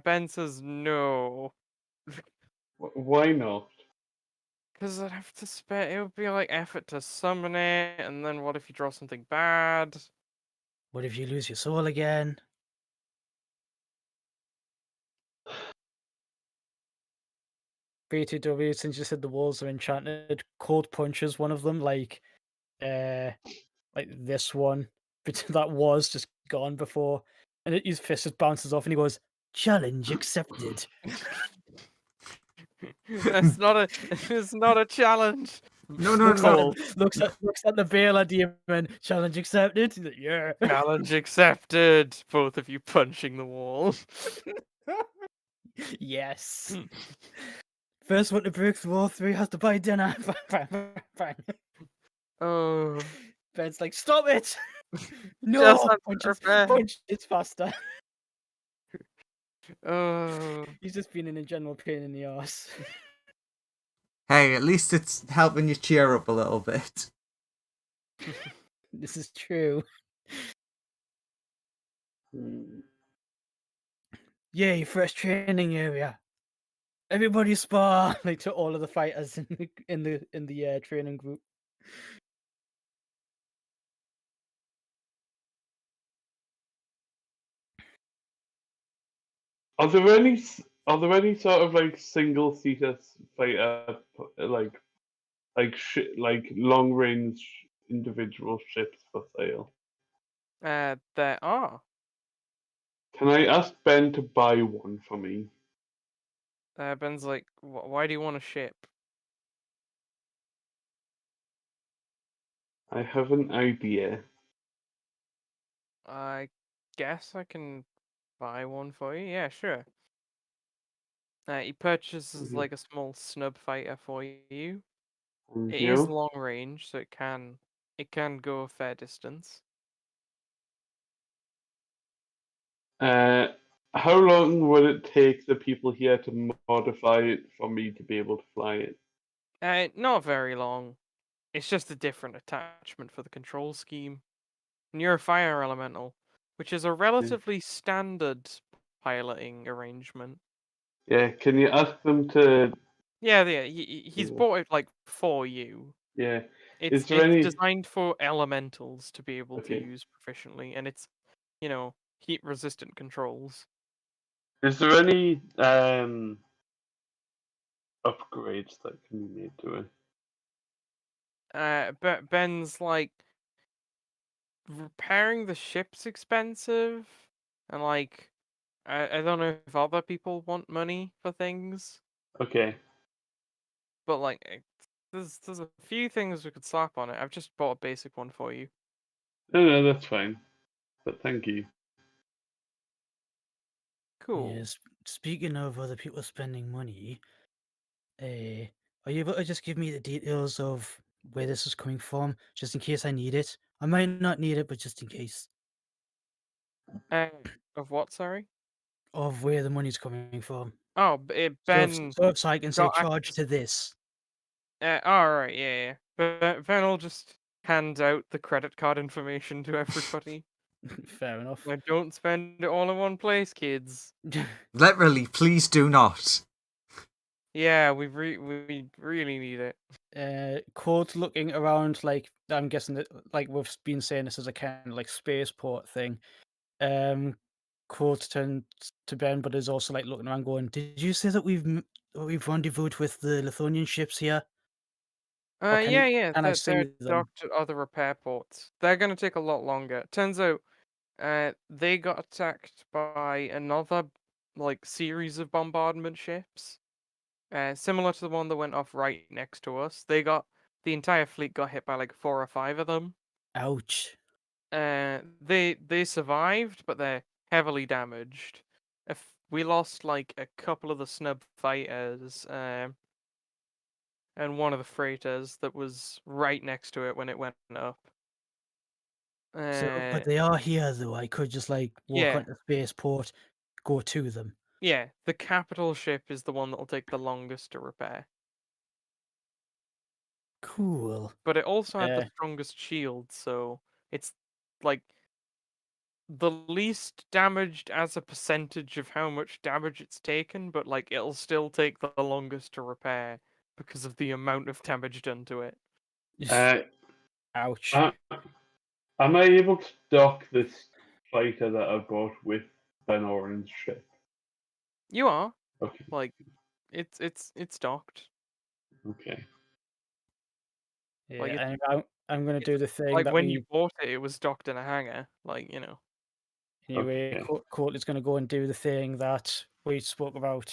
Ben says no, Why not? because I'd have to spend. It would be like effort to summon it, and then what if you draw something bad? What if you lose your soul again? BTW, since you said the walls are enchanted, Cold punches one of them like this one, but that was just gone before, and his fist just bounces off, and he goes, "Challenge accepted." That's not a. It's not a challenge. No, no, looks no. looks at the Bela demon. Challenge accepted. He's like, yeah. Challenge accepted. Both of you punching the wall. Yes. First one to break through all three has to buy dinner. Bang. Oh. Ben's like, stop it! Just No! unfair. Punch it's faster. Oh. He's just been in a general pain in the ass. Hey, at least it's helping you cheer up a little bit. This is true. Hmm. Yay, first training area. Everybody spar like to all of the fighters in the training group. Are there any sort of like single seater fighter like long range individual ships for sale? There are. Can I ask Ben to buy one for me? Ben's like, why do you want a ship? I have an idea. I guess I can buy one for you. Yeah, sure. He purchases Mhm. like a small snub fighter for you. Thank It is you. long range, so it can go a fair distance. Uh, how long would it take the people here to modify it for me to be able to fly it? Not very long. It's just a different attachment for the control scheme. And you're a fire elemental, which is a relatively standard piloting arrangement. Yeah, can you ask them to? Yeah, he's Yeah. bought it like for you. Yeah. It's Is there it's any? designed for elementals to be able to Okay. use proficiently, and it's heat resistant controls. Is there any upgrades that can be made to it? But Ben's like repairing the ship's expensive, and like I don't know if other people want money for things, Okay. but like there's a few things we could slap on it. I've just bought a basic one for you. No, that's fine. But thank you. Cool. Yes. Speaking of other people spending money, are you able to just give me the details of where this is coming from, just in case I need it? I might not need it, but just in case Uh, of what? Sorry. of where the money's coming from. Oh, Ben So I can say got charge access. to this. All right, yeah. Ben will just hand out the credit card information to everybody. Fair enough. Like, don't spend it all in one place, kids. Literally, please do not. Yeah, we really need it. Code's looking around like I'm guessing that like we've been saying this is a kind of like spaceport thing. Code's turned to Ben, but is also like looking around, going, "Did you say that we've rendezvoused with the Lithuanian ships here? Or Yeah. can I They're see them?" docked at other repair ports. They're gonna take a lot longer. Turns out, they got attacked by another like series of bombardment ships. Similar to the one that went off right next to us. The entire fleet got hit by like 4 or 5 of them. Ouch. They survived, but they're heavily damaged. If we lost like a couple of the snub fighters, and one of the freighters that was right next to it when it went up. So, but Uh, they are here though. I could just like walk yeah, onto the spaceport, go to them. yeah. The capital ship is the one that'll take the longest to repair, Cool. but it also had the Uh, strongest shield, so it's like the least damaged as a percentage of how much damage it's taken, but like it'll still take the longest to repair because of the amount of damage done to it. Uh, ouch. a- am I able to dock this fighter that I bought with Ben Oran's ship? You are Okay. like it's docked. Okay. Like Yeah, and I'm gonna it's do the thing like that when you we bought it, it was docked in a hangar. Like anyway. Okay. Court is gonna go and do the thing that we spoke about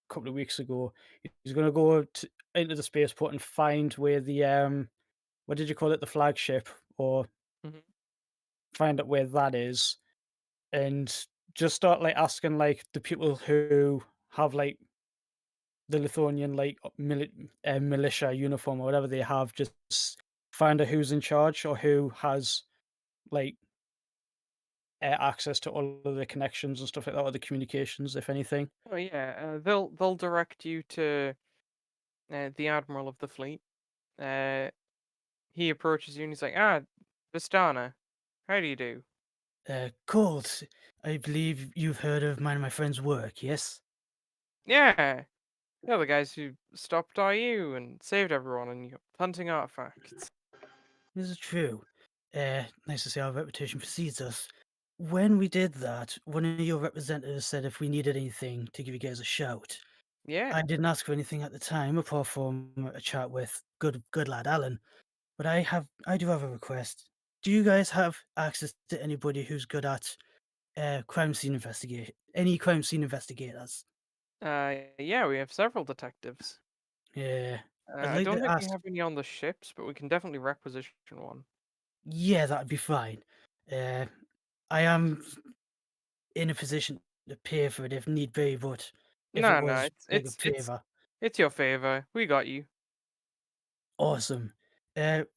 a couple of weeks ago. He's gonna go into the spaceport and find where the what did you call it, the flagship, or Mhm. find out where that is, and just start like asking like the people who have like the Lithuanian like militia uniform or whatever they have, just find out who's in charge or who has like access to all of the connections and stuff like that, or the communications, if anything. Oh yeah, they'll direct you to the admiral of the fleet. Uh, he approaches you and he's like, "Ah, Vistana, how do you do?" Colt, I believe you've heard of mine and my friend's work, yes? Yeah, they're the guys who stopped IU and saved everyone and you're hunting artifacts. This is true. Nice to see our reputation precedes us. When we did that, one of your representatives said if we needed anything to give you guys a shout. Yeah. I didn't ask for anything at the time, apart from a chat with good lad Alan. But I do have a request. Do you guys have access to anybody who's good at crime scene investigate? Any crime scene investigators? Yeah, we have several detectives. Yeah, I'd I like don't to think we ask. have any on the ships, but we can definitely requisition one. Yeah, that'd be fine. Uh, I am in a position to pay for it if need be, but if it No, was like a favor, it's your favor. We got you. awesome.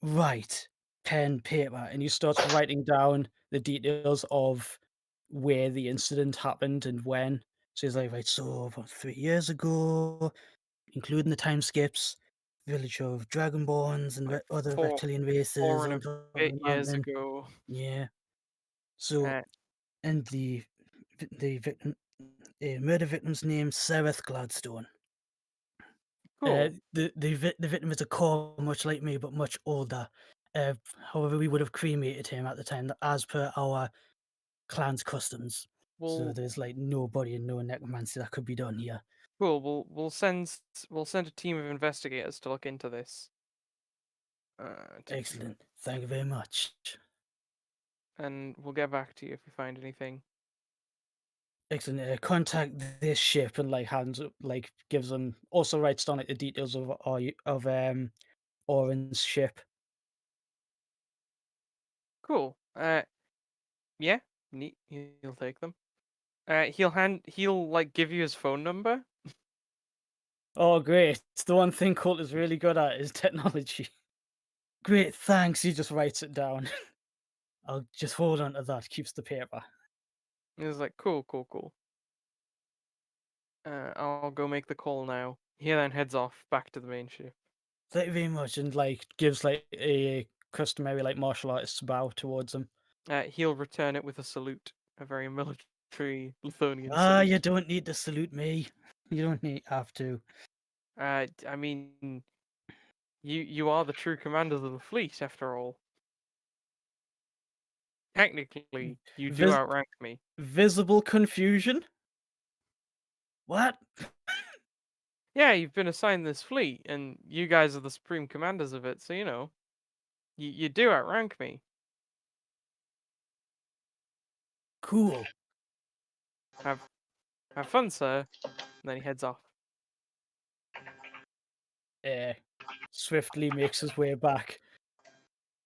Right, pen, paper, and he starts writing down the details of where the incident happened and when. So he's like, right, so about 3 years ago, including the time skips, village of dragonborns and Like other four reptilian races four and on a top of bit the years mountain. ago. Yeah. So, Uh, and the victim, murder victim's name Sereth Gladstone. cool. The victim is a core much like me, but much older. However, we would have cremated him at the time, as per our clan's customs. So We'll there's like nobody and no necromancy that could be done here. cool. We'll send a team of investigators to look into this. Excellent. Thank you very much. And we'll get back to you if we find anything. Excellent. Contact this ship and gives them also writes down like the details of Oren's ship. Cool. Yeah, neat. He'll take them. He'll like give you his phone number. Oh, great! It's the one thing Colt is really good at is technology. Great, thanks. He just writes it down. I'll just hold on to that. Keeps the paper. He's like, cool. I'll go make the call now. He then heads off back to the main ship. Thank you very much, and like gives like a customary like martial artist's bow towards him. He'll return it with a salute, a very military Lithonian Ah, salute. you don't need to salute me. You don't have to. I mean, you are the true commanders of the fleet, after all. Technically, you do Vis- outrank me. Visible confusion. What? Yeah, you've been assigned this fleet, and you guys are the supreme commanders of it, so you know, you do outrank me. Cool. Have fun, sir. And then he heads off. Swiftly makes his way back.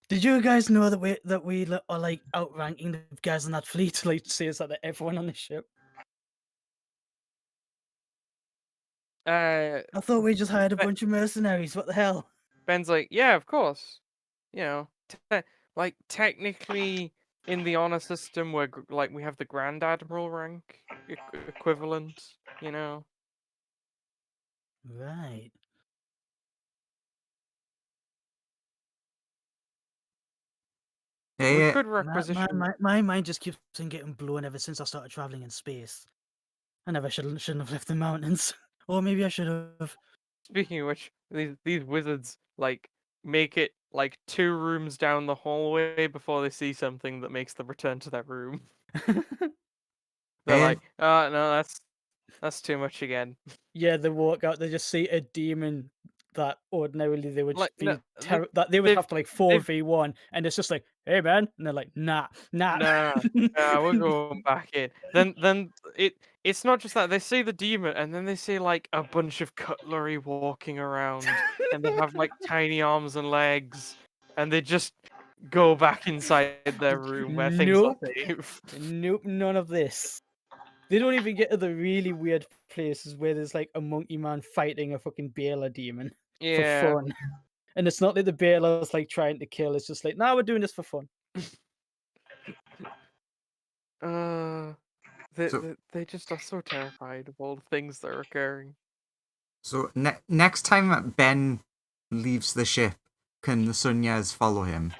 Did you guys know that we are like outranking the guys on that fleet? Like says that to everyone on the ship. Uh, I thought we just hired a Be- bunch of mercenaries. What the hell? Ben's like, yeah, of course. You know, like technically in the honor system, like we have the Grand Admiral rank equivalent. You know. Right. We Yeah, could My, requisition. my mind just keeps on getting blown ever since I started traveling in space. I never shouldn't have left the mountains. Or maybe I should have. Speaking of which, these wizards like make it like 2 rooms down the hallway before they see something that makes them return to their room. They're yeah. like, oh no, that's too much again. Yeah, they walk out. They just see a demon that ordinarily they would Like no, that they would they've have to like they've 4v1, and it's just like, hey man, and they're like, nah. nah, we're going back in. Then it's not just that they see the demon, and then they see like a bunch of cutlery walking around, and they have like tiny arms and legs, and they just go back inside their room where things are Nope. safe. Nope, none of this. They don't even get to the really weird places where there's like a monkey man fighting a fucking Baylor demon for Yeah. fun. And it's not like the Baylor's like trying to kill, it's just like, nah, we're doing this for fun. They, So- they they just are so terrified of all the things that are occurring. So next time Ben leaves the ship, can the Sunyas follow him?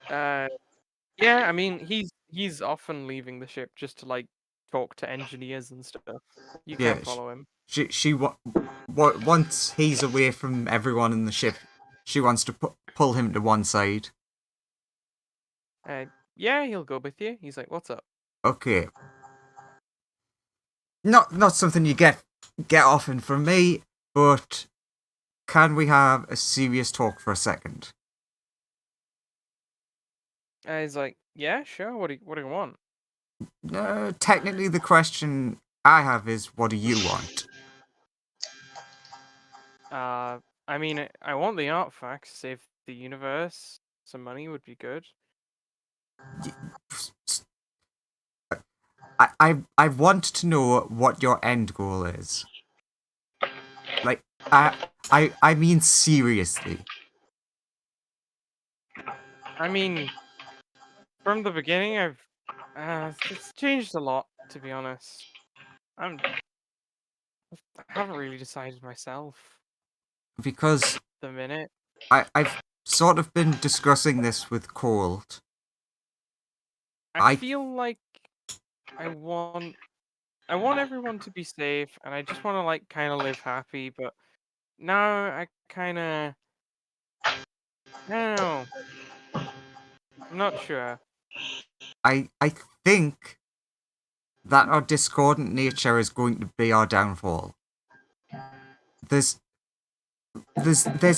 Yeah, I mean he's often leaving the ship just to like talk to engineers and stuff. You Yeah, can follow him. She once he's away from everyone in the ship, she wants to pull him to one side. Yeah, he'll go with you. He's like, "What's up?" Okay. Not something you get often from me, but can we have a serious talk for a second? He's like, "Yeah, sure. What do you want?" Technically, the question I have is, what do you want? I mean, I want the artifacts. Save the universe. Some money would be good. I want to know what your end goal is. Like, I mean seriously. I mean, from the beginning, it's changed a lot, to be honest. I haven't really decided myself. because the minute. I've sort of been discussing this with Colt. I I- feel like I want everyone to be safe, and I just want to like kind of live happy. But now I kind of, I don't know. I'm not sure. I think that our discordant nature is going to be our downfall. There's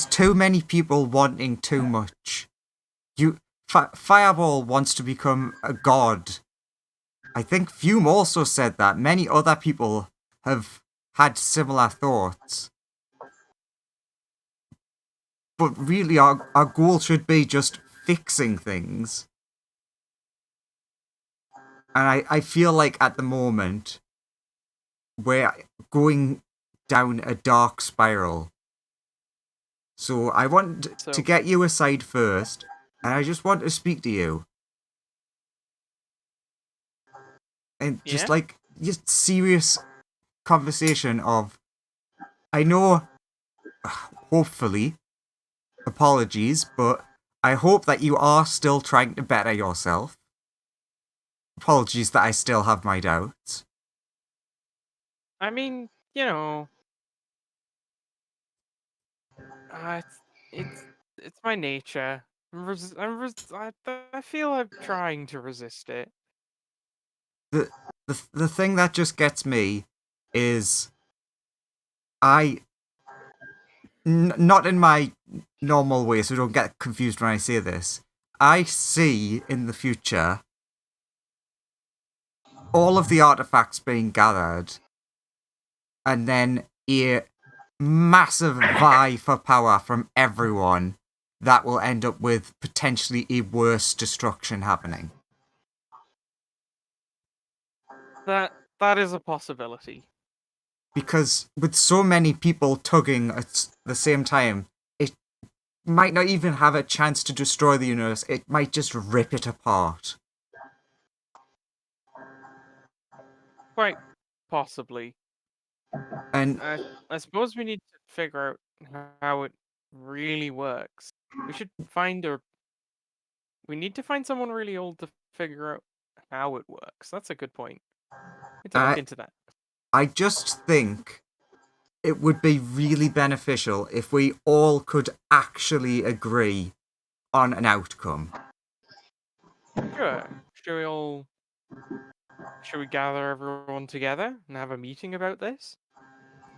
too many people wanting too much. Fireball wants to become a god. I think Fume also said that. Many other people have had similar thoughts. But really, our goal should be just fixing things. And I feel like at the moment, we're going down a dark spiral. So I want to So get you aside first, and I just want to speak to you. And just yeah, like, just serious conversation of, I know, hopefully, apologies, but I hope that you are still trying to better yourself. Apologies that I still have my doubts. I mean, you know, it's my nature. I feel I'm trying to resist it. The thing that just gets me is I not in my normal way, so don't get confused when I say this. I see in the future all of the artifacts being gathered, and then a massive vie for power from everyone that will end up with potentially a worse destruction happening. That is a possibility. Because with so many people tugging at the same time, it might not even have a chance to destroy the universe. It might just rip it apart. Quite possibly. And I suppose we need to figure out how it really works. We should find a. We need to find someone really old to figure out how it works. That's a good point. We need to look into that. I just think it would be really beneficial if we all could actually agree on an outcome. Sure. Should we gather everyone together and have a meeting about this?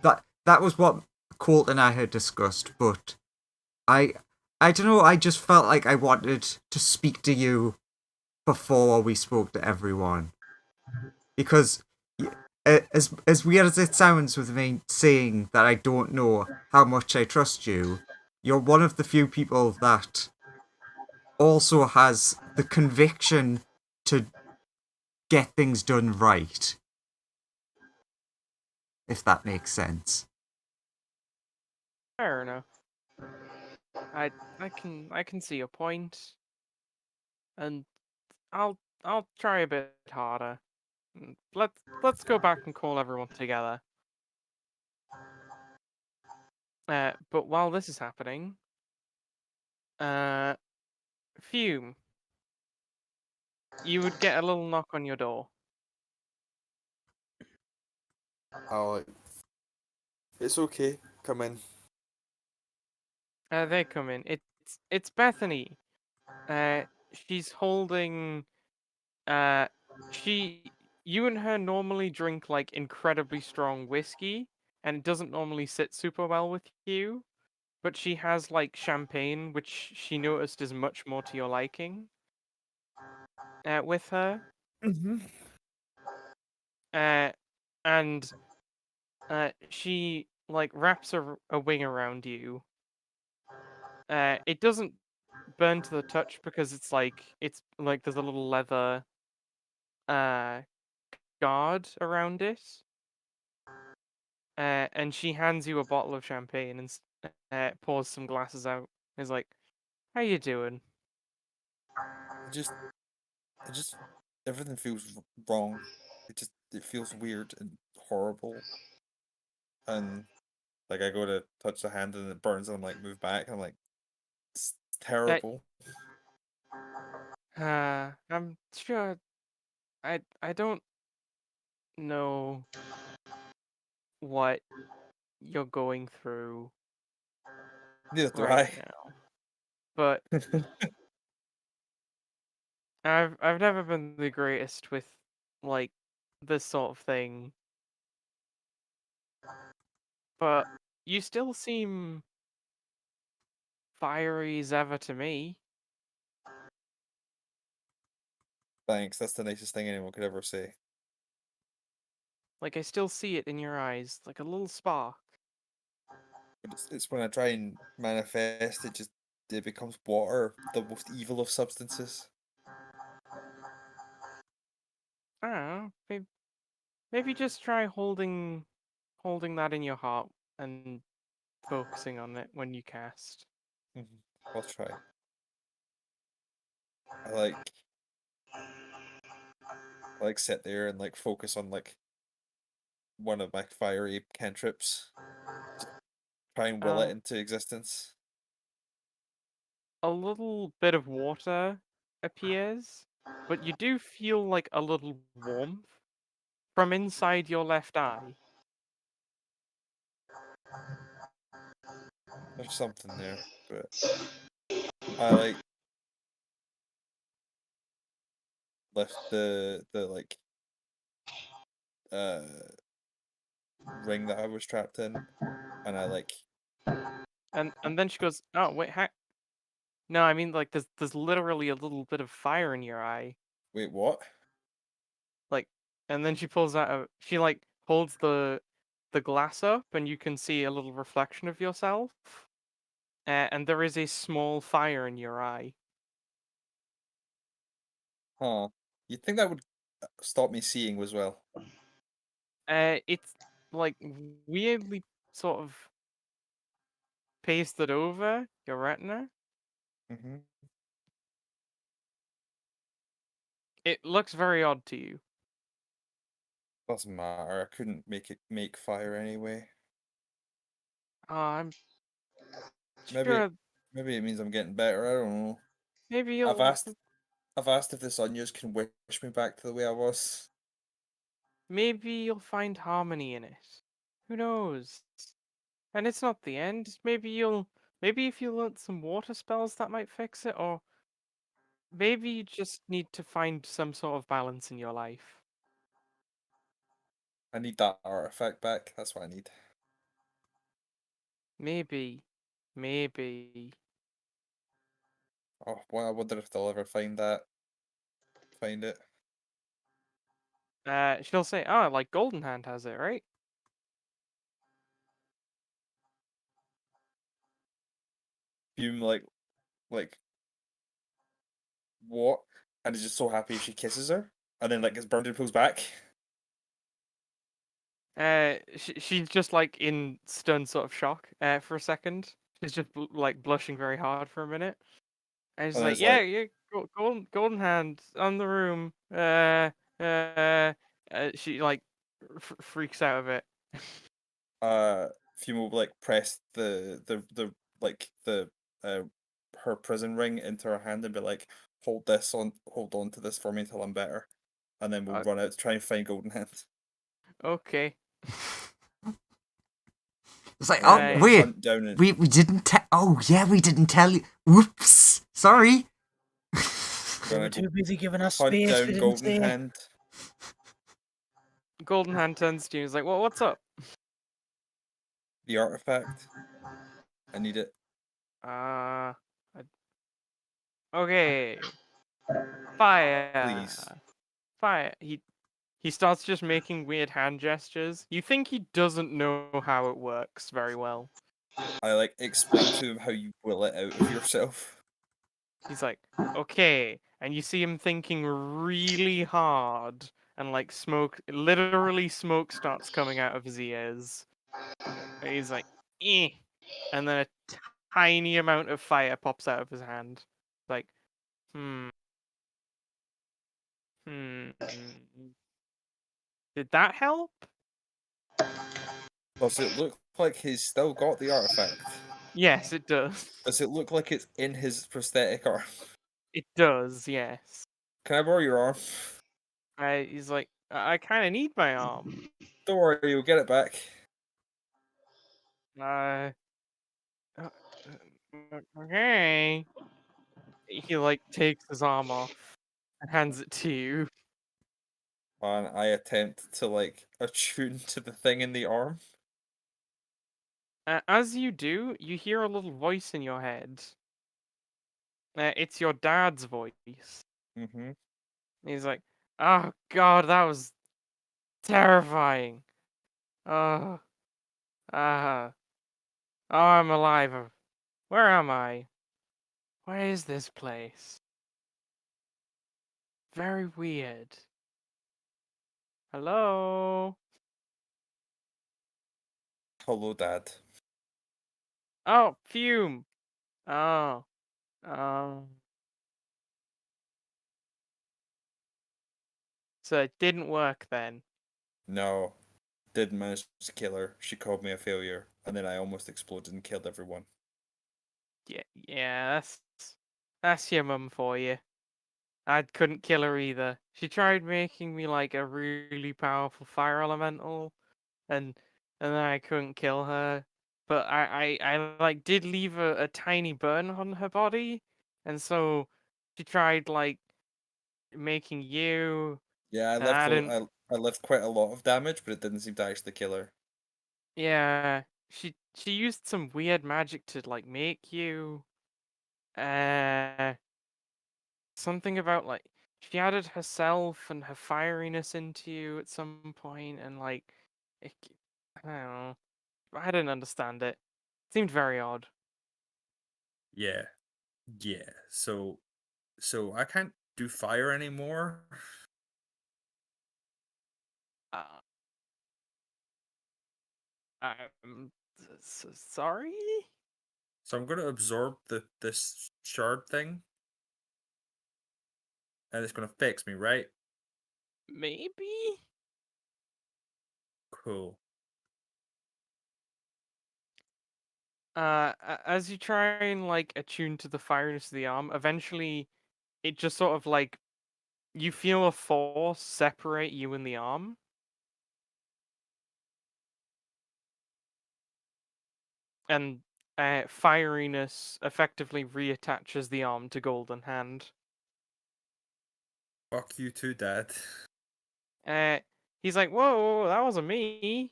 That was what Colt and I had discussed, but I don't know, I just felt like I wanted to speak to you before we spoke to everyone. Because as weird as it sounds with me saying that I don't know how much I trust you, you're one of the few people that also has the conviction to get things done right. If that makes sense. Fair enough. I I can see a point, and I'll try a bit harder. Let's go back and call everyone together. But while this is happening, Fume, you would get a little knock on your door. It's okay. Come in. They come in. It's Bethany. She's holding. Uh, she. You and her normally drink like incredibly strong whiskey, and it doesn't normally sit super well with you. But she has like champagne, which she noticed is much more to your liking. With her. Mm-hmm. And she like wraps a wing around you. It doesn't burn to the touch because it's like there's a little leather uh guard around it. And she hands you a bottle of champagne and pours some glasses out. Is like, "How you doing?" Just, everything feels wrong. It feels weird and horrible. And Like I go to touch the hand and it burns, and I'm like, move back. And I'm like, it's I, terrible. I'm sure. I don't know what you're going through Neither do right I. now, but I've never been the greatest with like this sort of thing, but you still seem fiery as ever to me. Thanks. That's the nicest thing anyone could ever say. Like I still see it in your eyes, like a little spark. But it's when I try and manifest, it becomes water, the most evil of substances. I don't know. Maybe just try holding that in your heart and focusing on it when you cast. I'll try. I like sit there and like focus on like one of my fiery cantrips. Try and will it Uh, into existence. a little bit of water appears, but you do feel like a little warmth from inside your left eye. There's something there, but I like lift the like uh ring that I was trapped in, and I like And then she goes, "Oh, wait, no, I mean like there's literally a little bit of fire in your eye." wait, what? Like, and then she pulls out she like holds the glass up and you can see a little reflection of yourself. And there is a small fire in your eye. Huh? You'd think that would stop me seeing as well. It's like weirdly sort of pasted over your retina. Mm-hmm. It looks very odd to you. Doesn't matter. I couldn't make fire anyway. I'm Maybe sure maybe it means I'm getting better. I don't know. maybe I've you'll asked I've asked if the Sonyas can wish me back to the way I was. find harmony in it. Who knows? And it's not the end. Maybe if you learnt some water spells that might fix it, or maybe you just need to find some sort of balance in your life. I need that artifact back. That's what I need. Maybe. Maybe. Oh, well, I wonder if they'll ever find that. Find it. She'll say, "Oh, like Golden Hand has it, right?" Fume like what? And is just so happy she kisses her, and then like gets burned and pulls back. She's just like in stunned sort of shock. For a second, she's just like blushing very hard for a minute, and she's And then like, it's "Yeah, like, yeah, Golden Hand on the room." She like freaks out of it. Fume will like press the like the uh her prison ring into her hand and be like, hold on to this for me until I'm better, and then we'll Uh, run out to try and find Golden Hand. okay. It's like, oh, Right. wait, Hunt down and we didn't tell. Oh, yeah, we didn't tell you. Whoops, sorry. We gonna were go too busy giving us hunt space. We down didn't Golden say. Hand. Golden Hand turns to you and is like, "Well, what's up?" The artifact. I need it. Uh, okay. Fire. Please. Fire. He starts just making weird hand gestures. You think he doesn't know how it works very well. I like explain to him how you will it out of yourself. He's like, "Okay." And you see him thinking really hard and like literally smoke starts coming out of his ears. And he's like, "Eh." And then a tiny amount of fire pops out of his hand. Like, hmm. Hmm. Did that help? Does it look like he's still got the artifact? Yes, it does. Does it look like it's in his prosthetic arm? It does, yes. Can I borrow your arm? He's like, I kind of need my arm. Don't worry, you'll get it back. Uh, okay. He like takes his arm off and hands it to you. And I attempt to like attune to the thing in the arm. As you do, you hear a little voice in your head. It's your dad's voice. Mm-hmm. He's like, "Oh God, that was terrifying. Oh, oh, I'm alive. Where am I? Where is this place? Very weird. Hello? Hello, Dad. Oh, Fume. Oh, um. So it didn't work then. No, didn't manage to kill her. She called me a failure, and then I almost exploded and killed everyone. Yeah, that's your mum for you. I couldn't kill her either. She tried making me like a really powerful fire elemental, and then I couldn't kill her. But I like did leave a tiny burn on her body, and so she tried like making you, Yeah, and I didn't. I left quite a lot of damage, but it didn't seem to actually kill her. Yeah, she used some weird magic to like make you. Uh, Something about like she added herself and her fieriness into you at some point, and like it, I don't know. I didn't understand it. Seemed very odd. Yeah, yeah. So I can't do fire anymore. Uh, I'm sorry. So I'm gonna absorb this shard thing, and it's gonna fix me, right? Maybe. Cool. As you try and like attune to the firiness of the arm, eventually it just sort of like you feel a force separate you and the arm. And fieriness effectively reattaches the arm to Golden Hand. Fuck you too, Dad. Uh, he's like, "Whoa, that wasn't me."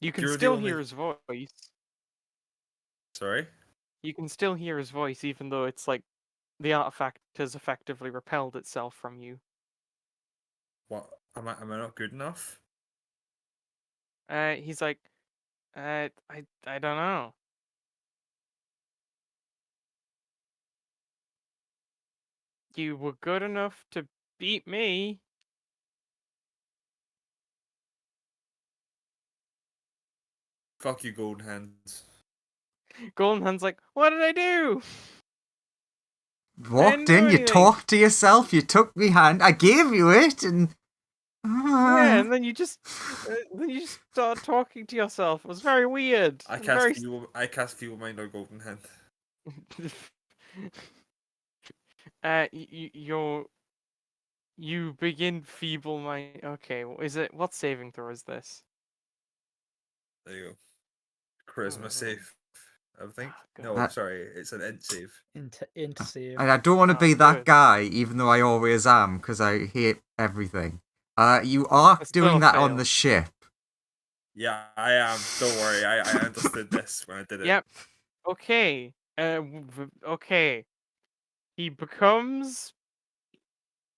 You can You're the still hear only. his voice. Sorry. You can still hear his voice, even though it's like the artifact has effectively repelled itself from you. What? Am I not good enough? He's like, I don't know. You were good enough to beat me. Fuck you, Golden Hands. Golden Hand's like, what did I do? I didn't Walked do in, you anything. talked to yourself, you took me hand, I gave you it, and Yeah, and then you just start talking to yourself. It was very weird. I It was cast very feeble. I cast feeble mind on Golden Hand. You begin feeble mind. Okay, is it what saving throw is this? There you go. Charisma Oh, save. I think. God. No, sorry, it's an int save. Int save. I don't want to Oh, be that good. guy, even though I always am, because I hate everything. You are It's still doing a that on fail. the ship. Yeah, I am. Don't worry. I understood this when I did it. Yep. Okay. Okay. He becomes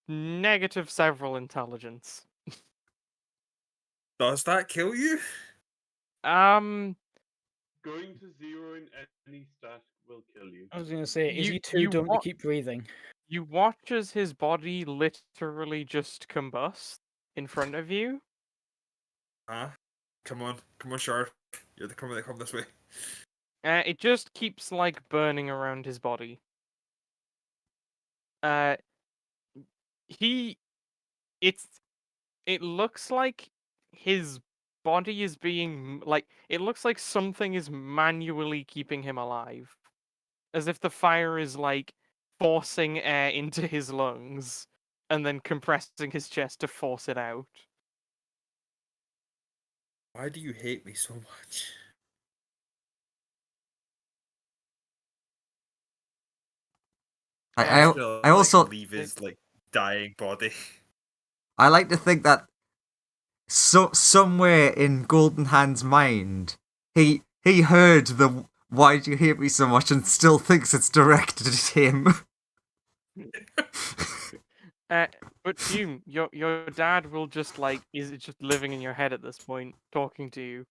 negative several intelligence. Does that kill you? Um, Going to zero in any stat will kill you. I was gonna say, is You- he too you dumb to want- keep breathing? you watch as his body literally just combust in front of you. Huh? Come on, Shard. You're the come this way. It just keeps like burning around his body. Uh, he, it's it looks like his body is being like it looks like something is manually keeping him alive, as if the fire is like forcing air into his lungs and then compressing his chest to force it out. Why do you hate me so much? I, Uh, Gonna, I also leave his dying body. I like to think that somewhere in Golden Hand's mind, he heard the "Why do you hate me so much?" and still thinks it's directed at him. But Fume, your dad will just is just living in your head at this point, talking to you.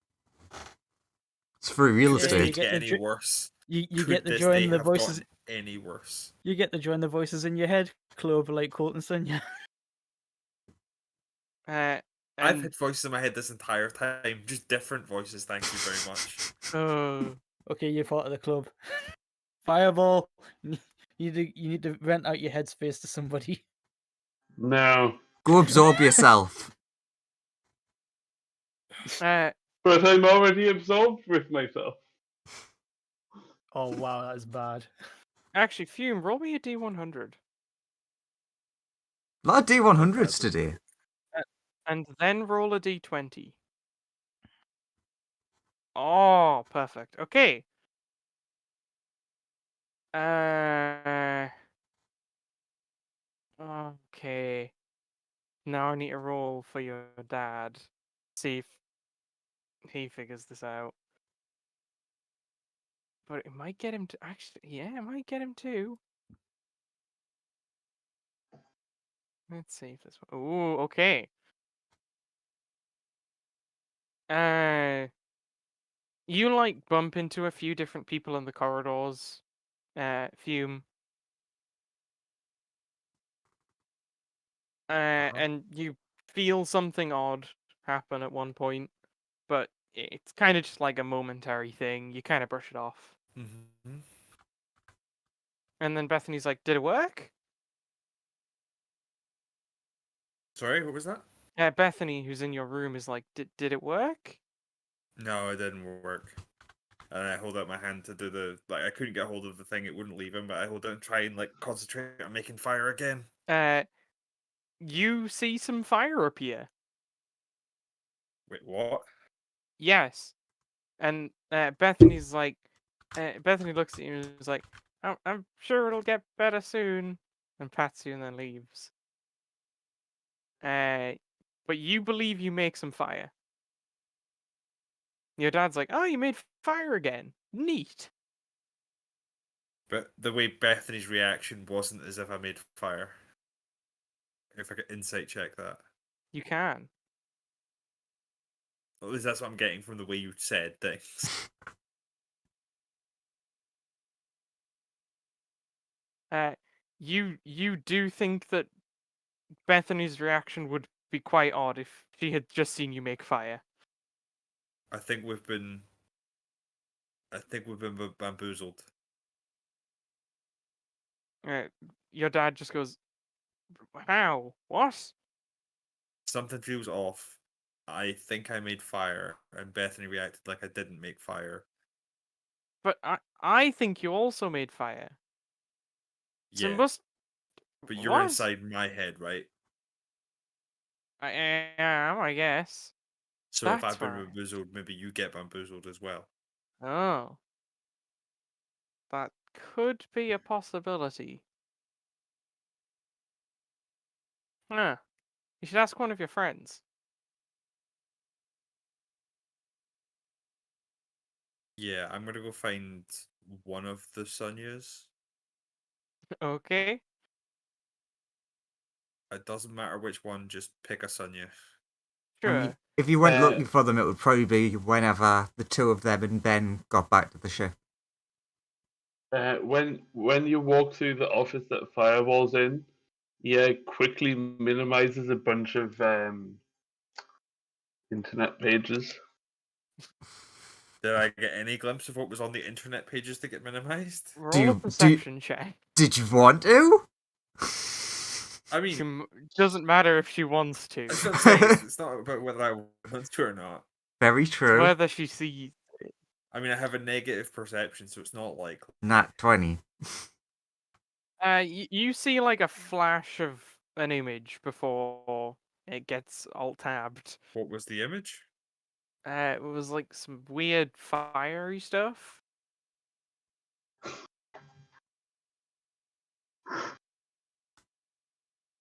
It's very Could this you realistic. get get the any jo- worse? You Could get the this joy day in the have voices. gotten any worse? You get the joy in the voices in your head, Clover, like Colton Sonia. Uh, I've and had voices in my head this entire time, just different voices. Thank you very much. Okay, you're part of the club. Fireball. You need to rent out your headspace to somebody. No. Go absorb yourself. uh, But I'm already absorbed with myself. Oh wow, that's bad. actually, Fume, roll me a D100, A lot of D100s today. and then roll a D20. Oh, perfect. Okay. Uh. Okay. Now I need to roll for your dad. See if he figures this out. But it might get him to actually. Yeah, it might get him too. Let's see if this one. Ooh, okay. You bump into a few different people in the corridors. Fume. And you feel something odd happen at one point, but it's kind of just like a momentary thing. You kind of brush it off. Mm-hmm. And then Bethany's like, "Did it work?" Sorry, what was that? Bethany, who's in your room, is like, "Did it work?" No, it didn't work. And I hold out my hand to do the I couldn't get hold of the thing; it wouldn't leave him. But I hold out and try and concentrate on making fire again. You see some fire appear. Wait, what? Yes, and Bethany's like, Bethany looks at you and is like, I'm sure it'll get better soon," and pats you and then leaves. But you believe you make some fire. Your dad's like, "Oh, you made fire again. Neat." But the way Bethany's reaction wasn't as if I made fire. If I could insight check that. You can. At least that's what I'm getting from the way you said things. You do think that Bethany's reaction would be quite odd if she had just seen you make fire. I think we've been bamboozled. Your dad just goes, "How? What?" Something feels off. I think I made fire, and Bethany reacted like I didn't make fire. But I think you also made fire. So it Yeah, must. but you're What? inside my head, right? I am, I guess. So if That's I've been why. bamboozled, maybe you get bamboozled as well. Oh. That could be a possibility. Huh. You should ask one of your friends. Yeah, I'm gonna go find one of the Sonyas. Okay. It doesn't matter which one, just pick a Sonya. I Sure. mean, if you went Uh, looking for them, it would probably be whenever the two of them and Ben got back to the ship. When you walk through the office that Firewall's in, yeah, quickly minimizes a bunch of internet pages. Did I get any glimpse of what was on the internet pages that get minimized? Roll a Do perception check. did you want to? I mean, doesn't matter if she wants to. that's what I'm saying. It's not about whether I want to or not. Very It's true. whether she sees. I mean, I have a negative perception, so it's not likely. Nat 20. You see like a flash of an image before it gets alt tabbed. What was the image? It was like some weird fiery stuff.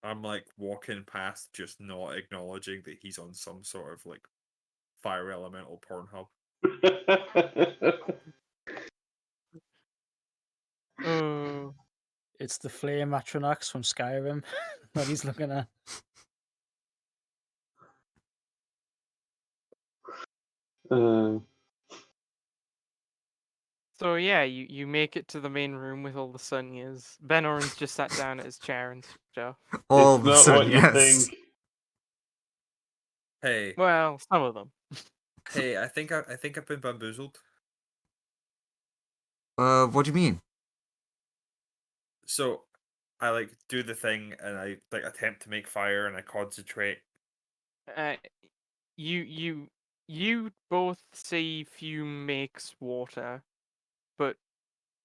I'm like walking past, just not acknowledging that he's on some sort of like fire elemental Pornhub. Oh, It's the flame Atronax from Skyrim that he's looking at. so yeah, you make it to the main room with all the Sonyas. Ben Oren's just sat down at his chair and stuff. All it's the not sun, what you yes. think. Hey, Well, some of them. hey, I think I've been bamboozled. What do you mean? So I like do the thing and I like attempt to make fire and I concentrate. Uh, you both see Fume makes water, but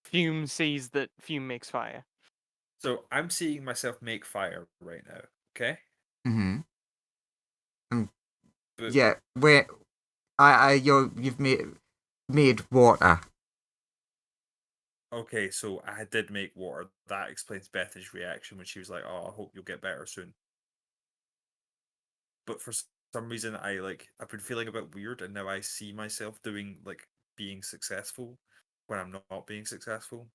Fume sees that Fume makes fire. So I'm seeing myself make fire right now. Okay. Mm-hmm. But Yeah, wait. You've made water. okay, so I did make water. That explains Bethany's reaction when she was like, "Oh, I hope you'll get better soon." But for some reason, I've been feeling a bit weird, and now I see myself doing like being successful when I'm not being successful.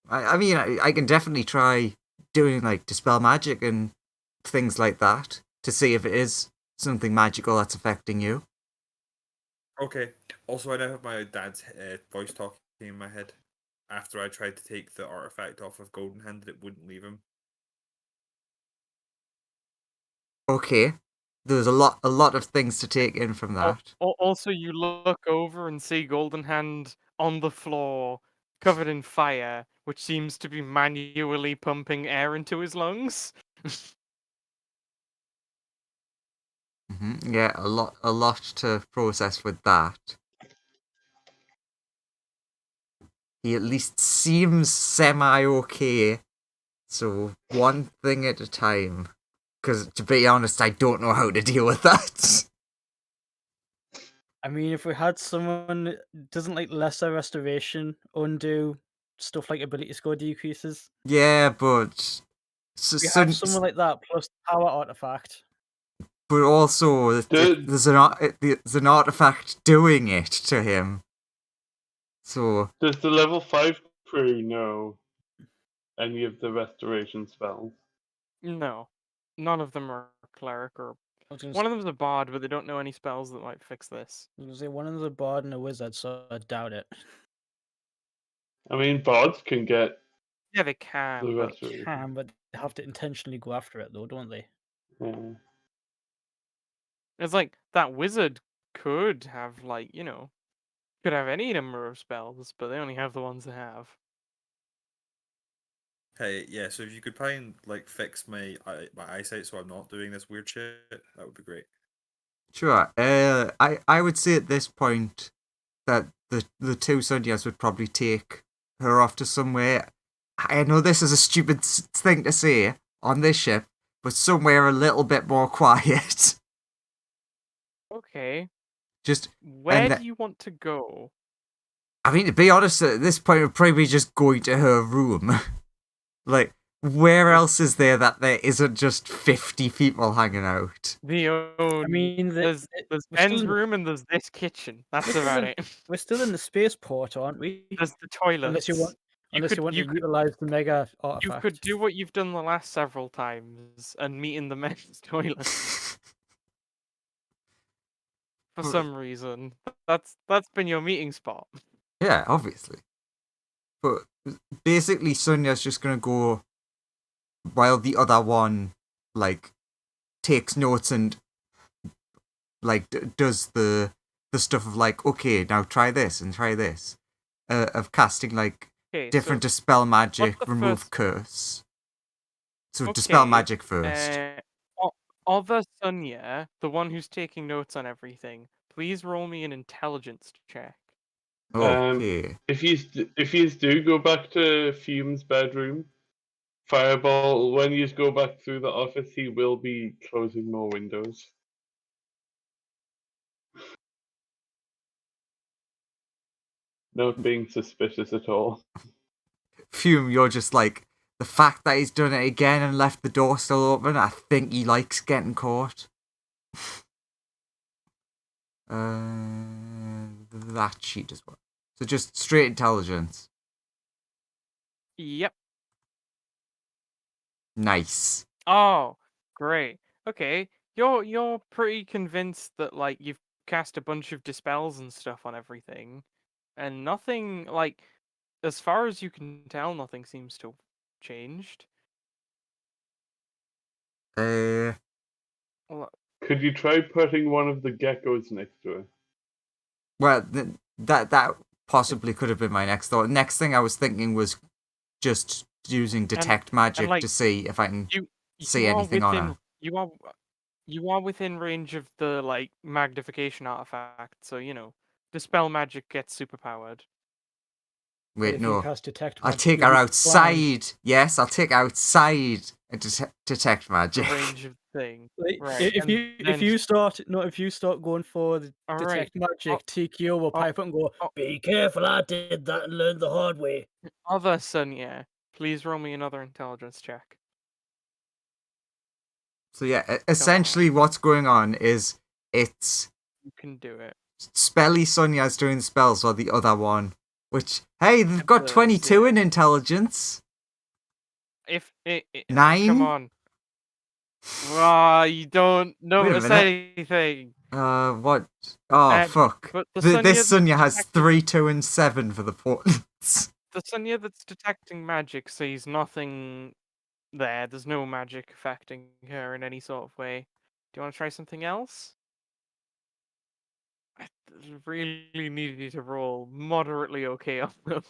I mean, I can definitely try doing like dispel magic and things like that to see if it is something magical that's affecting you. Okay. Also, I now have my dad's voice talking in my head. After I tried to take the artifact off of Golden Hand, it wouldn't leave him. Okay, there's a lot of things to take in from that. Also, you look over and see Golden Hand on the floor, covered in fire, which seems to be manually pumping air into his lungs. Yeah, a lot to process with that. He at least seems semi-okay, so one thing at a time. Because, to be honest, I don't know how to deal with that. I mean, if we had someone, doesn't like lesser restoration undo stuff like ability score decreases? Yeah, but... We had someone like that plus power artifact. But also, there's an artifact doing it to him. So... Does the level 5 crew know any of the restoration spells? No, none of them are cleric or one of them's a bard, but they don't know any spells that might fix this. I was gonna say one of them's a bard and a wizard, so I doubt it. I mean, bards can get Yeah, they can, the but restoration. But they have to intentionally go after it, though, don't they? Yeah. it's like that wizard could have could have any number of spells, but they only have the ones they have. Hey, yeah. So if you could try and like fix my eyesight, so I'm not doing this weird shit, that would be great. Sure. I would say at this point that the two Sonyas would probably take her off to somewhere. I know this is a stupid thing to say on this ship, but somewhere a little bit more quiet. Okay. Just Where do you want to go? I mean, to be honest, at this point, we're probably just going to her room. Like, where else is there that there isn't just 50 people hanging out? I mean, there's Ben's room and there's this kitchen. That's about it. We're still in the spaceport, aren't we? There's the toilets. Unless you want to utilize the mega artifact. You could do what you've done the last several times and meet in the men's toilets. For some reason, that's been your meeting spot. Yeah, obviously. But basically, Sonya's just gonna go while the other one, like, takes notes and, like, does the stuff of, like, okay, now try this and try this. Of casting, like, Okay, different so dispel magic, the remove first- curse. So dispel okay, magic first. Other Sonia, the one who's taking notes on everything, please roll me an intelligence check. Okay. If you do go back to Fume's bedroom, Fireball, when you go back through the office, he will be closing more windows. Not being suspicious at all. Fume, you're just like, the fact that he's done it again and left the door still open, I think he likes getting caught. That sheet as well. So just straight intelligence. Yep. Nice. Oh, great. Okay, you're pretty convinced that like you've cast a bunch of dispels and stuff on everything, and nothing like, as far as you can tell, nothing seems to have changed. Uh, Well, Could you try putting one of the geckos next to it? well, that possibly could have been my next thought. Next thing I was thinking was just using detect magic like, to see if I can you see you are anything on within her. you are within range of the like magnification artifact, so dispel magic gets superpowered. But Wait, if you no. cast detect I'll magic, take you'll her be blind. outside. Yes, I'll take her outside and detect The magic. range of thing. Like, Right. if and then you start going for the all right. detect magic, TKO will oh, pipe up and go, oh. "Be careful! I did that and learned the hard way." Other Sonia, please roll me another intelligence check. So yeah, essentially what's going on is it's You can do it. Spelly Sonya's doing spells while the other one, which, hey, they've got Does, 22 yeah. in intelligence. If it, 9? come on. You don't notice minute. anything. What? Oh, fuck. But the This Sonia Sonya has detected- 3, 2, and 7 for the portents. The Sonia that's detecting magic sees nothing there. There's no magic affecting her in any sort of way. Do you want to try something else? I really need you to roll moderately okay on them.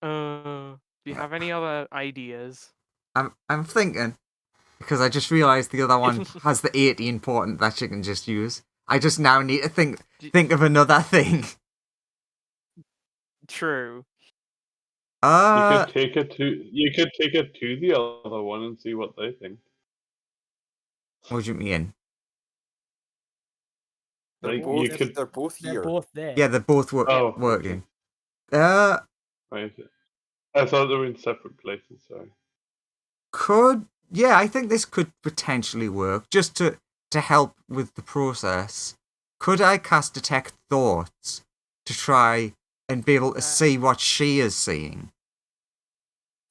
Do you have any other ideas? I'm thinking, because I just realised the other one has the 18 portent that you can just use. I just now need to think of another thing. True. You could take it to the other one and see what they think. What do you mean? They're Like, both, you could- they're both They're here. both there. Yeah, they're both Oh, working. Right. I thought they were in separate places. Sorry. I think this could potentially work. Just to help with the process, could I cast Detect Thoughts to try and be able to see what she is seeing?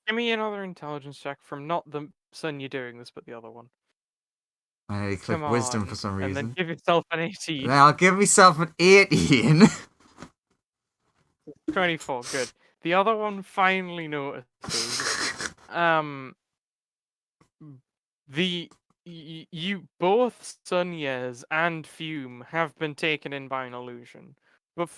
Give me another intelligence check from not the son you're doing this, but the other one. I nearly clicked Come Wisdom on, for some and then reason. give yourself an 18. Then I'll give myself an 18. 24, good. The other one finally notices. You both Sonias and Fume have been taken in by an illusion, but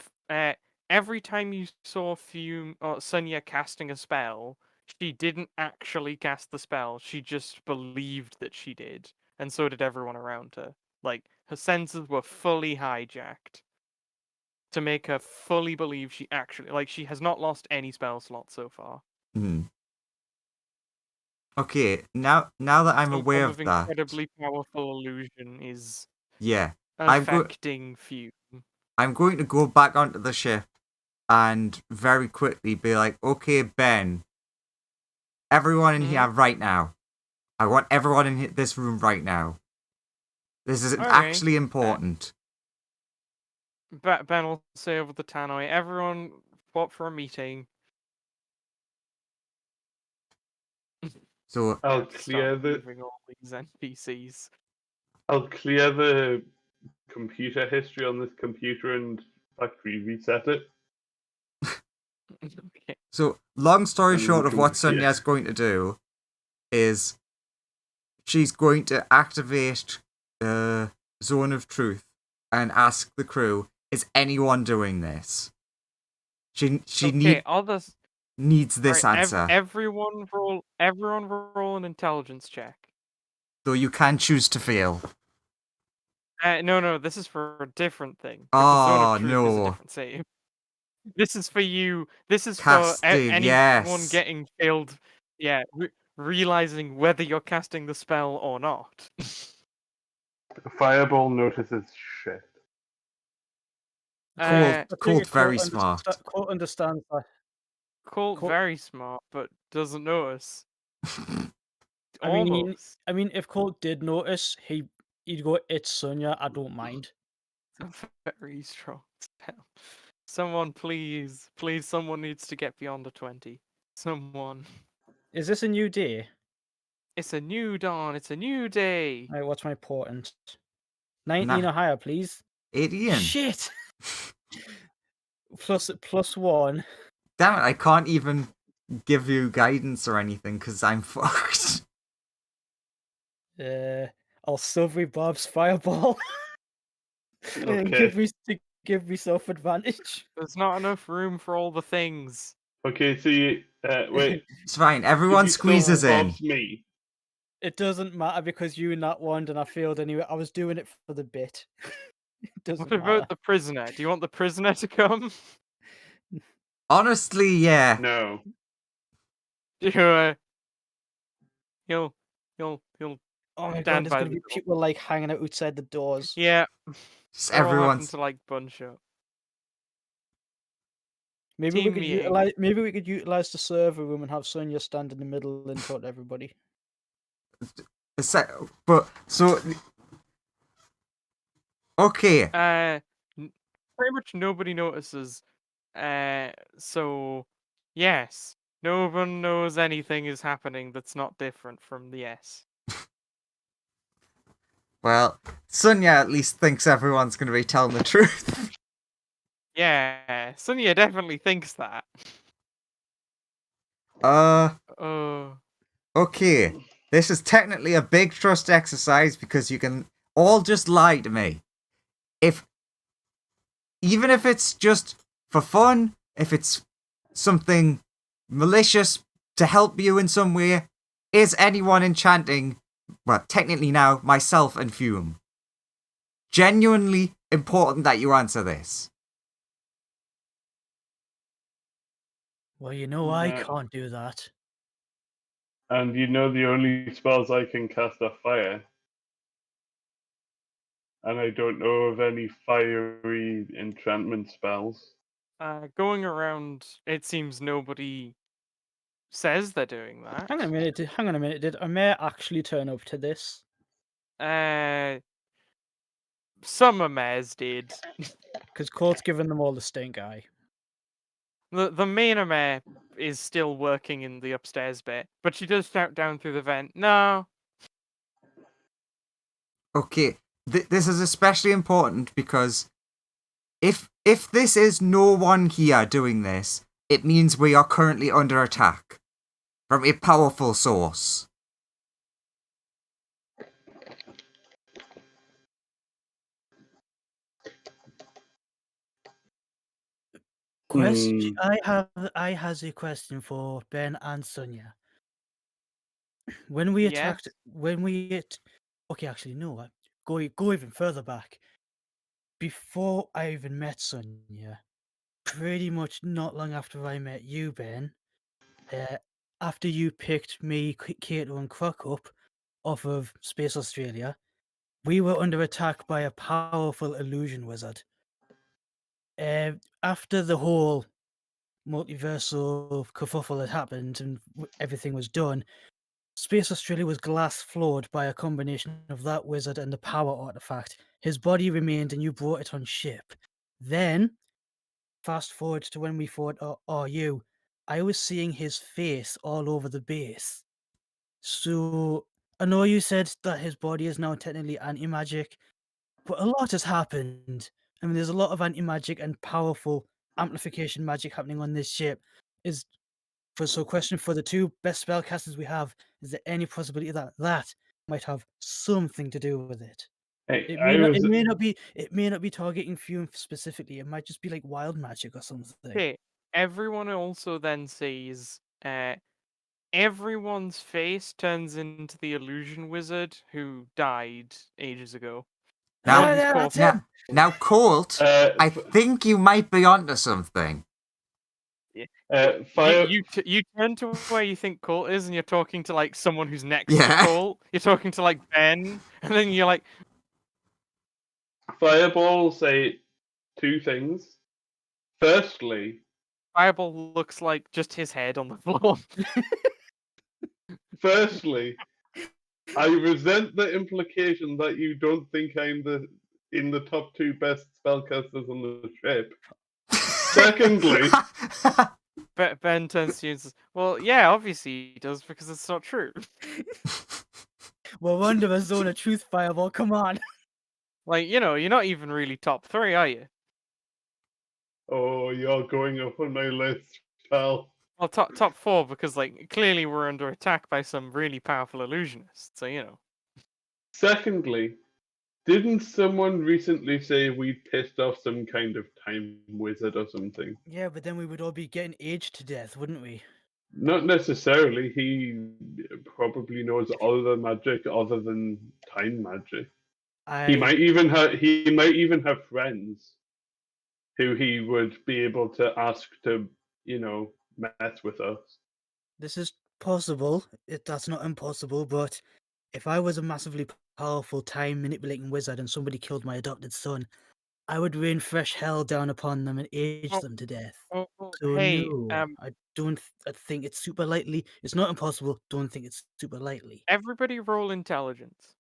every time you saw Fume or Sonia casting a spell, she didn't actually cast the spell. She just believed that she did, and so did everyone around her. Like, her senses were fully hijacked to make her fully believe she actually, like, she has not lost any spell slots so far. Okay, now that I'm Some aware form of that, incredibly powerful illusion is yeah, affecting Fume. I'm going to go back onto the ship and very quickly be like, okay, Ben, everyone in here right now. I want everyone in this room right now. This is actually important. Ben will say over the tannoy, everyone what for a meeting. So I'll Start clear the moving all these NPCs. computer history on this computer and factory reset it. Okay. So, long story And short of what yeah. Sonya's going to do is she's going to activate Zone of Truth and ask the crew, is anyone doing this? She Okay, all this. needs this Right, answer. everyone roll an intelligence check. Though you can choose to fail. No, this is for a different thing. Because Zone Oh of Truth is a no. different save. This is for you. This is for Casting, anyone yes. getting failed. Yeah, realizing whether you're casting the spell or not. Fireball notices shit. Colt, Uh, Colt very smart. Colt understands that. Colt Colt- very smart, but doesn't notice. I mean, Almost. if Colt did notice, he'd go, "It's Sonya. I don't mind." It's a very strong spell. Someone, please, someone needs to get beyond a 20. Someone. Is this a new day? It's a new dawn. It's a new day. Right, what's my portent? 19 Nah. or higher, please. 18. Shit. plus 1. Damn it, I can't even give you guidance or anything because I'm fucked. I'll silvery Bob's fireball. And Okay. give myself advantage. There's not enough room for all the things. Okay, so you wait. It's fine, Did everyone you squeezes still in. Bob's me? It doesn't matter because you not won and I failed anyway. I was doing it for the bit. It doesn't What matter. about the prisoner? Do you want the prisoner to come? Honestly, yeah. No. Do he'll Oh my god, stand there's by gonna the be door. people like hanging out outside the doors. Yeah, Just they're all having everyone's. to like bunch up. Maybe we Team could meeting. utilize the server room and have Sonya stand in the middle and talk to everybody. But so. Okay. Pretty much nobody notices. So yes, no one knows anything is happening that's not different from the S. Well, Sonya at least thinks everyone's going to be telling the truth. Yeah, Sonia definitely thinks that. Okay. This is technically a big trust exercise because you can all just lie to me. Even if it's just for fun, if it's something malicious to help you in some way, is anyone enchanting, well, technically now, myself and Fume? Genuinely important that you answer this. Well, I No. can't do that. And you know the only spells I can cast are fire. And I don't know of any fiery enchantment spells. Going around, it seems nobody says they're doing that. Hang on a minute. Did Amir actually turn up to this? Some of Mares did. Because Colt's given them all the stink eye. The main Amare is still working in the upstairs bit, but she does shout down through the vent, "No!" Okay, this is especially important because if this is no one here doing this, it means we are currently under attack from a powerful source. Question. I has a question for Ben and Sonia. When we attacked, Yes? okay, actually, no. Go even further back. Before I even met Sonia, pretty much not long after I met you, Ben. After you picked me, Kato, and Croc up off of Space Australia, we were under attack by a powerful illusion wizard. After the whole multiversal kerfuffle had happened and everything was done, Space Australia was glass floored by a combination of that wizard and the power artifact. His body remained and you brought it on ship. Then, fast forward to when we fought RU, I was seeing his face all over the base. So, I know you said that his body is now technically anti-magic, but a lot has happened. I mean, there's a lot of anti-magic and powerful amplification magic happening on this ship. Question for the two best spellcasters we have, is there any possibility that that might have something to do with it? Hey, It may not be targeting Fume specifically. It might just be like wild magic or something. Okay, everyone also then sees everyone's face turns into the illusion wizard who died ages ago. Now, Yeah, that's now, him. now, Colt, I think you might be onto something. Fire. You turn to where you think Colt is, and you're talking to like someone who's next to Yeah. Colt. You're talking to like Ben, and then you're like, Fireball say two things. Firstly, Fireball looks like just his head on the floor. firstly, I resent the implication that you don't think I'm in the top 2 best spellcasters on the ship. Secondly, Ben turns to you and says, "Well, yeah, obviously he does because it's not true." We're under a zone of truth, Fireball. Come on. Like, you're not even really top 3, are you? oh, you're going up on my list, pal. Well, top 4 because like clearly we're under attack by some really powerful illusionists. So. Secondly, didn't someone recently say we pissed off some kind of time wizard or something? Yeah, but then we would all be getting aged to death, wouldn't we? Not necessarily. He probably knows other magic other than time magic. He might even have friends who he would be able to ask to, mess with us. This is possible. That's not impossible, but if I was a massively powerful time manipulating wizard and somebody killed my adopted son, I would rain fresh hell down upon them and age Oh, them to death. oh, So hey, no, I don't. I think it's super lightly. It's not impossible. Don't think it's super lightly. everybody roll intelligence.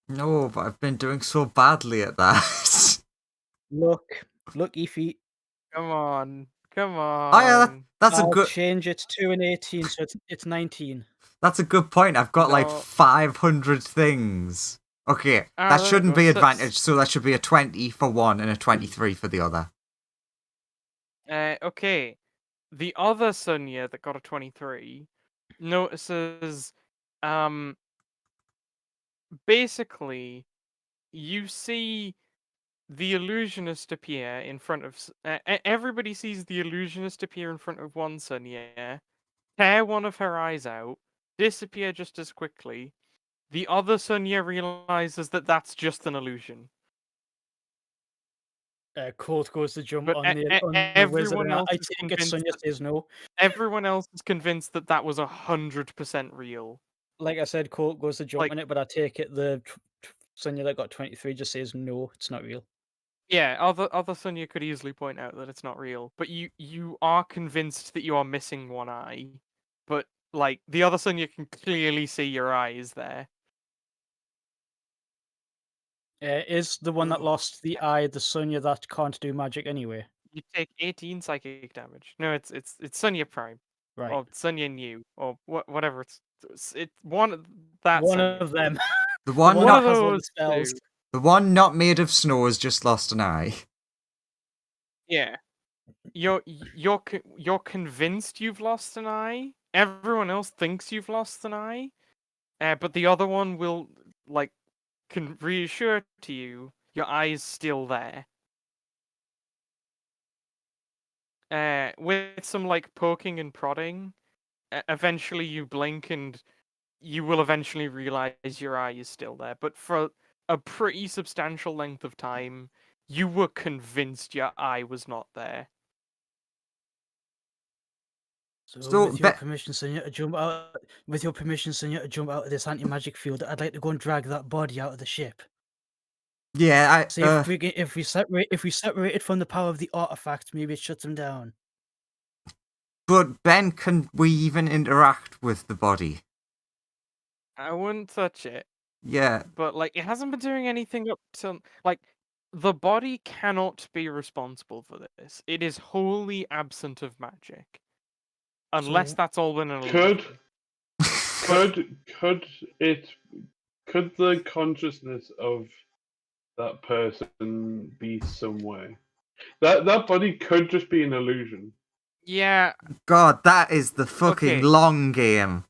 No, but I've been doing so badly at that. Look, Efi. Come on. Oh yeah, that's a I'll good. change it to an 18, so it's 19. That's a good point. I've got like No. 500 things. Okay, that shouldn't be so- advantage. So that should be a 20 for one and a 23 for the other. Okay. The other Sunya that got a 23 notices, basically, you see the illusionist appear in front of. Everybody sees the illusionist appear in front of one Sunya, tear one of her eyes out, disappear just as quickly. The other Sunya realizes that that's just an illusion. Colt goes to jump But on the wizard. everyone And else I is take it convinced Sonia that- says no. Everyone else is convinced that that was 100% real. Like I said, Colt goes to jump Like- on it, but I take it the Sonia that got 23 just says no, it's not real. Yeah, other Sunya could easily point out that it's not real, but you are convinced that you are missing one eye. But like the other Sunya can clearly see your eye is there. Is the one that lost the eye the Sonia that can't do magic anyway? You take 18 psychic damage. No, it's Sunya Prime Right. or Sunya New or whatever. It's one that One Sunya. of them. The one, One not of has all the those spells. two. the one not made of snow has just lost an eye. Yeah. You're convinced you've lost an eye. Everyone else thinks you've lost an eye. But the other one will can reassure to you your eye is still there. With some poking and prodding, eventually you blink and you will eventually realize your eye is still there. But for a pretty substantial length of time, you were convinced your eye was not there. So, with your permission, Sonia, to jump out. With your permission, Sonia, to jump out of this anti-magic field, I'd like to go and drag that body out of the ship. Yeah, See if we separate it from the power of the artifact, maybe it shuts him down. but Ben, can we even interact with the body? I wouldn't touch it. Yeah, But it hasn't been doing anything up to the body cannot be responsible for this. It is wholly absent of magic. Unless So- that's all been an Could illusion. could the consciousness of that person be somewhere? That body could just be an illusion. Yeah, God, that is the fucking Okay. long game.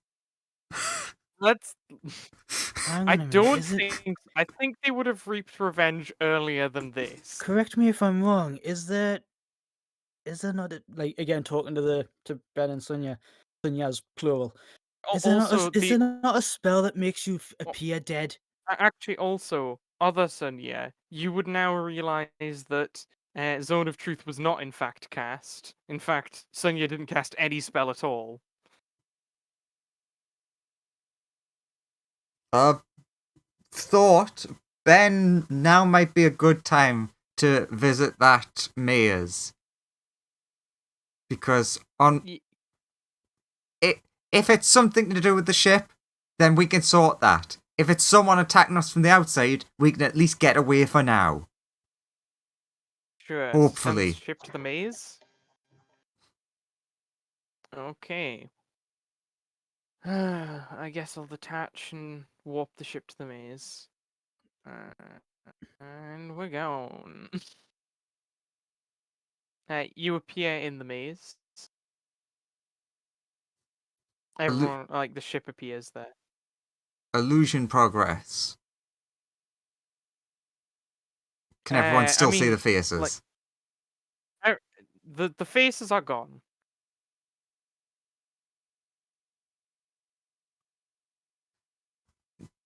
let's Hang I on a minute, don't is it- think I think they would have reaped revenge earlier than this. Correct me if I'm wrong. Is there is there not like again talking to Ben and Sunya's plural? Is there Also, not a spell that makes you Well, appear dead? actually, also, other Sunya, you would now realize that Zone of Truth was not in fact cast. In fact, Sunya didn't cast any spell at all. Thought Ben, now might be a good time to visit that maze. Because Y- if it's something to do with the ship, then we can sort that. If it's someone attacking us from the outside, we can at least get away for now. Sure. Hopefully. Send ship to the maze. Okay. I guess I'll detach and warp the ship to the maze. And we're gone. You appear in the maze. Everyone, like the ship appears there. Illusion progress. Can everyone I still see mean, the faces? like- The faces are gone.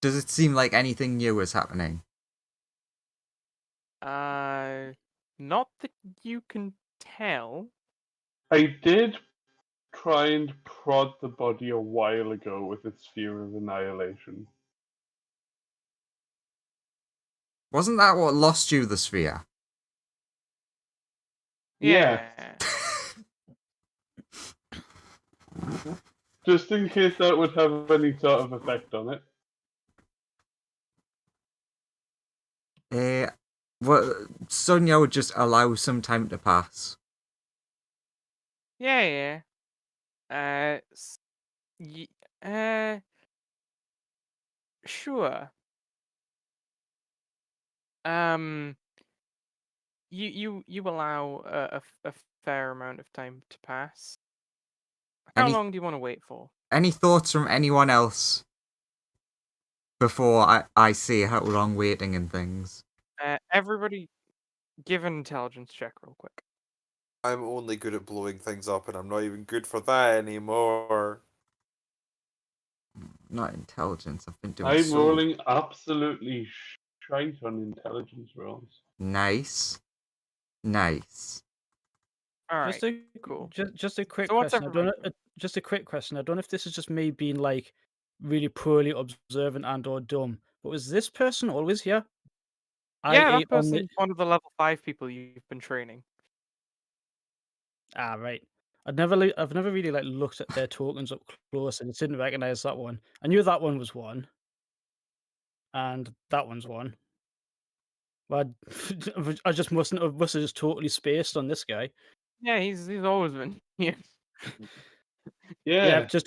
Does it seem like anything new is happening? Not that you can tell. I did try and prod the body a while ago with its sphere of annihilation. Wasn't that what lost you the sphere? Yeah. Yeah. Just in case that would have any sort of effect on it. Well, Sonia would just allow some time to pass. Yeah. Y- sure. Um, you allow a fair amount of time to pass. How Any long do you want to wait for? any thoughts from anyone else before I see how long waiting and things? Everybody, give an intelligence check real quick. I'm only good at blowing things up, and I'm not even good for that anymore. Not intelligence. I've been doing I'm so rolling absolutely shite on intelligence rolls. nice. All right. Just a cool. just a quick So what's question. I don't everybody know, just a quick question. I don't know if this is just me being like really poorly observant and or dumb, but was this person always here? Yeah, I.e. that on the person's one of the level 5 people you've been training. right. I've never really like looked at their tokens up close and just didn't recognize that one. I knew that one was one, and that one's one. But I just must have just totally spaced on this guy. Yeah, he's always been here. Yeah, Yeah. just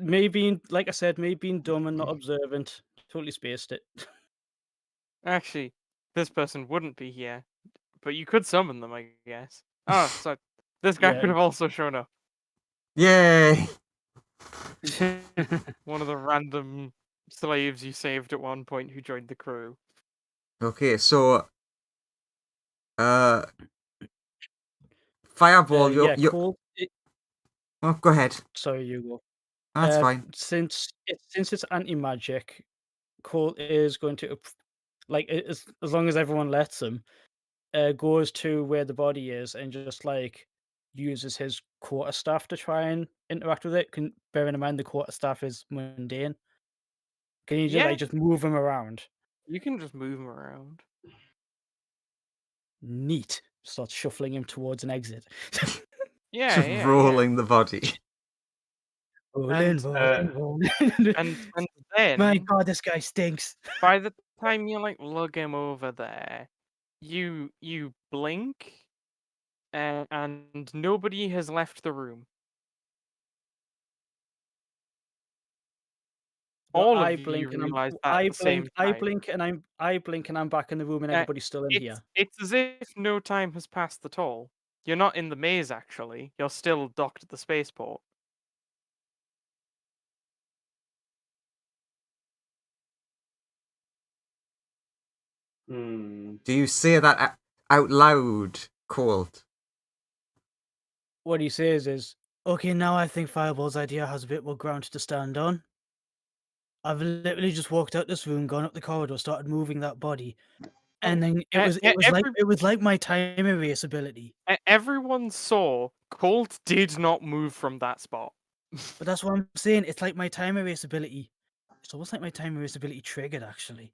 me being like I said, me being dumb and not observant. Totally spaced it. Actually, this person wouldn't be here, but you could summon them, I guess. Oh, so this guy Yeah. could have also shown up. Yay! One of the random slaves you saved at one point who joined the crew. Okay, so Fireball, Yeah, you cool. oh, go ahead. Sorry, you go. That's fine. Since it's anti-magic, Colt is going to like as long as everyone lets him, goes to where the body is and just like uses his quarterstaff to try and interact with it. Bearing in mind the quarterstaff is mundane. Can you Yeah, just move him around? you can just move him around. Neat. Start shuffling him towards an exit. Yeah, Just yeah, rolling the body. Rolling, rolling. And My then God, this guy stinks. by the time you like lug him over there, you blink, and nobody has left the room. Well, All I of you blink and I'm realize that at the same time. I blink and I'm back in the room and Uh, everybody's still in here. It's as if no time has passed at all. You're not in the maze, actually. You're still docked at the spaceport. Hmm. Do you say that out loud, Colt? what he says is, okay, now I think Fireball's idea has a bit more ground to stand on. I've literally just walked out this room, gone up the corridor, started moving that body, and then it was like my time erase ability. Everyone saw Colt did not move from that spot. But that's what I'm saying. It's like my time erase ability. It's almost like my time erase ability triggered actually.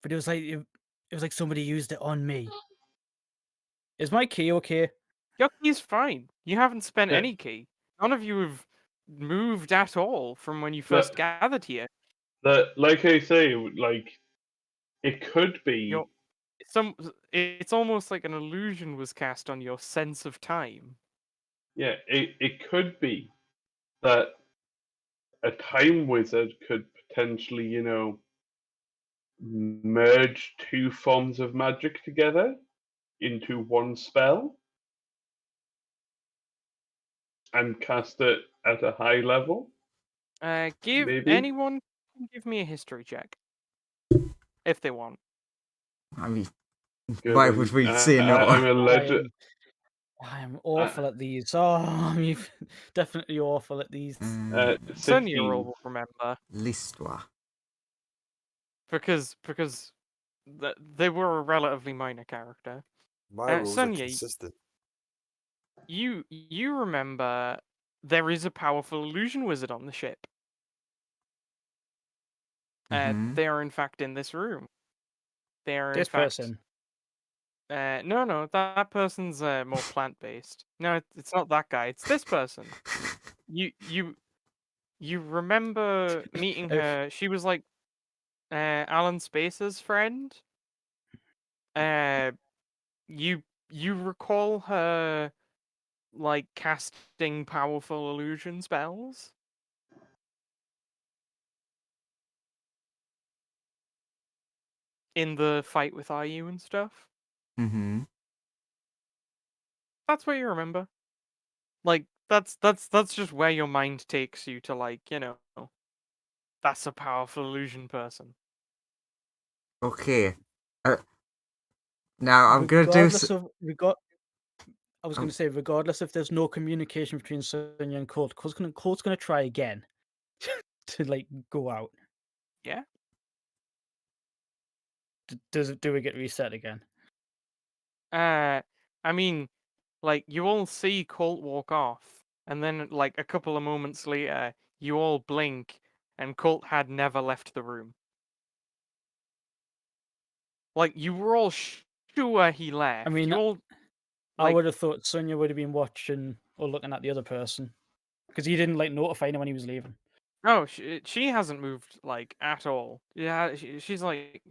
But it was like somebody used it on me. Is my key okay? Your key's fine. You haven't spent Yeah. any key. None of you have moved at all from when you But- first gathered here. That, like I say, like it could be. It's almost like an illusion was cast on your sense of time. Yeah, it could be that a time wizard could potentially, merge two forms of magic together into one spell and cast it at a high level. Maybe. Give me a history check if they want. I mean, Good why one. would we say no? I'm a legend. I'm awful at these. Oh, I'm definitely awful at these. Sonia 16. will remember L'histoire. because they were a relatively minor character. My rules are Sonia, consistent. you remember there is a powerful illusion wizard on the ship. Mhm. They are in fact in this room. They are This in fact. person. No, that person's more plant-based. No, it's not that guy. It's this person. You remember meeting If- her? She was like Alan Spacer's friend. You recall her like casting powerful illusion spells? In the fight with IU and stuff? Mm-hmm. That's what you remember. Like that's just where your mind takes you to, like, that's a powerful illusion person. Okay. Now I'm gonna do. regardless of I was Oh. going to say, regardless if there's no communication between Sonia and Colt, Colt's gonna try again to like go out. Yeah. Do we get reset again? I mean, like, you all see Colt walk off, and then like a couple of moments later, you all blink, and Colt had never left the room. Like, you were all sure he left. I mean, you all, I like, would have thought Sonia would have been watching or looking at the other person because he didn't like notify him when he was leaving. no, she hasn't moved like at all. Yeah, she's like,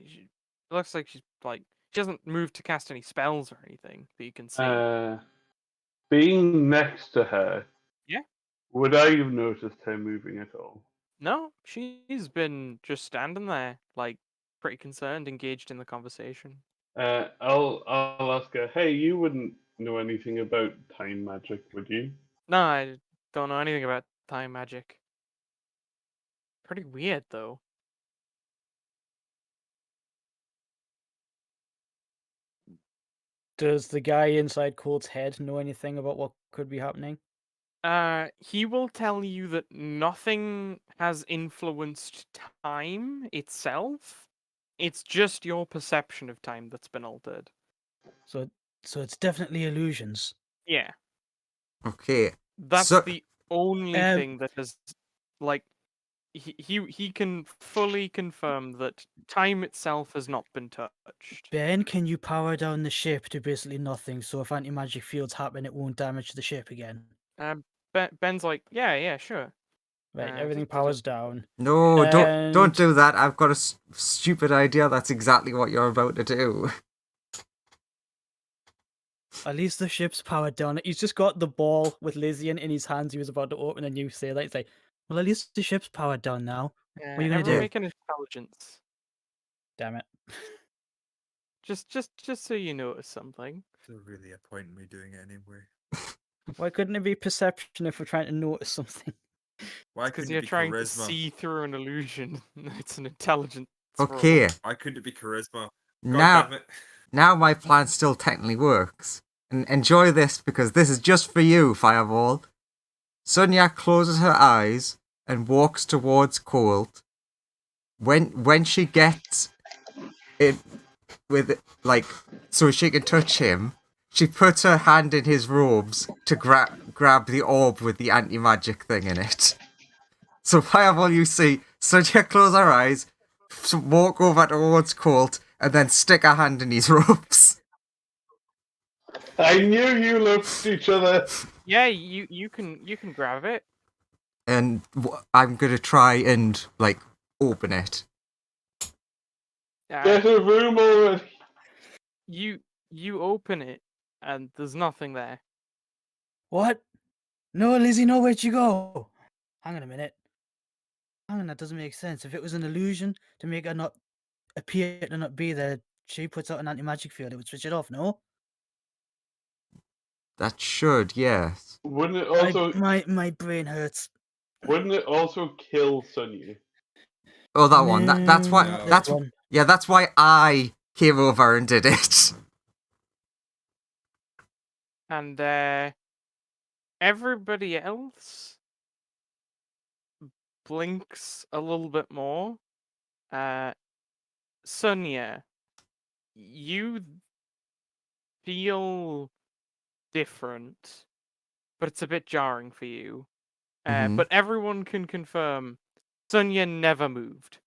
looks like she's like, she hasn't moved to cast any spells or anything that you can see. Being next to her. Yeah. Would I have noticed her moving at all? No, she's been just standing there, like, pretty concerned, engaged in the conversation. I'll ask her. Hey, you wouldn't know anything about time magic, would you? No, I don't know anything about time magic. Pretty weird, though. Does the guy inside Colt's head know anything about what could be happening? He will tell you that nothing has influenced time itself. It's just your perception of time that's been altered. So it's definitely illusions. Yeah. Okay. That's So- the only thing that has, like, he can fully confirm that time itself has not been touched. Ben, can you power down the ship to basically nothing so if anti-magic fields happen, it won't damage the ship again? Ben's like, yeah, sure. Right, everything powers down. No, don't And- do that. I've got a stupid idea. That's exactly what you're about to do. At least the ship's powered down. He's just got the ball with Lysian in his hands. He was about to open, and you say that. It's like, well, at least the ship's powered down now. What are you gonna Everyone do? make an intelligence. Damn it. Just so you notice something. There's really a point in me doing it anyway. Why couldn't it be perception if we're trying to notice something? Why Because couldn't you're it be trying to charisma? see through an illusion. It's an intelligence. Okay. Why couldn't it be charisma? God Now, damn it. now my plan still technically works. And enjoy this because this is just for you, Fireball. Sonia closes her eyes and walks towards Colt. When she gets it with like so she can touch him, she puts her hand in his robes to grab the orb with the anti-magic thing in it. So Fireball, you see Sonia close her eyes, walk over towards Colt, and then stick her hand in his robes. I knew you loved each other. Yeah, you can grab it. And I'm gonna try and like open it. Get a room already. You open it and there's nothing there. What? No, Lizzie, no, where'd you go? Hang on a minute. Hang on, that doesn't make sense. If it was an illusion to make her not appear to not be there, she puts out an anti-magic field, it would switch it off, no? That should, yes. Wouldn't it also? My brain hurts. Wouldn't it also kill Sonia? Oh, that one. That's why. No, not this That's one. yeah. That's why I came over and did it. And everybody else blinks a little bit more. Sonia, you feel different, but it's a bit jarring for you. Mhm. But everyone can confirm Sonia never moved.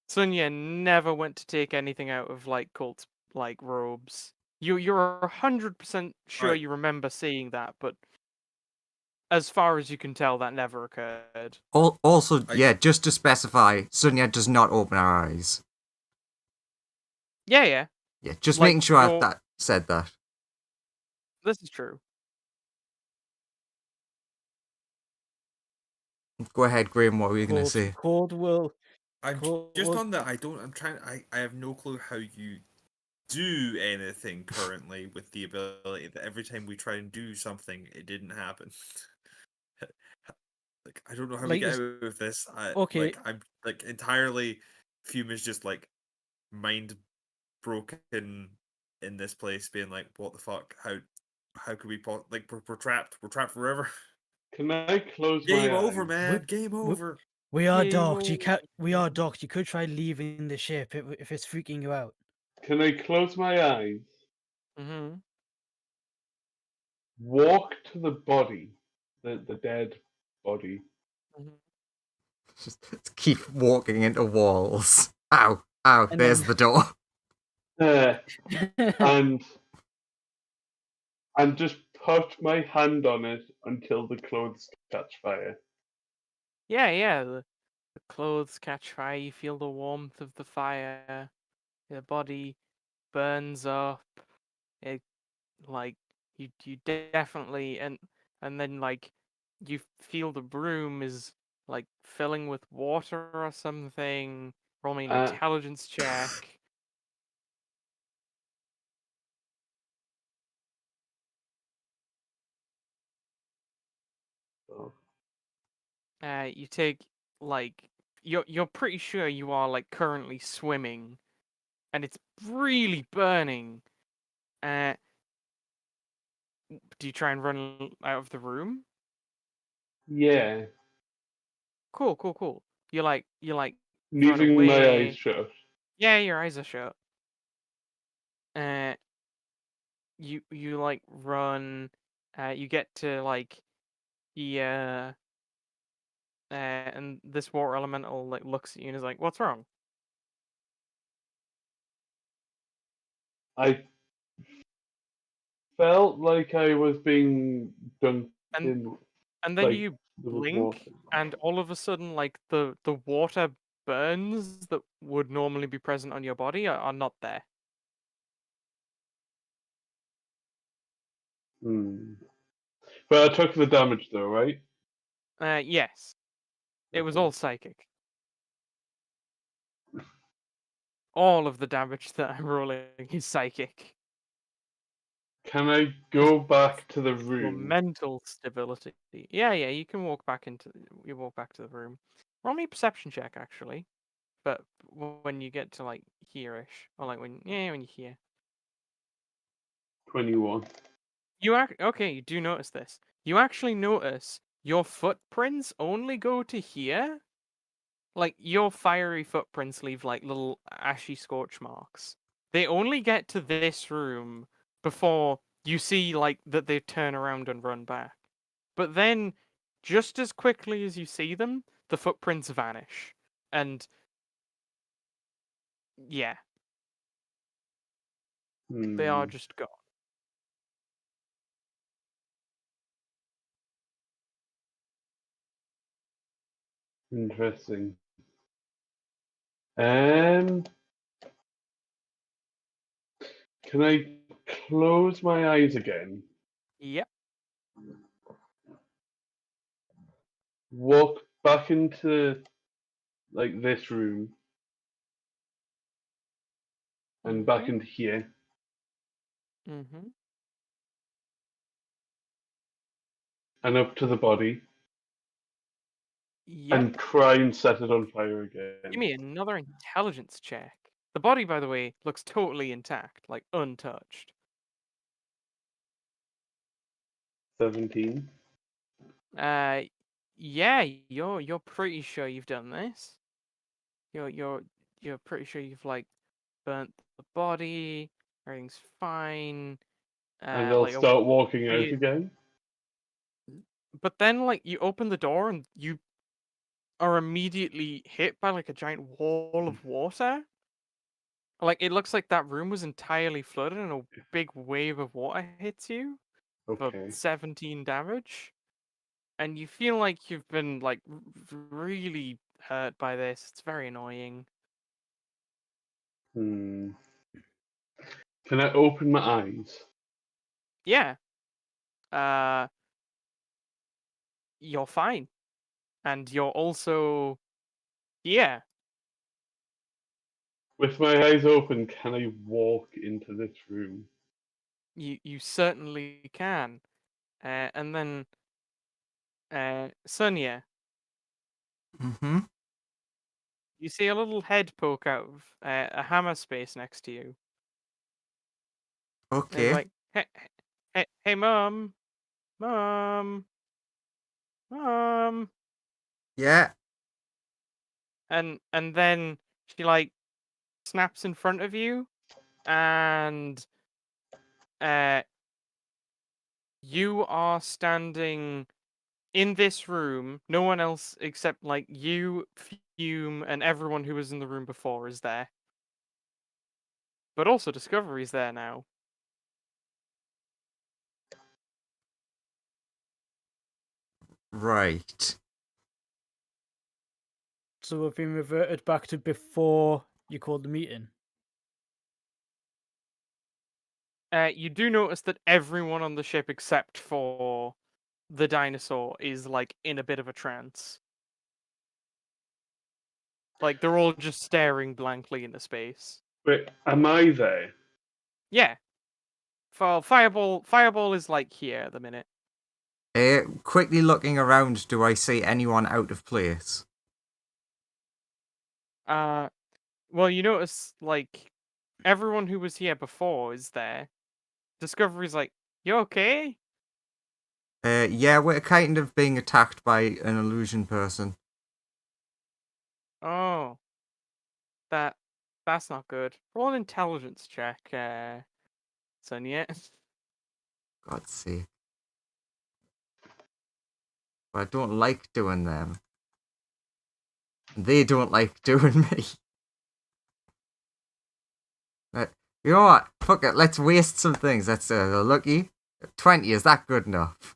Sonia never went to take anything out of like Colt's like robes. You're 100% sure Right. you remember seeing that, but as far as you can tell, that never occurred. Also, I- yeah, just to specify, Sonia does not open her eyes. Yeah, yeah, Yeah, just Like, making sure I you're- that said that. this is true. Go ahead, Graham. What were you gonna Cold, say? cold will. I'm Cool. just on that. I'm trying. I have no clue how you do anything currently with the ability that every time we try and do something, it didn't happen. Like I don't know how we Like, get is- out of this. okay. Like I'm like entirely. Fume is just like mind broken in this place, being like, what the fuck? How could we like we're trapped? We're trapped forever. Can I close Game my over, eyes? man. Game over. We are Game docked. You can We are over. docked. You could try leaving the ship if it's freaking you out. Can I close my eyes? Mm-hmm. Walk to the body, the dead body. Just keep walking into walls. Ow, ow. And There's then- the door. And just put my hand on it until the clothes catch fire. Yeah. The clothes catch fire. You feel the warmth of the fire. Your body burns up. It like you definitely and then like you feel the room is like filling with water or something. Roll me an Uh, intelligence check. Oh. You take like you're pretty sure you are like currently swimming, and it's really burning. Uh, do you try and run out of the room? Yeah, Cool. You like run leaving my away. eyes shut. Yeah, your eyes are shut. You like run. You get to like the and this water elemental like looks at you and is like, "What's wrong?" I felt like I was being dunked And in. And then Like, you there was blink, water. and all of a sudden, like the water burns that would normally be present on your body are not there. But I took the damage though, right? Yes, it was Okay. all psychic. All of the damage that I'm rolling is psychic. Can I go back to the Your room? mental stability. Yeah, you can walk back to the room. Roll me a perception check, actually. But when you get to like here-ish, or like when you hear. 21. Okay, you do notice this. You actually notice your footprints only go to here. Like your fiery footprints leave like little ashy scorch marks. They only get to this room before you see like that they turn around and run back. But then, just as quickly as you see them, the footprints vanish. And yeah, they are Hmm. just gone. Interesting. Can I close my eyes again? Yep. Walk back into like this room and back into here Mm-hmm. and up to the body Yep. and try and set it on fire Give again. me another intelligence check. The body, by the way, looks totally intact, like untouched. 17. Uh, yeah, you're pretty sure you've done this. You're pretty sure you've like burnt the body. Everything's fine. And I'll Like start walking out weird- again. but then like you open the door and you are immediately hit by like a giant wall of water. Like it looks like that room was entirely flooded and a big wave of water hits you for Okay. 17 damage. And you feel like you've been like really hurt by this. It's very annoying. Hmm. Can I open my eyes? Yeah. Uh, you're fine, and you're also yeah. With my eyes open, can I walk into this room? You certainly can. And then Sonia, Mm-hmm. you see a little head poke out of a hammer space next to you. And it's Okay. like, hey, mom, mom, mom, Yeah. and then she like snaps in front of you, and uh, you are standing in this room. No one else except like you, Fume, and everyone who was in the room before is there. But also Discovery's there now. Right. So we've been reverted back to before you called the meeting. You do notice that everyone on the ship except for the dinosaur is like in a bit of a trance. Like they're all just staring blankly into space. Wait, am I there? Yeah. Fireball is like here at the minute. Quickly looking around, do I see anyone out of place? Well, you notice like everyone who was here before is there. Discovery's like, you okay? Yeah, we're kind of being attacked by an illusion person. Oh, that's not good. Roll an intelligence check, Sonia. God's sake. But I don't like doing them. They don't like doing me. But, you know what? Fuck it, let's waste some things. That's lucky. 20, is that good enough?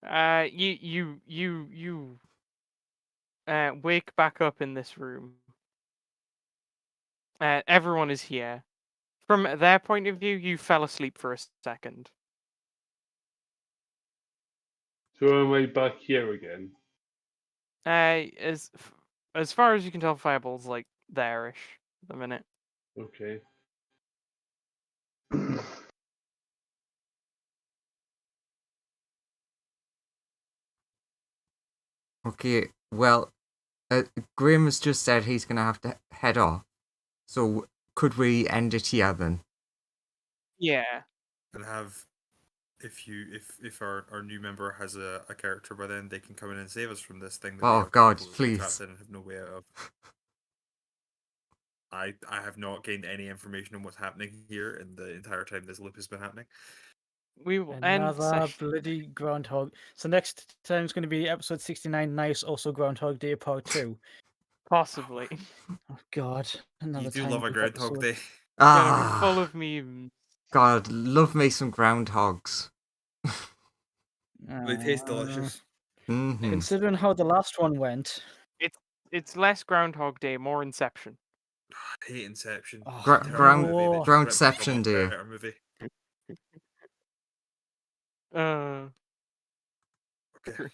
You wake back up in this room. Everyone is here. From their point of view, you fell asleep for a second. So am I back here again? As as far as you can tell, Fireball's like there-ish at the minute. Okay. Okay, well, Graham has just said he's gonna have to head off. So, could we end it here then? Yeah. and have if our new member has a character by then, they can come in and save us from this thing that we Oh have God, completely please. trapped in and have no way out of. I have not gained any information on what's happening here in the entire time this loop has been happening. We will end Another session. bloody Groundhog. So next time it's going to be episode 69, nice, also Groundhog Day Part 2. Possibly. Oh God, another You do time love a loop Groundhog episode. Day. Gonna be full Ah, of memes. God, love me some groundhogs. They taste Uh, delicious. Mm-hmm. Considering how the last one went. It's less Groundhog Day, more Inception. I hate Inception. Oh, Gra- Terrible ground- movie. They no. should rip it from Groundception a Day. better movie. Uh, Okay.